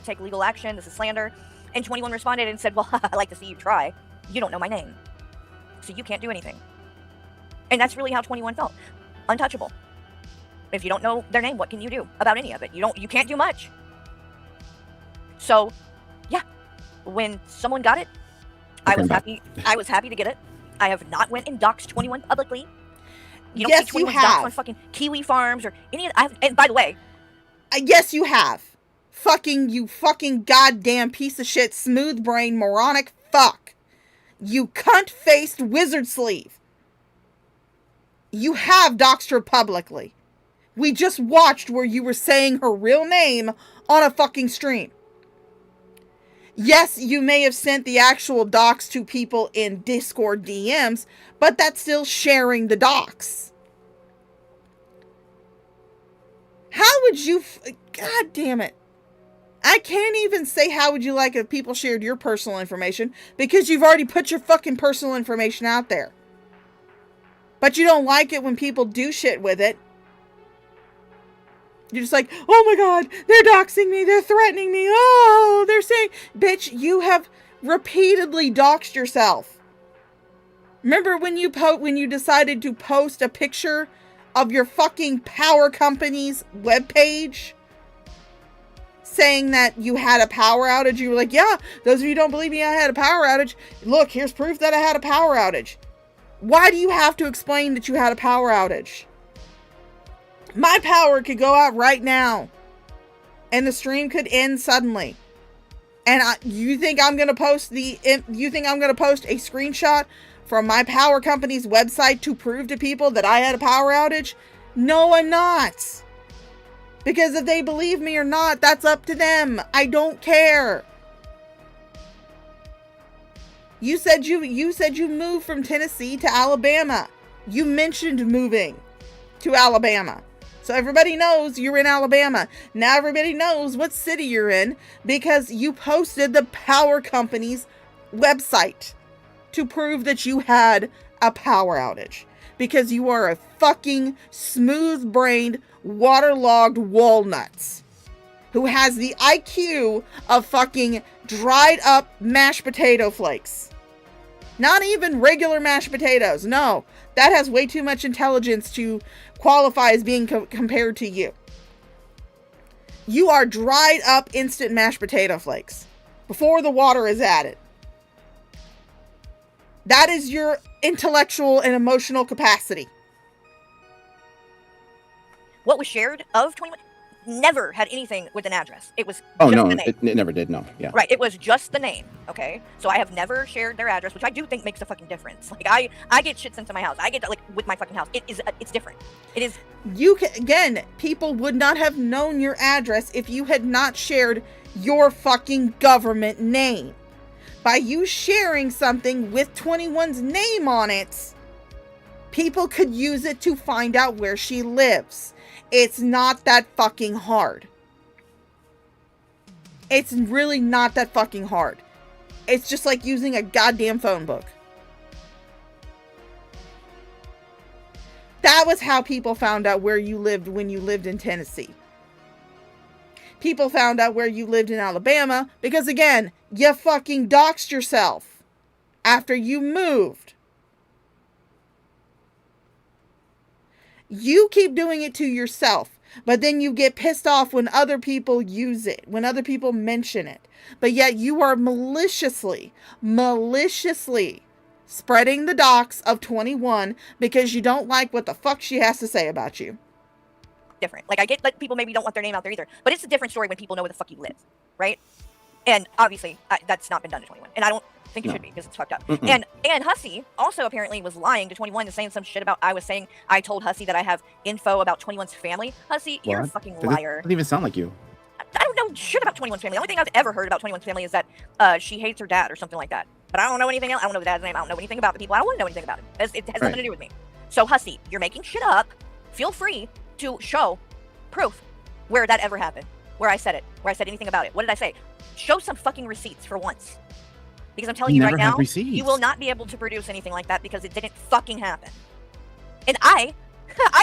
S4: take legal action. This is slander. And 21 responded and said, well, I'd like to see you try. You don't know my name, so you can't do anything. And that's really how 21 felt. Untouchable. If you don't know their name, what can you do about any of it? You can't do much. So, yeah, when someone got it, I was happy to get it. I have not went and doxed 21 publicly. You don't see 21's doxed on fucking Kiwi Farms or any of that. And by the way,
S2: yes, you have. You fucking goddamn piece of shit, smooth brain, moronic fuck. You cunt-faced wizard sleeve. You have doxed her publicly. We just watched where you were saying her real name on a fucking stream. Yes, you may have sent the actual docs to people in Discord DMs, but that's still sharing the docs. How would you... God damn it. I can't even say how would you like if people shared your personal information, because you've already put your fucking personal information out there. But you don't like it when people do shit with it. You're just like, oh my god, they're doxing me, they're threatening me, oh, they're saying... Bitch, you have repeatedly doxed yourself. Remember when you decided to post a picture of your fucking power company's webpage? Saying that you had a power outage. You were like, yeah, those of you who don't believe me, I had a power outage. Look, here's proof that I had a power outage. Why do you have to explain that you had a power outage? My power could go out right now. And the stream could end suddenly. And you think I'm going to post a screenshot from my power company's website to prove to people that I had a power outage? No, I'm not. Because if they believe me or not, that's up to them. I don't care. You said you moved from Tennessee to Alabama. You mentioned moving to Alabama. So everybody knows you're in Alabama. Now everybody knows what city you're in because you posted the power company's website to prove that you had a power outage. Because you are a fucking smooth-brained, waterlogged walnuts who has the IQ of fucking dried up mashed potato flakes. Not even regular mashed potatoes. No, that has way too much intelligence to qualify as being compared to you. You are dried up instant mashed potato flakes before the water is added. That is your intellectual and emotional capacity.
S4: What was shared of 21 never had anything with an address. It was
S5: Oh
S4: just
S5: no,
S4: the name.
S5: it never did. No, yeah.
S4: Right, it was just the name, okay? So I have never shared their address, which I do think makes a fucking difference. Like, I get shit sent to my house. I get, like, with my fucking house. It's different. It is...
S2: You can, again, people would not have known your address if you had not shared your fucking government name. By you sharing something with 21's name on it, people could use it to find out where she lives. It's not that fucking hard. It's really not that fucking hard. It's just like using a goddamn phone book. That was how people found out where you lived when you lived in Tennessee. People found out where you lived in Alabama because, again, you fucking doxed yourself after you moved. You keep doing it to yourself, but then you get pissed off when other people use it, when other people mention it. But yet you are maliciously spreading the dox of 21 because you don't like what the fuck she has to say about you.
S4: different. Like, I get that people maybe don't want their name out there either, but it's a different story when people know where the fuck you live, right? And obviously, that's not been done to 21, and I don't think it should be because it's fucked up. And Hussey also apparently was lying to 21 and saying some shit about I told Hussey that I have info about 21's family. Hussey, you're a fucking liar.
S5: Doesn't even sound like you.
S4: I don't know shit about 21's family. The only thing I've ever heard about 21's family is that she hates her dad or something like that. But I don't know anything else. I don't know the dad's name. I don't know anything about the people. I don't want to know anything about him. It has nothing to do with me. So, Hussey, you're making shit up. Feel free to show proof where that ever happened. Where I said it. Where I said anything about it. What did I say? Show some fucking receipts for once. Because I'm telling you right now, you will not be able to produce anything like that because it didn't fucking happen. And I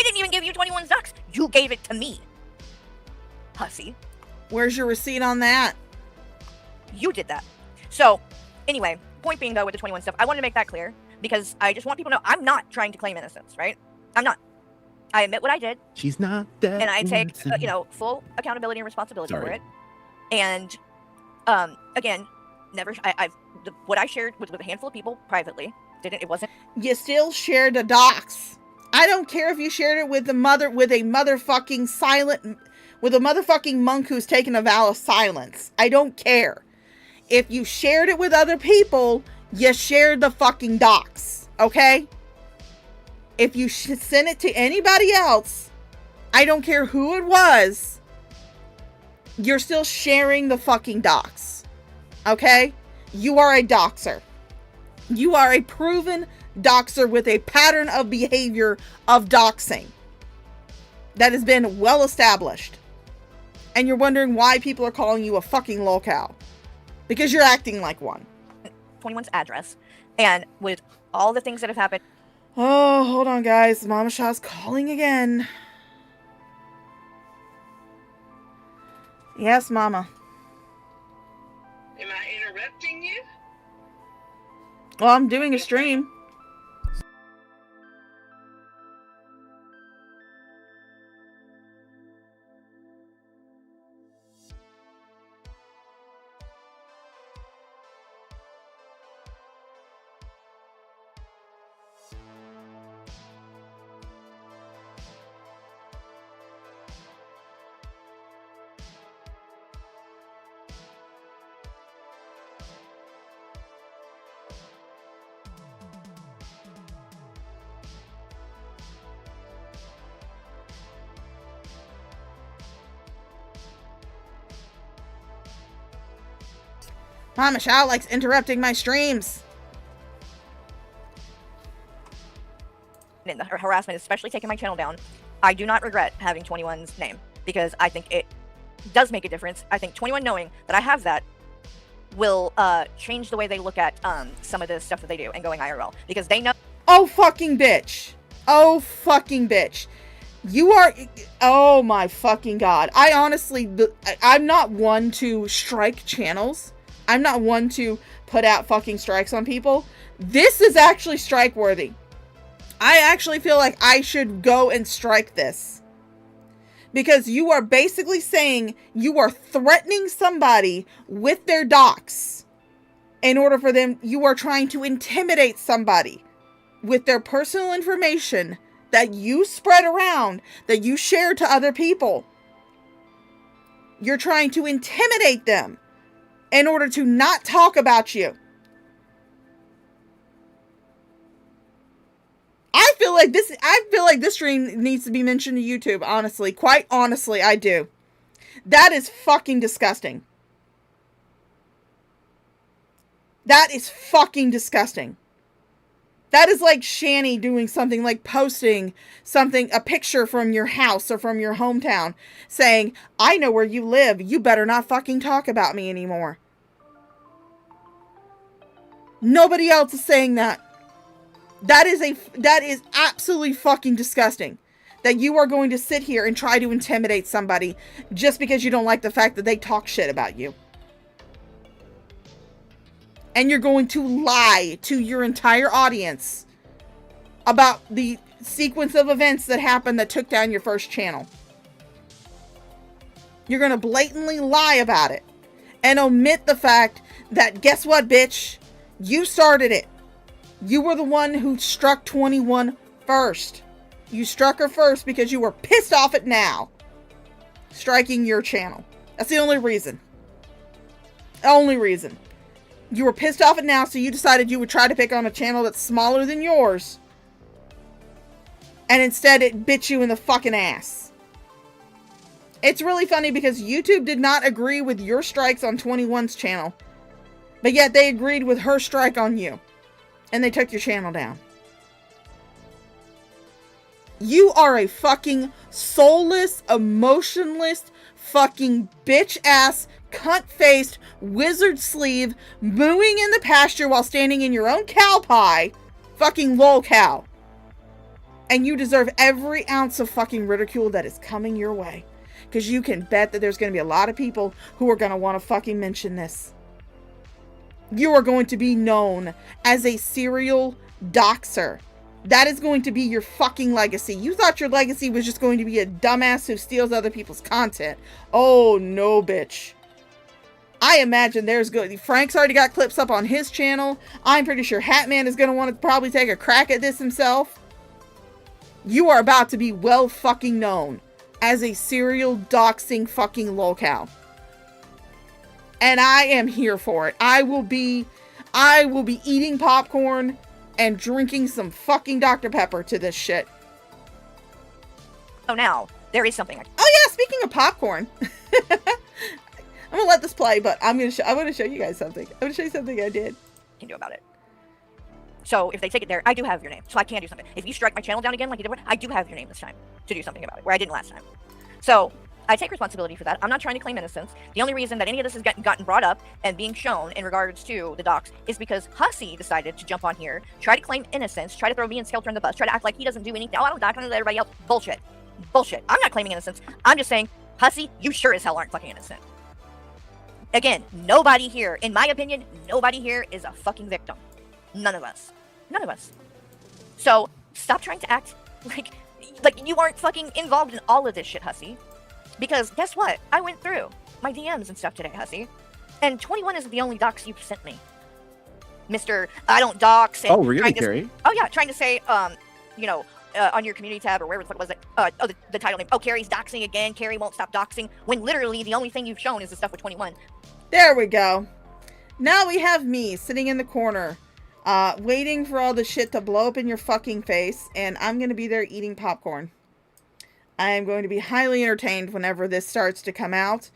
S4: didn't even give you 21's ducks. You gave it to me. Hussey.
S2: Where's your receipt on that?
S4: You did that. So, anyway, point being though with the 21 stuff, I wanted to make that clear because I just want people to know I'm not trying to claim innocence, right? I'm not. I admit what I did.
S5: She's not dead.
S4: And I take, full accountability and responsibility for it. And, again, what I shared with a handful of people privately, it wasn't.
S2: You still shared the docs. I don't care if you shared it with a motherfucking monk who's taken a vow of silence. I don't care. If you shared it with other people, you shared the fucking docs. Okay? If you send it to anybody else, I don't care who it was, you're still sharing the fucking docs. Okay? You are a doxer. You are a proven doxer with a pattern of behavior of doxing that has been well established. And you're wondering why people are calling you a fucking lolcow. Because you're acting like one.
S4: 21's address. And with all the things that have happened.
S2: Oh, hold on, guys. Mama Shaw's calling again. Yes, Mama.
S20: Am I interrupting you?
S2: Well, I'm doing a stream. Mama Shaw likes interrupting my streams.
S4: And the harassment, especially taking my channel down. I do not regret having 21's name because I think it does make a difference. I think 21 knowing that I have that will change the way they look at some of the stuff that they do and going IRL because they know.
S2: Oh fucking bitch. Oh fucking bitch. You are, oh my fucking god. I honestly, I'm not one to strike channels. I'm not one to put out fucking strikes on people. This is actually strike worthy. I actually feel like I should go and strike this. Because you are basically saying you are threatening somebody with their docs in order for them, you are trying to intimidate somebody with their personal information that you spread around, that you share to other people. You're trying to intimidate them in order to not talk about you. I feel like this stream needs to be mentioned to YouTube, honestly. Quite honestly, I do. That is fucking disgusting. That is fucking disgusting. That is like Shani doing something like posting something, a picture from your house or from your hometown saying, I know where you live. You better not fucking talk about me anymore. Nobody else is saying that. That is absolutely fucking disgusting. That you are going to sit here and try to intimidate somebody just because you don't like the fact that they talk shit about you. And you're going to lie to your entire audience about the sequence of events that happened that took down your first channel. You're going to blatantly lie about it. And omit the fact that, guess what, bitch? You started it. You were the one who struck 21 first. You struck her first because you were pissed off at Now striking your channel. That's the only reason. Only reason. You were pissed off at Now, so you decided you would try to pick on a channel that's smaller than yours. And instead it bit you in the fucking ass. It's really funny because YouTube did not agree with your strikes on 21's channel. But yet they agreed with her strike on you. And they took your channel down. You are a fucking soulless, emotionless, fucking bitch-ass, cunt-faced, wizard sleeve, mooing in the pasture while standing in your own cow pie, fucking lolcow. And you deserve every ounce of fucking ridicule that is coming your way. Because you can bet that there's going to be a lot of people who are going to want to fucking mention this. You are going to be known as a serial doxer. That is going to be your fucking legacy. You thought your legacy was just going to be a dumbass who steals other people's content. Oh, no, bitch. I imagine there's good. Frank's already got clips up on his channel. I'm pretty sure Hatman is going to want to probably take a crack at this himself. You are about to be well fucking known as a serial doxing fucking lolcow. And I am here for it. I will be eating popcorn and drinking some fucking Dr. Pepper to this shit.
S4: Oh, now, there is something.
S2: Oh yeah, speaking of popcorn. I'm gonna let this play, but I'm gonna show you guys something. I'm gonna show you something I did.
S4: Can do about it. So if they take it there, I do have your name, so I can do something. If you strike my channel down again like you did, I do have your name this time to do something about it, where I didn't last time. So I take responsibility for that. I'm not trying to claim innocence. The only reason that any of this has gotten brought up and being shown in regards to the docs is because Hussy decided to jump on here, try to claim innocence, try to throw me and Skelter in the bus, try to act like he doesn't do anything. Oh, I don't doc, I don't do everybody else. Bullshit. Bullshit. I'm not claiming innocence. I'm just saying, Hussy, you sure as hell aren't fucking innocent. Again, nobody here, in my opinion, nobody here is a fucking victim. None of us. None of us. So, stop trying to act like you aren't fucking involved in all of this shit, Hussy. Because guess what? I went through my DMs and stuff today, Hussy. And 21 isn't the only docs you've sent me. Mr. I don't dox. And
S5: oh, really, Carrie?
S4: Oh, yeah. Trying to say, on your community tab or wherever the fuck was it? The title name. Oh, Carrie's doxing again. Carrie won't stop doxing. When literally the only thing you've shown is the stuff with 21.
S2: There we go. Now we have me sitting in the corner, waiting for all the shit to blow up in your fucking face. And I'm going to be there eating popcorn. I am going to be highly entertained whenever this starts to come out.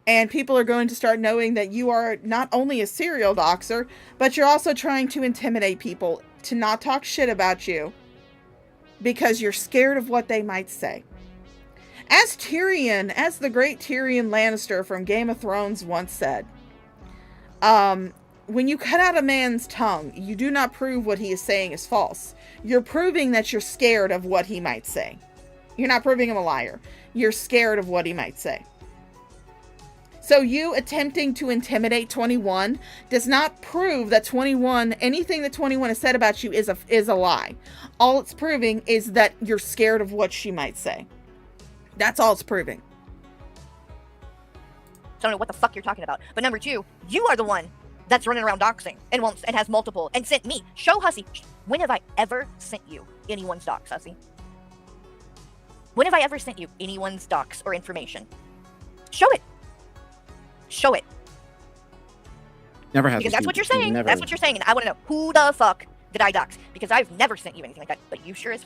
S2: And people are going to start knowing that you are not only a serial doxer, but you're also trying to intimidate people to not talk shit about you. Because you're scared of what they might say. As the great Tyrion Lannister from Game of Thrones once said, when you cut out a man's tongue, you do not prove what he is saying is false. You're proving that you're scared of what he might say. You're not proving him a liar. You're scared of what he might say. So you attempting to intimidate 21 does not prove that 21, anything that 21 has said about you is a lie. All it's proving is that you're scared of what she might say. That's all it's proving.
S4: I don't know what the fuck you're talking about. But number two, you are the one that's running around doxing and has multiple and sent me. Show Hussy. When have I ever sent you anyone's dox, Hussy? When have I ever sent you anyone's dox or information? Show it. Show it.
S5: Never has.
S4: Because that's what you're saying.
S5: Never.
S4: That's what you're saying. And I want to know, who the fuck did I dox? Because I've never sent you anything like that. But you sure as...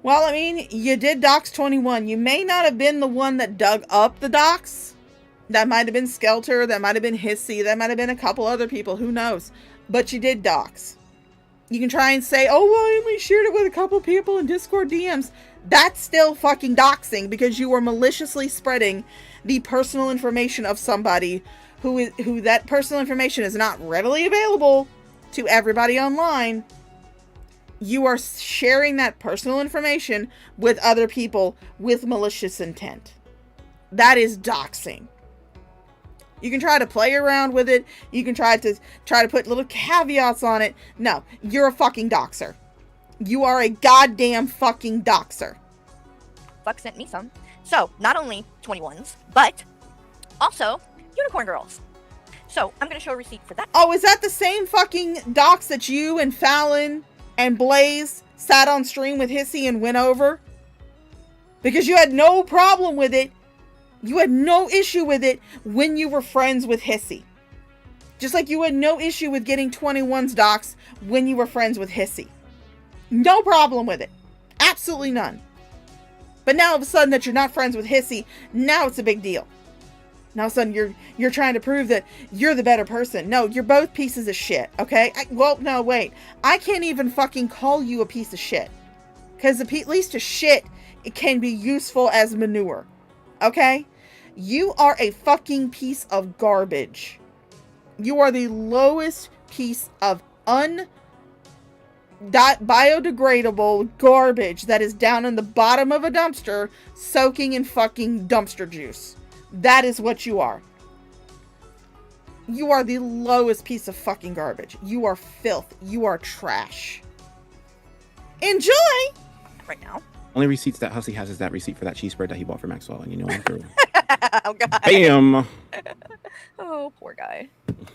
S2: Well, I mean, you did dox 21. You may not have been the one that dug up the dox. That might have been Skelter. That might have been Hissy. That might have been a couple other people. Who knows? But you did dox. You can try and say, oh, well, I only shared it with a couple people in Discord DMs. That's still fucking doxing because you were maliciously spreading the personal information of somebody who that personal information is not readily available to everybody online. You are sharing that personal information with other people with malicious intent. That is doxing. You can try to play around with it. You can try to put little caveats on it. No, you're a fucking doxer. You are a goddamn fucking doxer.
S4: Fuck sent me some. So, not only 21s, but also unicorn girls. So, I'm going to show a receipt for that.
S2: Oh, is that the same fucking dox that you and Fallon and Blaze sat on stream with Hissy and went over? Because you had no problem with it. You had no issue with it when you were friends with Hissy. Just like you had no issue with getting 21's docs when you were friends with Hissy. No problem with it. Absolutely none. But now all of a sudden that you're not friends with Hissy, now it's a big deal. Now all of a sudden you're trying to prove that you're the better person. No, you're both pieces of shit, okay? Well, no, wait. I can't even fucking call you a piece of shit. Because at least a shit, it can be useful as manure. Okay? You are a fucking piece of garbage. You are the lowest piece of biodegradable garbage that is down in the bottom of a dumpster soaking in fucking dumpster juice. That is what you are. You are the lowest piece of fucking garbage. You are filth. You are trash. Enjoy!
S4: Right now.
S5: Only receipts that Hussy has is that receipt for that cheese spread that he bought for Maxwell, and you know I'm through.
S4: Oh, God.
S5: Bam!
S4: Oh, poor guy.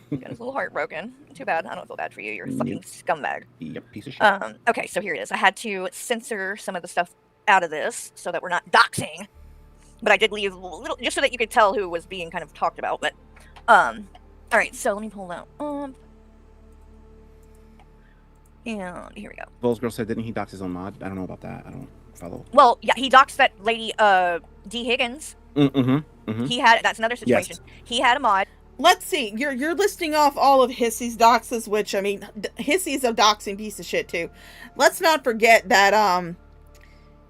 S4: Got his little heart broken. Too bad. I don't feel bad for you. You're a fucking scumbag.
S5: Yep, piece of shit.
S4: Okay, so here it is. I had to censor some of the stuff out of this so that we're not doxing. But I did leave a little, just so that you could tell who was being kind of talked about. But, alright, so let me pull that up. And here we go.
S5: Bowles Girl said, didn't he dox his own mod? I don't know about that. I don't follow.
S4: Well, yeah, he doxed that lady, D. Higgins.
S5: Mm-hmm.
S4: He had, that's another situation. Yes. He had a mod.
S2: Let's see. You're listing off all of Hissy's doxes, which, I mean, Hissy's a doxing piece of shit, too. Let's not forget that,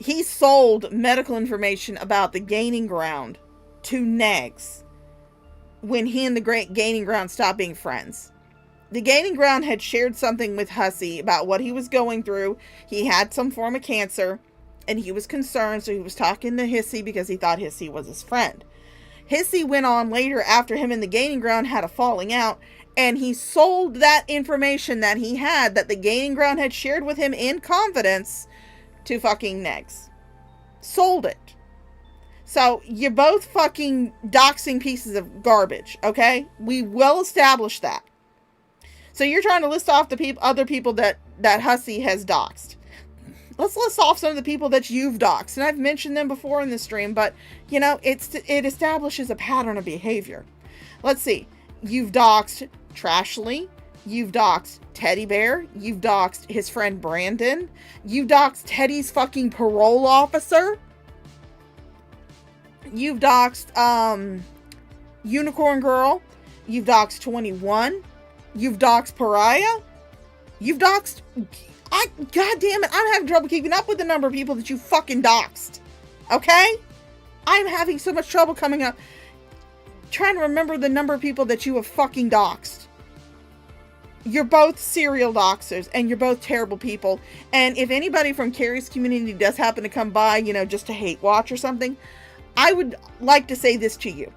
S2: he sold medical information about the Gaining Ground to Negs when he and the Great Gaining Ground stopped being friends. The Gaining Ground had shared something with Hussy about what he was going through. He had some form of cancer, and he was concerned, so he was talking to Hissy because he thought Hissy was his friend. Hissy went on later after him and the Gaining Ground had a falling out, and he sold that information that he had, that the Gaining Ground had shared with him in confidence, to fucking Negs. Sold it. So, you're both fucking doxing pieces of garbage, okay? We well established that. So you're trying to list off the other people that Hussy has doxed. Let's list off some of the people that you've doxed. And I've mentioned them before in the stream, but, you know, it establishes a pattern of behavior. Let's see. You've doxed Trashly. You've doxed Teddy Bear. You've doxed his friend Brandon. You've doxed Teddy's fucking parole officer. You've doxed Unicorn Girl. You've doxed 21. You've doxed Pariah. You've doxed... God damn it, I'm having trouble keeping up with the number of people that you fucking doxed. Okay? I'm having so much trouble coming up trying to remember the number of people that you have fucking doxed. You're both serial doxers, and you're both terrible people. And if anybody from Carrie's community does happen to come by, you know, just to hate watch or something, I would like to say this to you.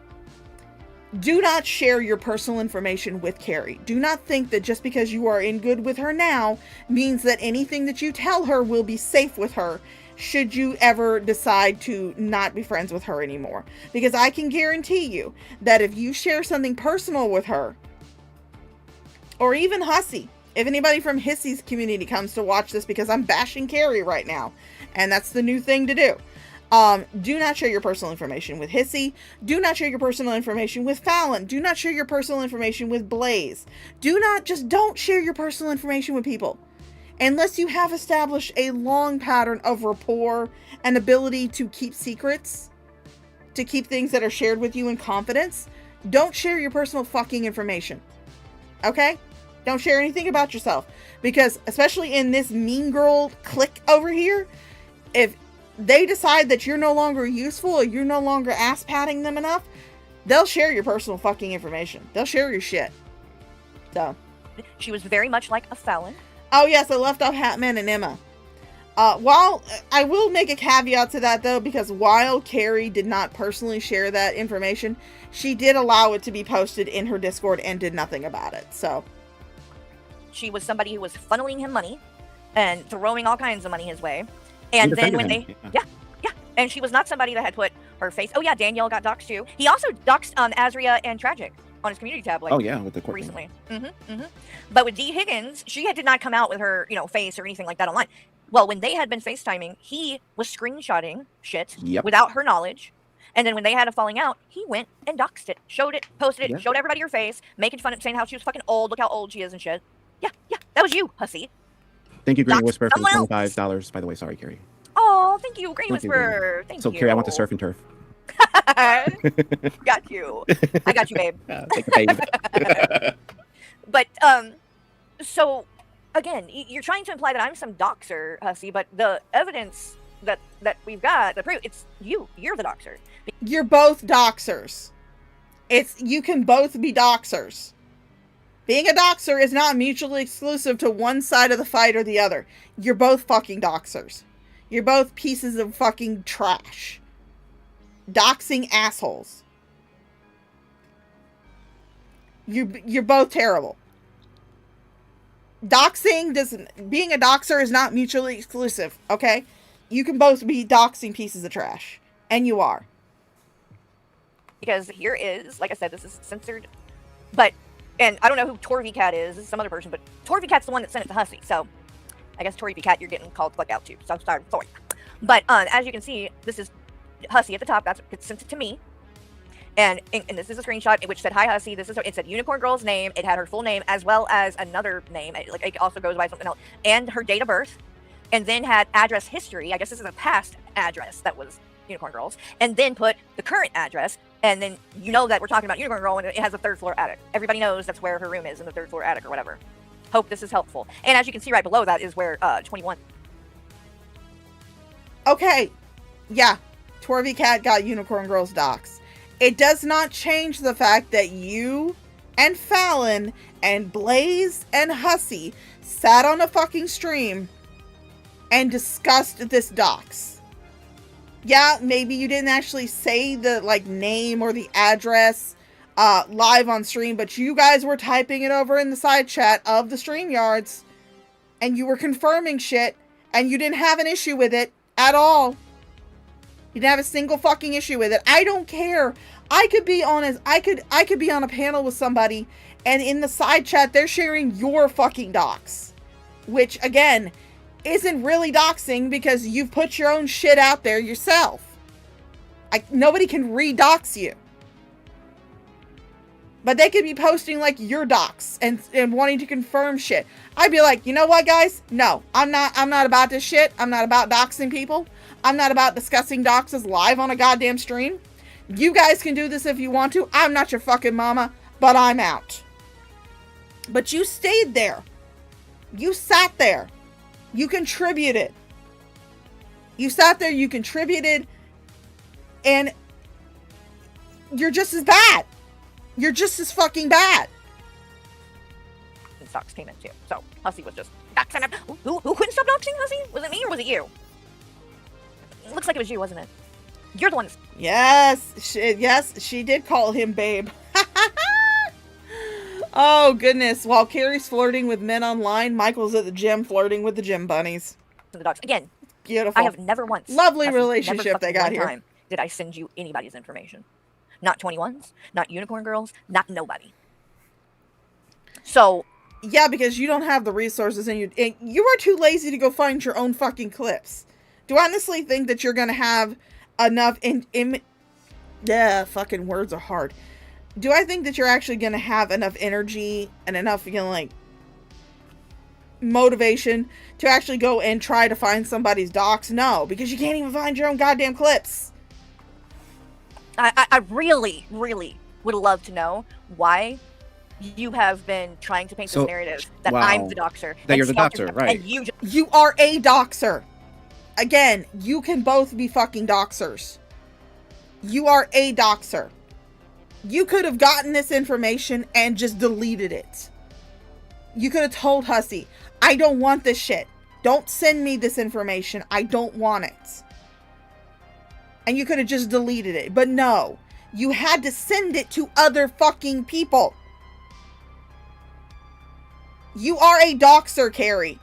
S2: Do not share your personal information with Carrie. Do not think that just because you are in good with her now means that anything that you tell her will be safe with her should you ever decide to not be friends with her anymore. Because I can guarantee you that if you share something personal with her, or even Hussy, if anybody from Hissy's community comes to watch this, because I'm bashing Carrie right now, and that's the new thing to do. Do not share your personal information with Hissy. Do not share your personal information with Fallon. Do not share your personal information with Blaze. Don't share your personal information with people. Unless you have established a long pattern of rapport and ability to keep secrets, to keep things that are shared with you in confidence, don't share your personal fucking information. Okay? Don't share anything about yourself. Because, especially in this mean girl clique over here, if they decide that you're no longer useful or you're no longer ass patting them enough, they'll share your personal fucking information. They'll share your shit. So.
S4: She was very much like a Fallon.
S2: Oh yes, I left off Hatman and Emma. While I will make a caveat to that though, because while Carrie did not personally share that information, she did allow it to be posted in her Discord and did nothing about it. So
S4: she was somebody who was funneling him money and throwing all kinds of money his way. And then when they, and she was not somebody that had put her face. Oh yeah, Danielle got doxxed too. He also doxed Azria and Tragic on his community tab, like,
S5: with the court
S4: recently. But with D. Higgins, she did not come out with her, face or anything like that online. Well, when they had been FaceTiming, he was screenshotting shit without her knowledge. And then when they had a falling out, he went and doxed it, showed it, posted it, showed everybody her face, making fun of saying how she was fucking old, look how old she is and shit. Yeah, that was you, hussy.
S5: Thank you, Granny Whisperer, for the $25, by the way. Sorry, Carrie.
S4: Oh, thank you, Granny Whisperer. Thank you.
S5: So, Carrie, I want to surf and turf.
S4: Got you. I got you, babe.
S5: Thank you, babe.
S4: But, so, again, you're trying to imply that I'm some doxer, hussy, but the evidence that we've got, the proof, it's you. You're the doxer.
S2: You're both doxers. You can both be doxers. Being a doxer is not mutually exclusive to one side of the fight or the other. You're both fucking doxers. You're both pieces of fucking trash. Doxing assholes. You're both terrible. Being a doxer is not mutually exclusive, okay? You can both be doxing pieces of trash. And you are.
S4: Because here is, like I said, this is censored. But, and I don't know who Torvy Cat is. This is some other person, but Torvy Cat's the one that sent it to Hussy. So, I guess Torvy Cat, you're getting called fuck out too. So, sorry. But, as you can see, this is Hussy at the top. That's it sent it to me. And this is a screenshot which said, "Hi Hussy." It said Unicorn Girl's name. It had her full name as well as another name. It also goes by something else. And her date of birth. And then had address history. I guess this is a past address that was Unicorn Girl's. And then put the current address. And then you know that we're talking about Unicorn Girl and it has a 3rd floor attic. Everybody knows that's where her room is, in the 3rd floor attic or whatever. Hope this is helpful. And as you can see right below that is where 21.
S2: Okay. Yeah. Torvy Cat got Unicorn Girl's docs. It does not change the fact that you and Fallon and Blaze and Hussy sat on a fucking stream and discussed this docs. Yeah, maybe you didn't actually say the name or the address live on stream, but you guys were typing it over in the side chat of the StreamYards and you were confirming shit and you didn't have an issue with it at all. You didn't have a single fucking issue with it. I don't care. I could be on a panel with somebody and in the side chat they're sharing your fucking docs, which again isn't really doxing because you've put your own shit out there yourself. Nobody can re-dox you. But they could be posting your docs and wanting to confirm shit. I'd be like, you know what, guys? No, I'm not about this shit. I'm not about doxing people. I'm not about discussing doxes live on a goddamn stream. You guys can do this if you want to. I'm not your fucking mama, but I'm out. But you stayed there. You sat there. You contributed. You sat there, you contributed, And you're just as bad. You're just as fucking bad.
S4: Docs came in too. So Hussy was just doxing him. Who couldn't stop doxing Hussy? Was it me or was it you? It looks like it was you, wasn't it? You're the one.
S2: Yes, she did call him babe. Oh goodness! While Carrie's flirting with men online, Michael's at the gym flirting with the gym bunnies.
S4: The dogs again.
S2: Beautiful.
S4: I have never once.
S2: Lovely
S4: Hussy,
S2: relationship
S4: never
S2: they got
S4: one
S2: here.
S4: Time did I send you anybody's information? Not 21s, not unicorn girls, not nobody. So.
S2: Yeah, because you don't have the resources and you are too lazy to go find your own fucking clips. Do I honestly think that you're gonna have enough fucking words are hard. Do I think that you're actually gonna have enough energy and enough, like, motivation to actually go and try to find somebody's docs? No, because you can't even find your own goddamn clips.
S4: I really, really would love to know why you have been trying to paint this narrative that I'm the doxer.
S5: That you're the doxer, right.
S4: And
S2: you are a doxer. Again, you can both be fucking doxers. You are a doxer. You could have gotten this information and just deleted it. You could have told Hussy, I don't want this shit. Don't send me this information. I don't want it. And you could have just deleted it. But no, you had to send it to other fucking people. You are a doxer, Carrie.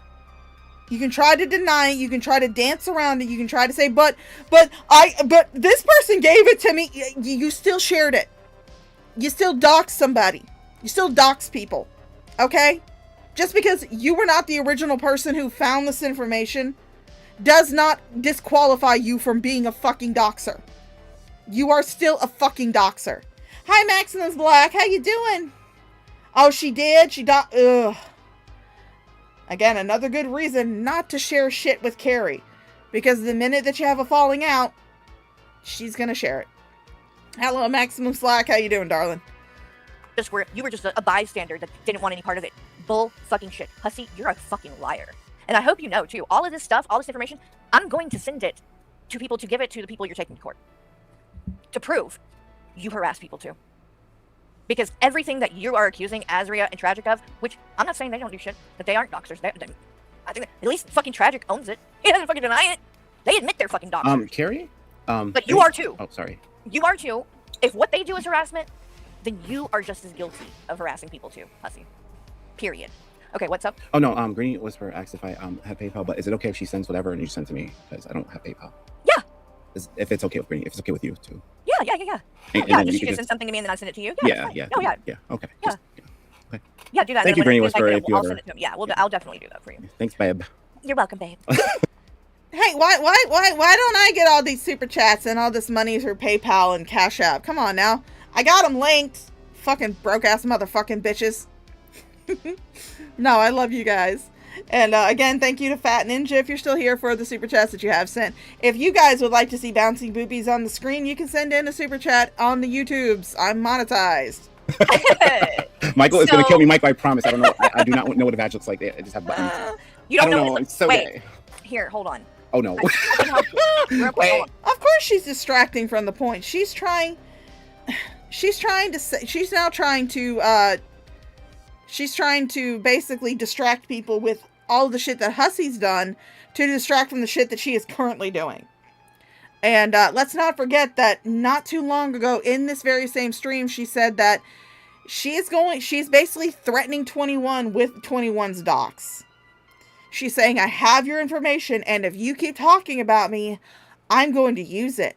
S2: You can try to deny it. You can try to dance around it. You can try to say, but this person gave it to me. You still shared it. You still doxed somebody. You still dox people. Okay? Just because you were not the original person who found this information does not disqualify you from being a fucking doxer. You are still a fucking doxer. Hi, Maximus Black. How you doing? Oh, she did? Ugh. Again, another good reason not to share shit with Carrie. Because the minute that you have a falling out, she's gonna share it. Hello, Maximum Slack. How you doing, darling?
S4: You were just a bystander that didn't want any part of it. Bull fucking shit. Hussy, you're a fucking liar. And I hope you know, too, all of this stuff, all this information, I'm going to send it to people to give it to the people you're taking to court. To prove you harass people, too. Because everything that you are accusing Azria and Tragic of, which I'm not saying they don't do shit, that they aren't doxers. I think at least fucking Tragic owns it. He doesn't fucking deny it. They admit they're fucking doxers.
S5: Carrie?
S4: But you are too.
S5: Oh, sorry.
S4: You are too. If what they do is harassment, then you are just as guilty of harassing people too, Hussy. Period. Okay, what's up?
S5: Oh no, Greeny Whisper asked if I have PayPal, but is it okay if she sends whatever and you send to me? Because I don't have PayPal.
S4: Yeah.
S5: If it's okay with Greeny, if it's okay with you too.
S4: Yeah.
S5: And
S4: Yeah,
S5: then
S4: just
S5: you
S4: you
S5: can
S4: send something to me and then I send it to you.
S5: Yeah.
S4: Oh yeah.
S5: Yeah. Okay.
S4: Yeah.
S5: Okay.
S4: Yeah, do that.
S5: Thank you, Greeny Whisper.
S4: I'll send it to him. Yeah, I'll definitely do that for you.
S5: Thanks, babe.
S4: You're welcome, babe.
S2: Hey, why don't I get all these super chats and all this money through PayPal and Cash App? Come on now. I got them linked. Fucking broke ass motherfucking bitches. No, I love you guys. And again, thank you to Fat Ninja if you're still here for the super chats that you have sent. If you guys would like to see bouncing boobies on the screen, you can send in a super chat on the YouTubes. I'm monetized.
S5: Michael is going to kill me. Michael, I promise. I don't know. I do not know what a badge looks like. I just have buttons.
S4: You don't know.
S5: It's so
S4: gay. Here, hold on.
S5: Oh no.
S2: Wait, of course she's distracting from the point. She's trying to basically distract people with all the shit that Hussy's done to distract from the shit that she is currently doing. And let's not forget that not too long ago in this very same stream, she said that she's basically threatening 21 with 21's docs. She's saying, I have your information, and if you keep talking about me, I'm going to use it.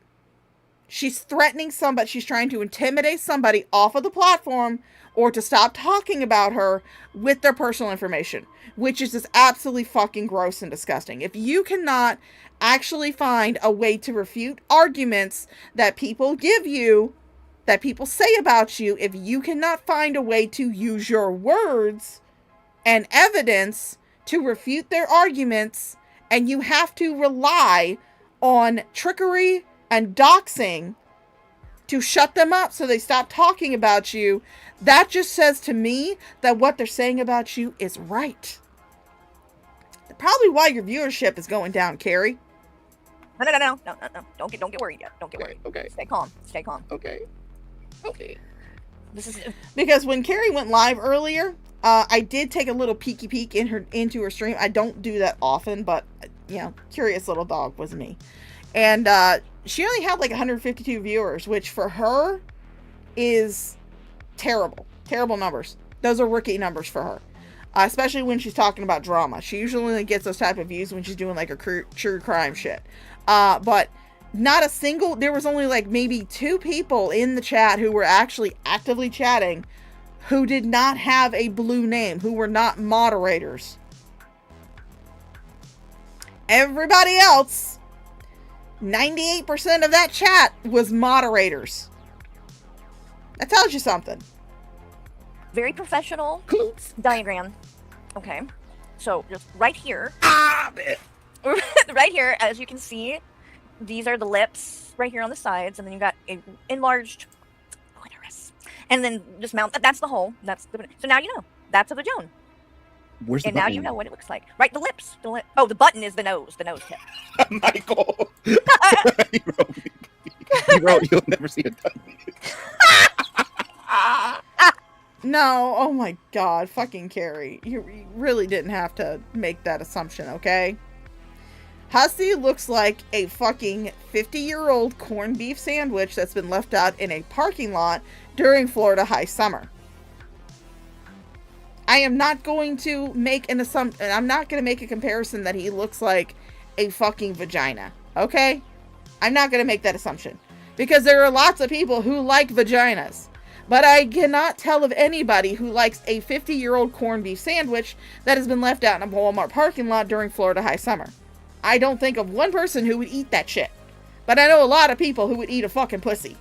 S2: She's threatening somebody. She's trying to intimidate somebody off of the platform or to stop talking about her with their personal information, which is just absolutely fucking gross and disgusting. If you cannot actually find a way to refute arguments that people give you, that people say about you, if you cannot find a way to use your words and evidence to refute their arguments, and you have to rely on trickery and doxing to shut them up so they stop talking about you, that just says to me that what they're saying about you is right. Probably why your viewership is going down, Carrie.
S4: No. Don't get worried yet. Don't get worried.
S5: Okay.
S4: Stay calm. Stay calm.
S5: Okay.
S4: This is
S2: because when Carrie went live earlier, I did take a little peeky peek into her stream. I don't do that often, but curious little dog was me. And she only had like 152 viewers, which for her is terrible numbers. Those are rookie numbers for her, especially when she's talking about drama. She usually only gets those type of views when she's doing like a true crime shit. But not a single, there was only like maybe 2 people in the chat who were actually actively chatting who did not have a blue name, who were not moderators. Everybody else, 98% of that chat was moderators. That tells you something.
S4: very professional diagram. Okay. So just right here. Right here, as you can see, these are the lips right here on the sides, and then you got a enlarged clitoris. And then just mount that's the hole. That's the so now you know. That's a vagina.
S5: Where's the
S4: and now
S5: button?
S4: you know what it looks like. Right, the lips. Oh, the button is the nose tip.
S5: Michael. You wrote, you'll never see it done.
S2: No, oh my god, fucking Carrie. You really didn't have to make that assumption, okay? Hussy looks like a fucking 50-year-old corned beef sandwich that's been left out in a parking lot during Florida high summer. I am not going to make an assumption. I'm not going to make a comparison that he looks like a fucking vagina, okay? I'm not going to make that assumption. Because there are lots of people who like vaginas. But I cannot tell of anybody who likes a 50-year-old corned beef sandwich that has been left out in a Walmart parking lot during Florida high summer. I don't think of one person who would eat that shit. But I know a lot of people who would eat a fucking pussy.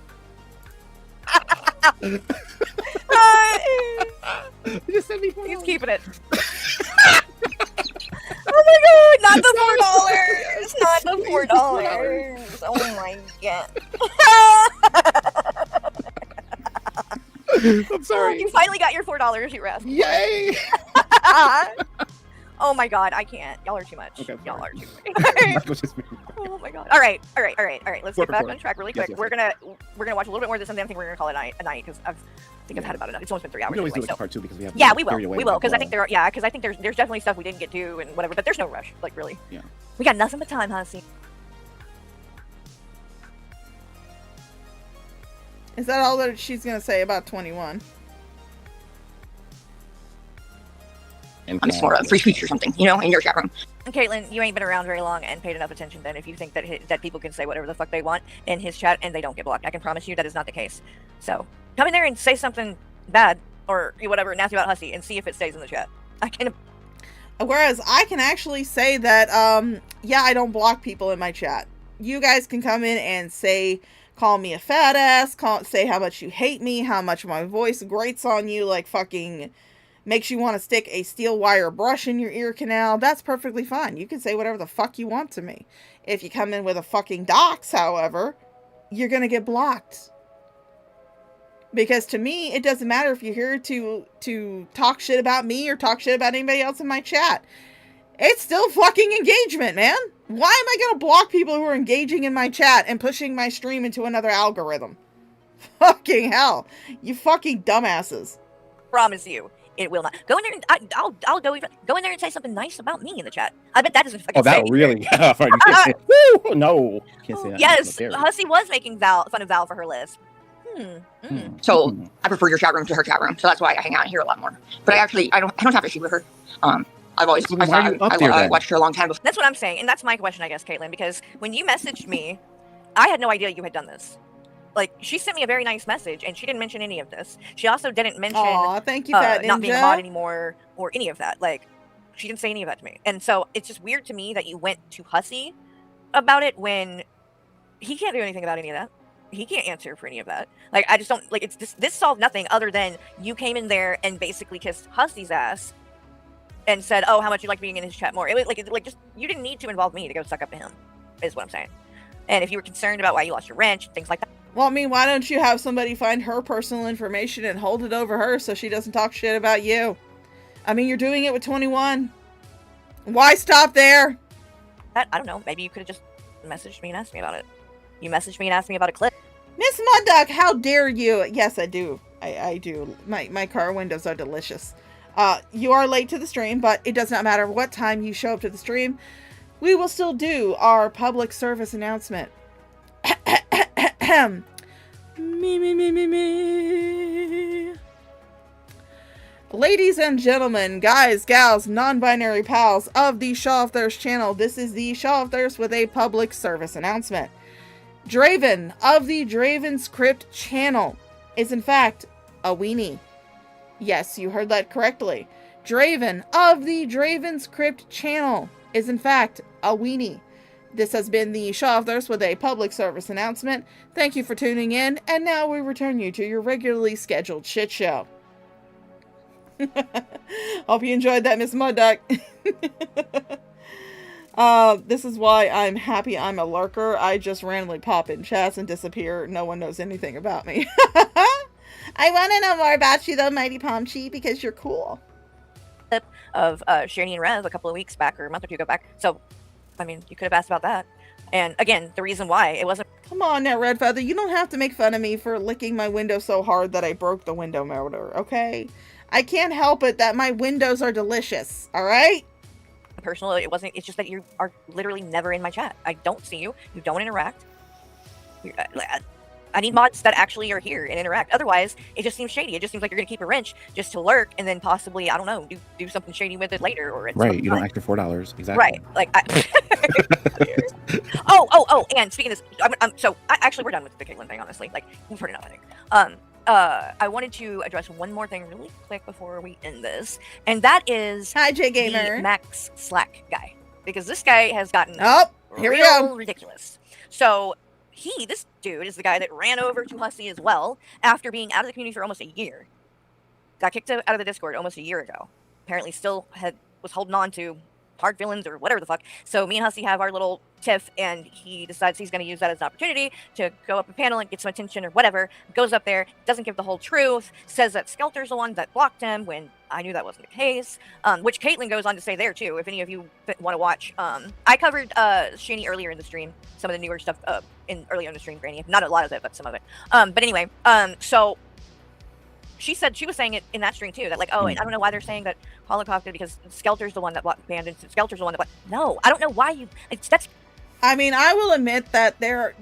S4: He's keeping it. Oh my god, not the $4! Not the $4! Oh my god.
S5: I'm sorry.
S4: You finally got your $4, you rascal.
S5: Yay!
S4: Oh my god, I can't. Y'all are too much.
S5: Okay,
S4: Y'all are too much. Oh my god. All right. Let's get back on track really quick.
S5: Yes.
S4: We're gonna watch a little bit more of this, and then I think we're gonna call it a night because I think I've had about enough. It's almost been 3 hours.
S5: We can always
S4: anyway,
S5: do like a part 2 because we have.
S4: Yeah, we will because I think there's definitely stuff we didn't get to and whatever, but there's no rush. Like really.
S5: Yeah.
S4: We got nothing but time, Hussy.
S2: Is that all that she's going to say about 21?
S21: I'm just more free speech or something, in your chat room.
S4: Caitlin, you ain't been around very long and paid enough attention then if you think that people can say whatever the fuck they want in his chat and they don't get blocked. I can promise you that is not the case. So come in there and say something bad or whatever, nasty about Hussy and see if it stays in the chat. I can.
S2: Whereas I can actually say that, I don't block people in my chat. You guys can come in and call me a fat ass, say how much you hate me, how much my voice grates on you, like fucking makes you want to stick a steel wire brush in your ear canal. That's perfectly fine. You can say whatever the fuck you want to me. If you come in with a fucking dox, however, you're gonna get blocked. Because to me, it doesn't matter if you're here to talk shit about me or talk shit about anybody else in my chat. It's still fucking engagement, man. Why am I gonna block people who are engaging in my chat and pushing my stream into another algorithm? Fucking hell. You fucking dumbasses.
S4: Promise you, it will not. Go in there and I'll go in there and say something nice about me in the chat. I bet that doesn't fucking
S5: Oh, that'll
S4: stay.
S5: really. Woo! No, can't say that.
S4: Yes, Hussy was making fun of Val for her list.
S21: So I prefer your chat room to her chat room, so that's why I hang out here a lot more. But I don't have issue with her. I've always I watched her a long time before.
S4: That's what I'm saying, and that's my question, I guess, Caitlin, because when you messaged me, I had no idea you had done this. Like, she sent me a very nice message, and she didn't mention any of this. She also didn't mention
S2: thank you, Fat
S4: not being a
S2: Ninja.
S4: mod anymore or any of that. Like, she didn't say any of that to me. And so it's just weird to me that you went to Hussy about it when he can't do anything about any of that. He can't answer for any of that. Like, I just don't, like, it's just, this solved nothing other than you came in there and basically kissed Hussy's ass and said, oh, how much you like being in his chat more. It was like just, you didn't need to involve me to go suck up to him, is what I'm saying. And if you were concerned about why you lost your wrench, things like that.
S2: Well, I mean, why don't you have somebody find her personal information and hold it over her so she doesn't talk shit about you? I mean, you're doing it with 21. Why stop there?
S4: that, I don't know. Maybe you could have just messaged me and asked me about it. You messaged me and asked me about a clip.
S2: Miss Mudduck, how dare you? Yes, I do. I do. My car windows are delicious. You are late to the stream, but it does not matter what time you show up to the stream. We will still do our public service announcement. Me. Ladies and gentlemen, guys, gals, non-binary pals of the Shaw of Thirst channel, this is the Shaw of Thirst with a public service announcement. Draven of the Draven's Crypt channel is in fact a weenie. Yes, you heard that correctly. Draven of the Draven's Crypt channel is in fact a weenie. This has been the Shaw of Thirst with a public service announcement. Thank you for tuning in, and now we return you to your regularly scheduled shit show. Hope you enjoyed that, Miss Mudduck. This is why I'm happy I'm a lurker. I just randomly pop in chats and disappear. No one knows anything about me. I want to know more about you though, Mighty Pomchi, because you're cool.
S4: Of Shani and Rev a couple of weeks back or a month or two ago back. So, I mean, you could have asked about that. And again, the reason why it wasn't...
S2: Come on now, Red Feather. You don't have to make fun of me for licking my window so hard that I broke the window motor, okay? I can't help it that my windows are delicious, alright?
S4: Personal, it wasn't. It's just that you are literally never in my chat. I don't see you. You don't interact. I need mods that actually are here and interact. Otherwise, it just seems shady. It just seems like you're going to keep a wrench just to lurk and then possibly, I don't know, do something shady with it later. Or
S5: right, you don't act for $4. Exactly.
S4: Right. Like, and speaking of this, actually, we're done with the Caitlyn thing, honestly. Like, we've heard enough, I think. I wanted to address one more thing really quick before we end this, and that is
S2: Hi, J Gamer.
S4: the Max Slack guy, because this guy has gotten
S2: here we go.
S4: ridiculous. So this dude is the guy that ran over to Hussey as well after being out of the community for almost a year. Got kicked out of the Discord almost a year ago. Apparently, still was holding on to hard feelings or whatever the fuck. So me and Hussey have our little tiff, and he decides he's going to use that as an opportunity to go up and panel and get some attention or whatever. Goes up there, doesn't give the whole truth, says that Skelter's the one that blocked him when I knew that wasn't the case, which Caitlyn goes on to say there too, if any of you want to watch. I covered Shani earlier in the stream, some of the newer stuff earlier in the stream, Granny. Not a lot of it, but some of it. But anyway, so she was saying it in that stream too, that like, I don't know why they're saying that Holocaust did because Skelter's the one that banned and Skelter's the one that no, I don't know why that's.
S2: I mean, I will admit that there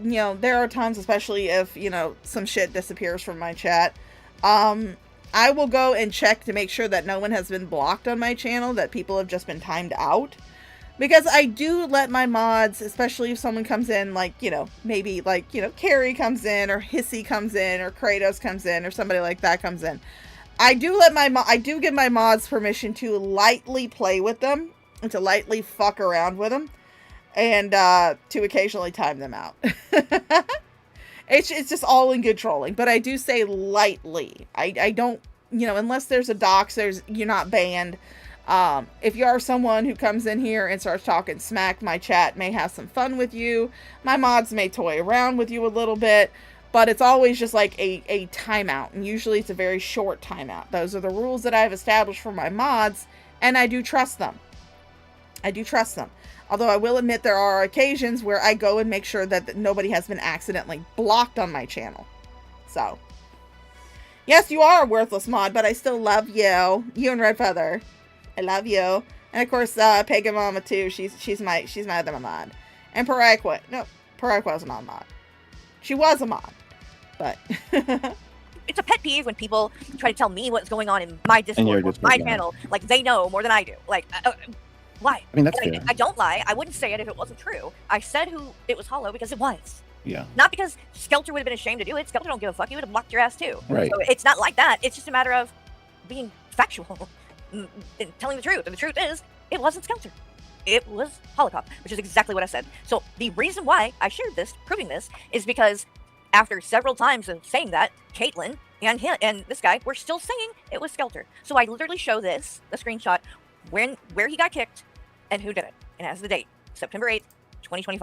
S2: are times, especially if, some shit disappears from my chat. I will go and check to make sure that no one has been blocked on my channel, that people have just been timed out. Because I do let my mods, especially if someone comes in, like, maybe like, Carrie comes in, or Hissy comes in, or Kratos comes in, or somebody like that comes in. I do give my mods permission to lightly play with them, and to lightly fuck around with them, and to occasionally time them out. It's just all in good trolling, but I do say lightly. I don't, unless there's a dox, you're not banned. If you are someone who comes in here and starts talking smack, my chat may have some fun with you. My mods may toy around with you a little bit, but it's always just like a timeout, and usually it's a very short timeout. Those are the rules that I've established for my mods, and I do trust them. Although I will admit there are occasions where I go and make sure that nobody has been accidentally blocked on my channel. So, yes, you are a worthless mod, but I still love you. You and Red Feather. I love you. And of course, Pagan Mama too. She's my other mod. And Paraquat. No, Paraquat's not a mod. She was a mod, but
S4: it's a pet peeve when people try to tell me what's going on in my Discord or my channel. Like, they know more than I do. Like, why?
S5: I mean, that's fair.
S4: I don't lie. I wouldn't say it if it wasn't true. I said who it was Hollow because it was.
S5: Yeah.
S4: Not because Skelter would have been ashamed to do it. Skelter don't give a fuck. He would have blocked your ass too.
S5: Right.
S4: So it's not like that. It's just a matter of being factual and telling the truth. And the truth is, it wasn't Skelter. It was Holocaust, which is exactly what I said. So the reason why I shared this, proving this, is because after several times of saying that, Caitlyn and this guy were still saying it was Skelter. So I literally show the screenshot where he got kicked and who did it. And it has the date, September 8th, 2025.